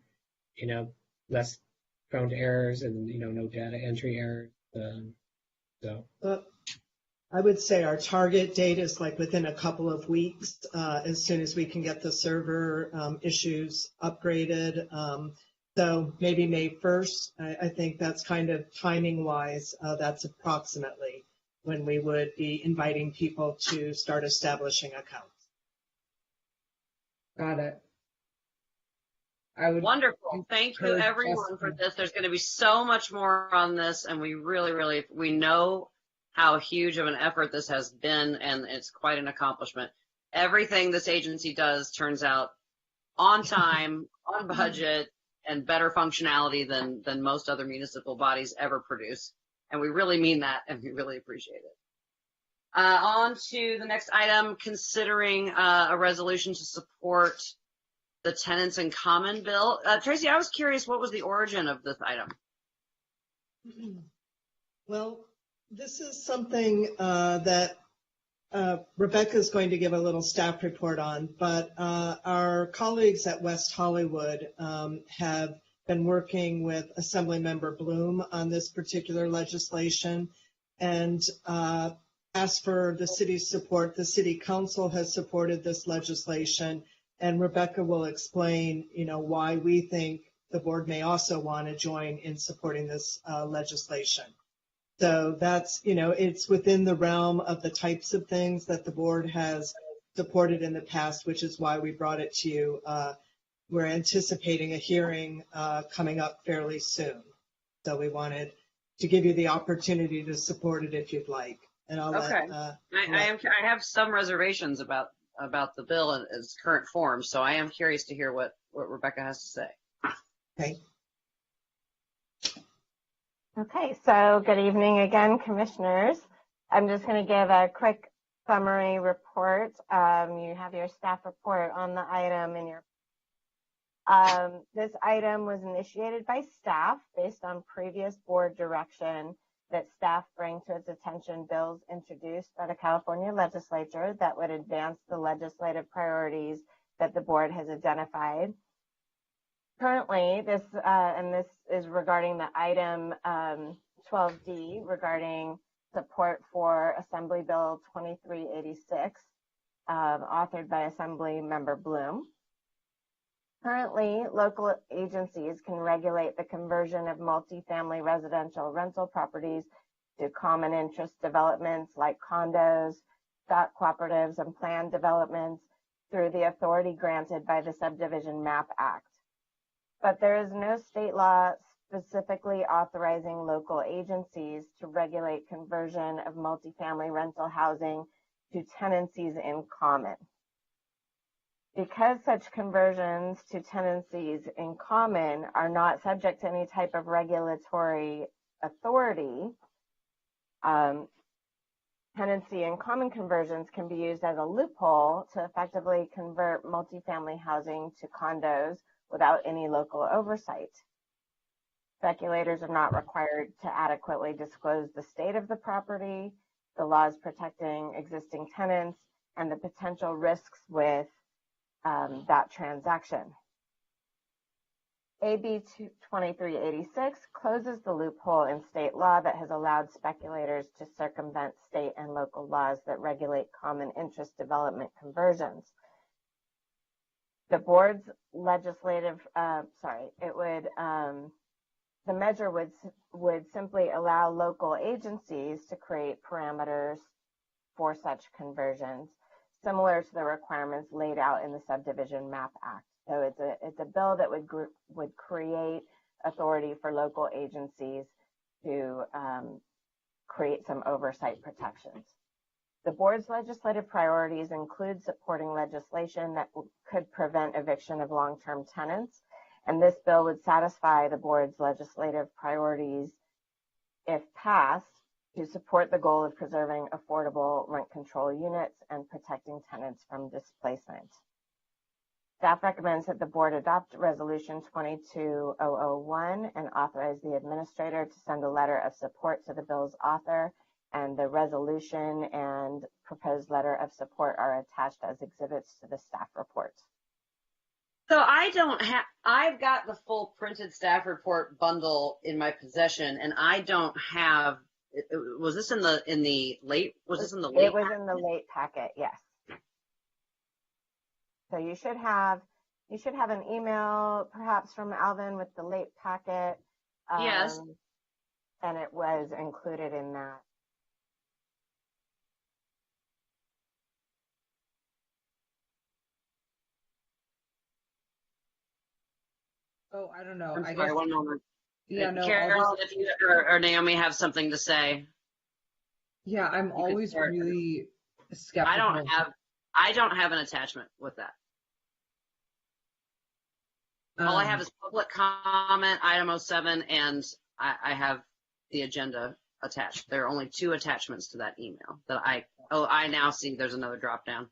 less prone to errors, and no data entry errors. I would say our target date is like within a couple of weeks, as soon as we can get the server issues upgraded. So maybe May 1st. I think that's kind of timing wise. That's approximately when we would be inviting people to start establishing accounts. Got it. Wonderful. Thank you, everyone, for this. There's going to be so much more on this, and we really, we know how huge of an effort this has been, and it's quite an accomplishment. Everything this agency does turns out on time, on budget, and better functionality than most other municipal bodies ever produce. And we really mean that, and we really appreciate it. On to the next item, considering a resolution to support the Tenants in Common bill. Tracy, I was curious, what was the origin of this item? Well, this is something that Rebecca is going to give a little staff report on, but our colleagues at West Hollywood have been working with Assemblymember Bloom on this particular legislation and asked for the city's support. The City Council has supported this legislation, and Rebecca will explain, why we think the board may also want to join in supporting this legislation. So that's, it's within the realm of the types of things that the board has supported in the past, which is why we brought it to you. We're anticipating a hearing coming up fairly soon. So we wanted to give you the opportunity to support it if you'd like. And I'll okay. let, I have some reservations about about the bill in its current form, so I am curious to hear what Rebecca has to say. Okay. Okay, so good evening again, commissioners. I'm just going to give a quick summary report. You have your staff report on the item in your. This item was initiated by staff based on previous board direction that staff bring to its attention bills introduced by the California legislature that would advance the legislative priorities that the board has identified. Currently, this is regarding the item 12D regarding support for Assembly Bill 2386, authored by Assembly Member Bloom. Currently, local agencies can regulate the conversion of multifamily residential rental properties to common interest developments like condos, stock cooperatives, and planned developments through the authority granted by the Subdivision Map Act. But there is no state law specifically authorizing local agencies to regulate conversion of multifamily rental housing to tenancies in common. Because such conversions to tenancies in common are not subject to any type of regulatory authority, tenancy in common conversions can be used as a loophole to effectively convert multifamily housing to condos without any local oversight. Speculators are not required to adequately disclose the state of the property, the laws protecting existing tenants, and the potential risks with that transaction. AB 2386 closes the loophole in state law that has allowed speculators to circumvent state and local laws that regulate common interest development conversions. The board's legislative, the measure would simply allow local agencies to create parameters for such conversions, similar to the requirements laid out in the Subdivision Map Act. So it's a bill that would create authority for local agencies to create some oversight protections. The board's legislative priorities include supporting legislation that could prevent eviction of long-term tenants, and this bill would satisfy the board's legislative priorities if passed, to support the goal of preserving affordable rent control units and protecting tenants from displacement. Staff recommends that the board adopt Resolution 22001 and authorize the administrator to send a letter of support to the bill's author, and the resolution and proposed letter of support are attached as exhibits to the staff report. So I've got the full printed staff report bundle in my possession, and I don't have. Was this in the late? Was this in the late? It was in the late packet, yes. So you should have an email perhaps from Alvin with the late packet. Yes. And it was included in that. Oh, I don't know. I'm I sorry, guess. one moment. Yeah, no. Carol, if you or Naomi have something to say. Yeah, I'm always really skeptical. I don't have an attachment with that. All I have is public comment, item 07, and I have the agenda attached. There are only 2 attachments to that email that I now see there's another drop down.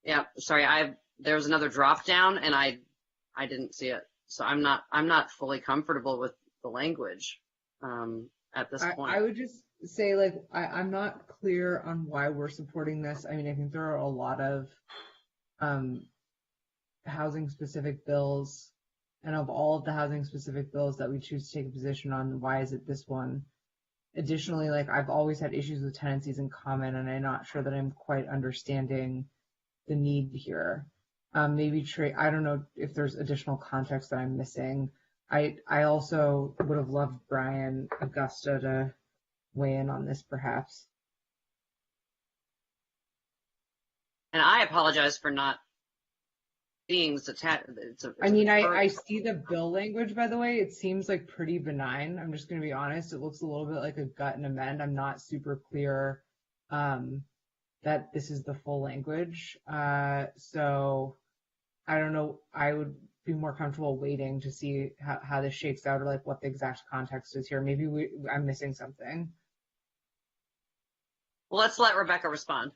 Yeah, sorry, there was another drop down and I didn't see it. So I'm not fully comfortable with the language at this point. I would just say, like, I'm not clear on why we're supporting this. I mean, I think there are a lot of housing specific bills, and of all of the housing specific bills that we choose to take a position on, why is it this one? Additionally, like, I've always had issues with tenancies in common, and I'm not sure that I'm quite understanding the need here. Maybe I don't know if there's additional context that I'm missing. I also would have loved Brian Augusta to weigh in on this, perhaps. And I apologize for not being attached. I mean, I see the bill language, by the way. It seems like pretty benign. I'm just going to be honest. It looks a little bit like a gut and amend. I'm not super clear that this is the full language. So I don't know. I would be more comfortable waiting to see how this shakes out, or like what the exact context is here. Maybe I'm missing something. Well, let's let Rebecca respond.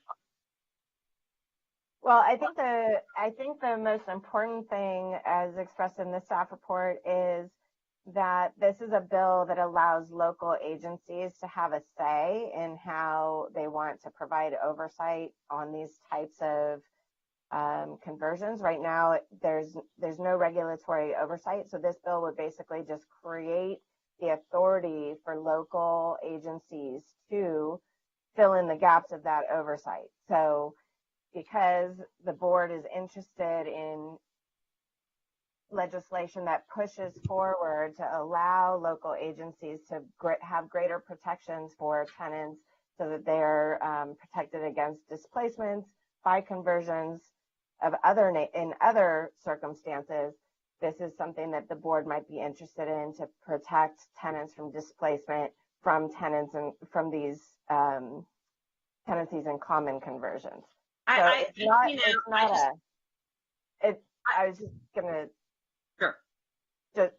Well, I think the most important thing, as expressed in the staff report, is that this is a bill that allows local agencies to have a say in how they want to provide oversight on these types of conversions. Right now, there's no regulatory oversight, so this bill would basically just create the authority for local agencies to fill in the gaps of that oversight. So because the board is interested in legislation that pushes forward to allow local agencies to have greater protections for tenants so that they're protected against displacements by conversions of in other circumstances, this is something that the board might be interested in to protect tenants from displacement from tenants and from these tenancies in common conversions. So I was just gonna sure. That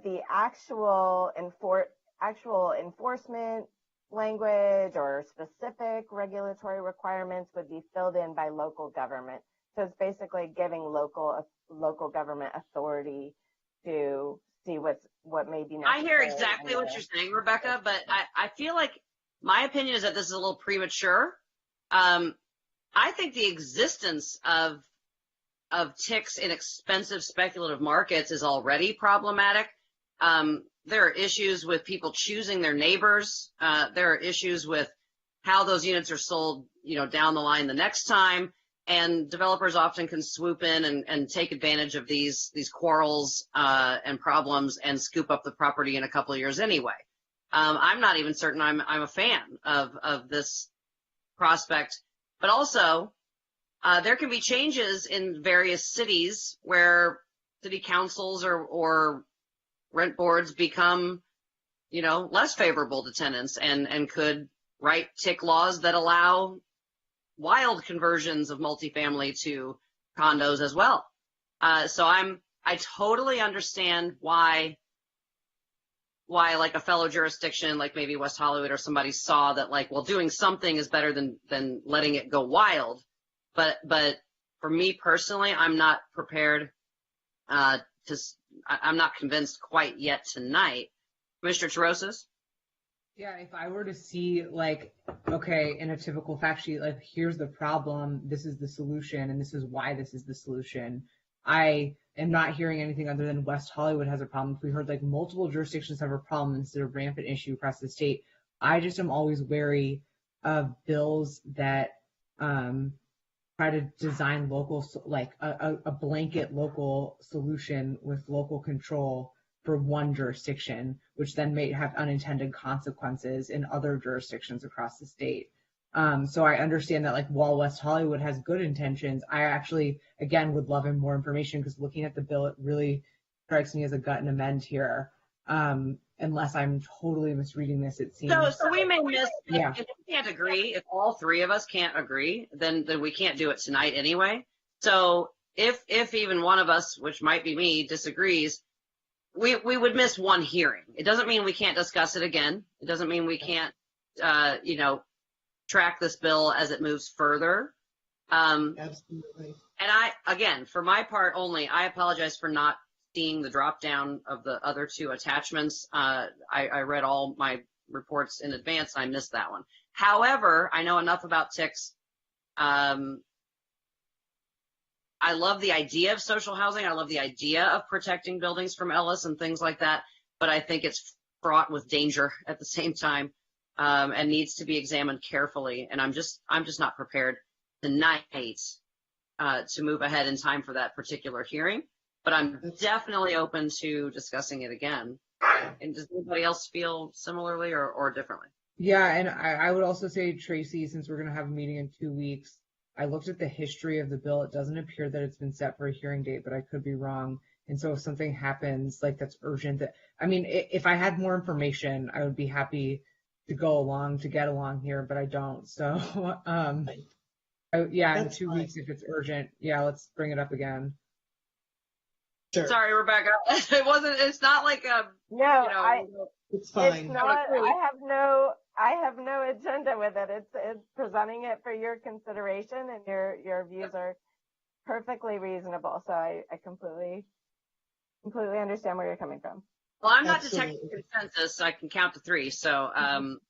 the actual enforcement language or specific regulatory requirements would be filled in by local government. So it's basically giving local government authority to see what may be necessary. I hear exactly what you're saying, Rebecca, but I feel like my opinion is that this is a little premature. I think the existence of ticks in expensive speculative markets is already problematic. There are issues with people choosing their neighbors. There are issues with how those units are sold, down the line the next time. And developers often can swoop in and take advantage of these quarrels and problems and scoop up the property in a couple of years anyway. I'm not even certain I'm a fan of this prospect, but also there can be changes in various cities where city councils or rent boards become, less favorable to tenants and could write tick laws that allow wild conversions of multifamily to condos as well. So I totally understand why like a fellow jurisdiction, like maybe West Hollywood or somebody saw that doing something is better than letting it go wild. But for me personally, I'm not prepared I'm not convinced quite yet tonight. Commissioner Terosas? Yeah, if I were to see okay, in a typical fact sheet, here's the problem, this is the solution, and this is why this is the solution. I am not hearing anything other than West Hollywood has a problem. If we heard multiple jurisdictions have a problem, this is a rampant issue across the state. I just am always wary of bills that try to design local, a blanket local solution with local control for one jurisdiction, which then may have unintended consequences in other jurisdictions across the state. So I understand that while West Hollywood has good intentions, I actually, again, would love more information, because looking at the bill, it really strikes me as a gut and amend here. Unless I'm totally misreading this, it seems. So we may miss, yeah. If we can't agree, if all three of us can't agree, then we can't do it tonight anyway. So if even one of us, which might be me, disagrees, we would miss one hearing. It doesn't mean we can't discuss it again. It doesn't mean we can't, track this bill as it moves further. Absolutely. And again, for my part only, I apologize for not seeing the drop down of the other two attachments. I read all my reports in advance, and I missed that one. However, I know enough about ticks. I love the idea of social housing. I love the idea of protecting buildings from Ellis and things like that, but I think it's fraught with danger at the same time, and needs to be examined carefully. And I'm just not prepared tonight to move ahead in time for that particular hearing, but I'm definitely open to discussing it again. And does anybody else feel similarly or differently? Yeah, and I would also say, Tracy, since we're going to have a meeting in 2 weeks, I looked at the history of the bill. It doesn't appear that it's been set for a hearing date, but I could be wrong. And so if something happens that's urgent, if I had more information, I would be happy to get along here, but I don't. So, yeah, in 2 weeks, if it's urgent, yeah, let's bring it up again. Sure. Sorry, Rebecca. It's not like a, it's fine. It's not, I have no agenda with it. It's presenting it for your consideration, and your views are perfectly reasonable. So I completely understand where you're coming from. Well, I'm not Absolutely. detecting consensus. So I can count to 3. So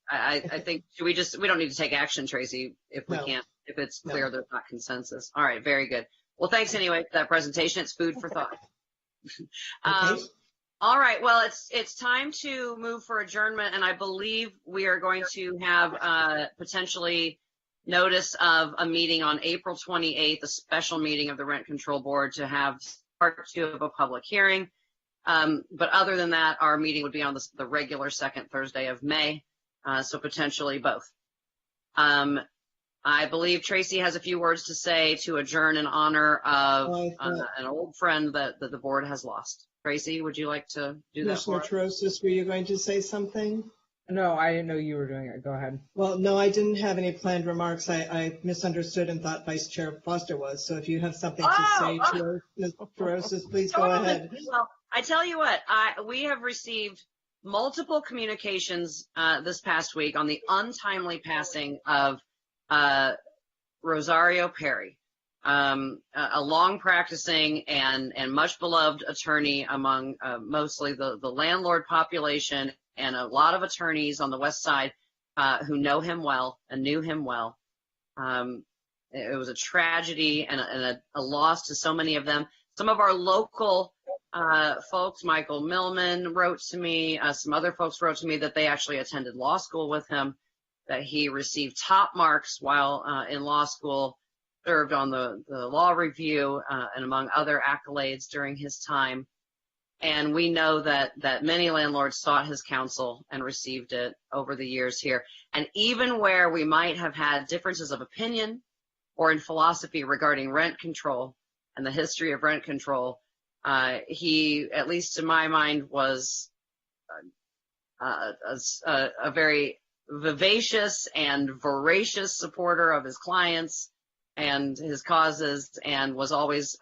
I think we don't need to take action, Tracy, if we can't, if it's clear there's not consensus. All right, very good. Well, thanks anyway for that presentation. It's food for thought. Okay. All right, well, it's time to move for adjournment, and I believe we are going to have potentially notice of a meeting on April 28th, a special meeting of the Rent Control Board to have part 2 of a public hearing. But other than that, our meeting would be on the regular second Thursday of May, so potentially both. I believe Tracy has a few words to say to adjourn in honor of an old friend that the board has lost. Tracy, would you like to do that for us? Commissioner Trosis, were you going to say something? No, I didn't know you were doing it. Go ahead. Well, no, I didn't have any planned remarks. I misunderstood and thought Vice Chair Foster was. So if you have something to say to Ms. Trosis, please go ahead. Well, I tell you what, we have received multiple communications this past week on the untimely passing of Rosario Perry, a long practicing and much beloved attorney among mostly the landlord population and a lot of attorneys on the West Side who know him well and knew him well. It was a tragedy and a loss to so many of them. Some of our local folks, Michael Millman wrote to me, some other folks wrote to me that they actually attended law school with him, that he received top marks while in law school, served on the law review, and among other accolades during his time. And we know that many landlords sought his counsel and received it over the years here. And even where we might have had differences of opinion or in philosophy regarding rent control and the history of rent control, he, at least to my mind, was a very vivacious and voracious supporter of his clients and his causes, and was always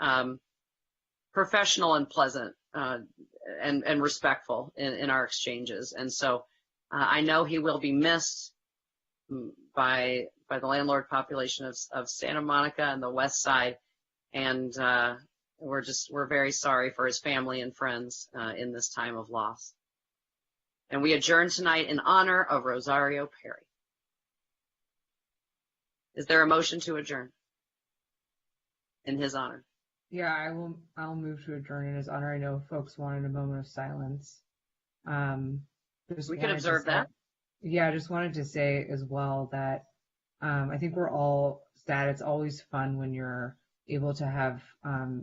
professional and pleasant and respectful in our exchanges. And so I know he will be missed by the landlord population of Santa Monica and the West Side, and we're very sorry for his family and friends in this time of loss. And we adjourn tonight in honor of Rosario Perry. Is there a motion to adjourn in his honor? Yeah, I'll move to adjourn in his honor. I know folks wanted a moment of silence. We can observe that. Yeah, I just wanted to say as well that I think we're all sad. It's always fun when you're able to have,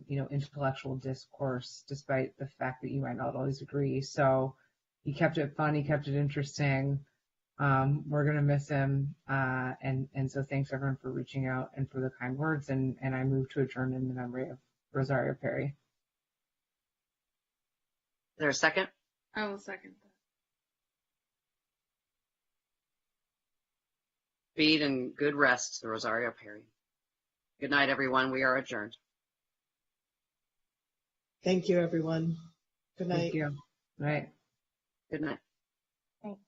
intellectual discourse, despite the fact that you might not always agree. So he kept it fun. He kept it interesting. We're going to miss him. And so thanks everyone for reaching out and for the kind words. And I move to adjourn in the memory of Rosario Perry. Is there a second? I will second that. Speed and good rest to Rosario Perry. Good night, everyone. We are adjourned. Thank you, everyone. Good night. Thank you. Right. Good night. Thanks.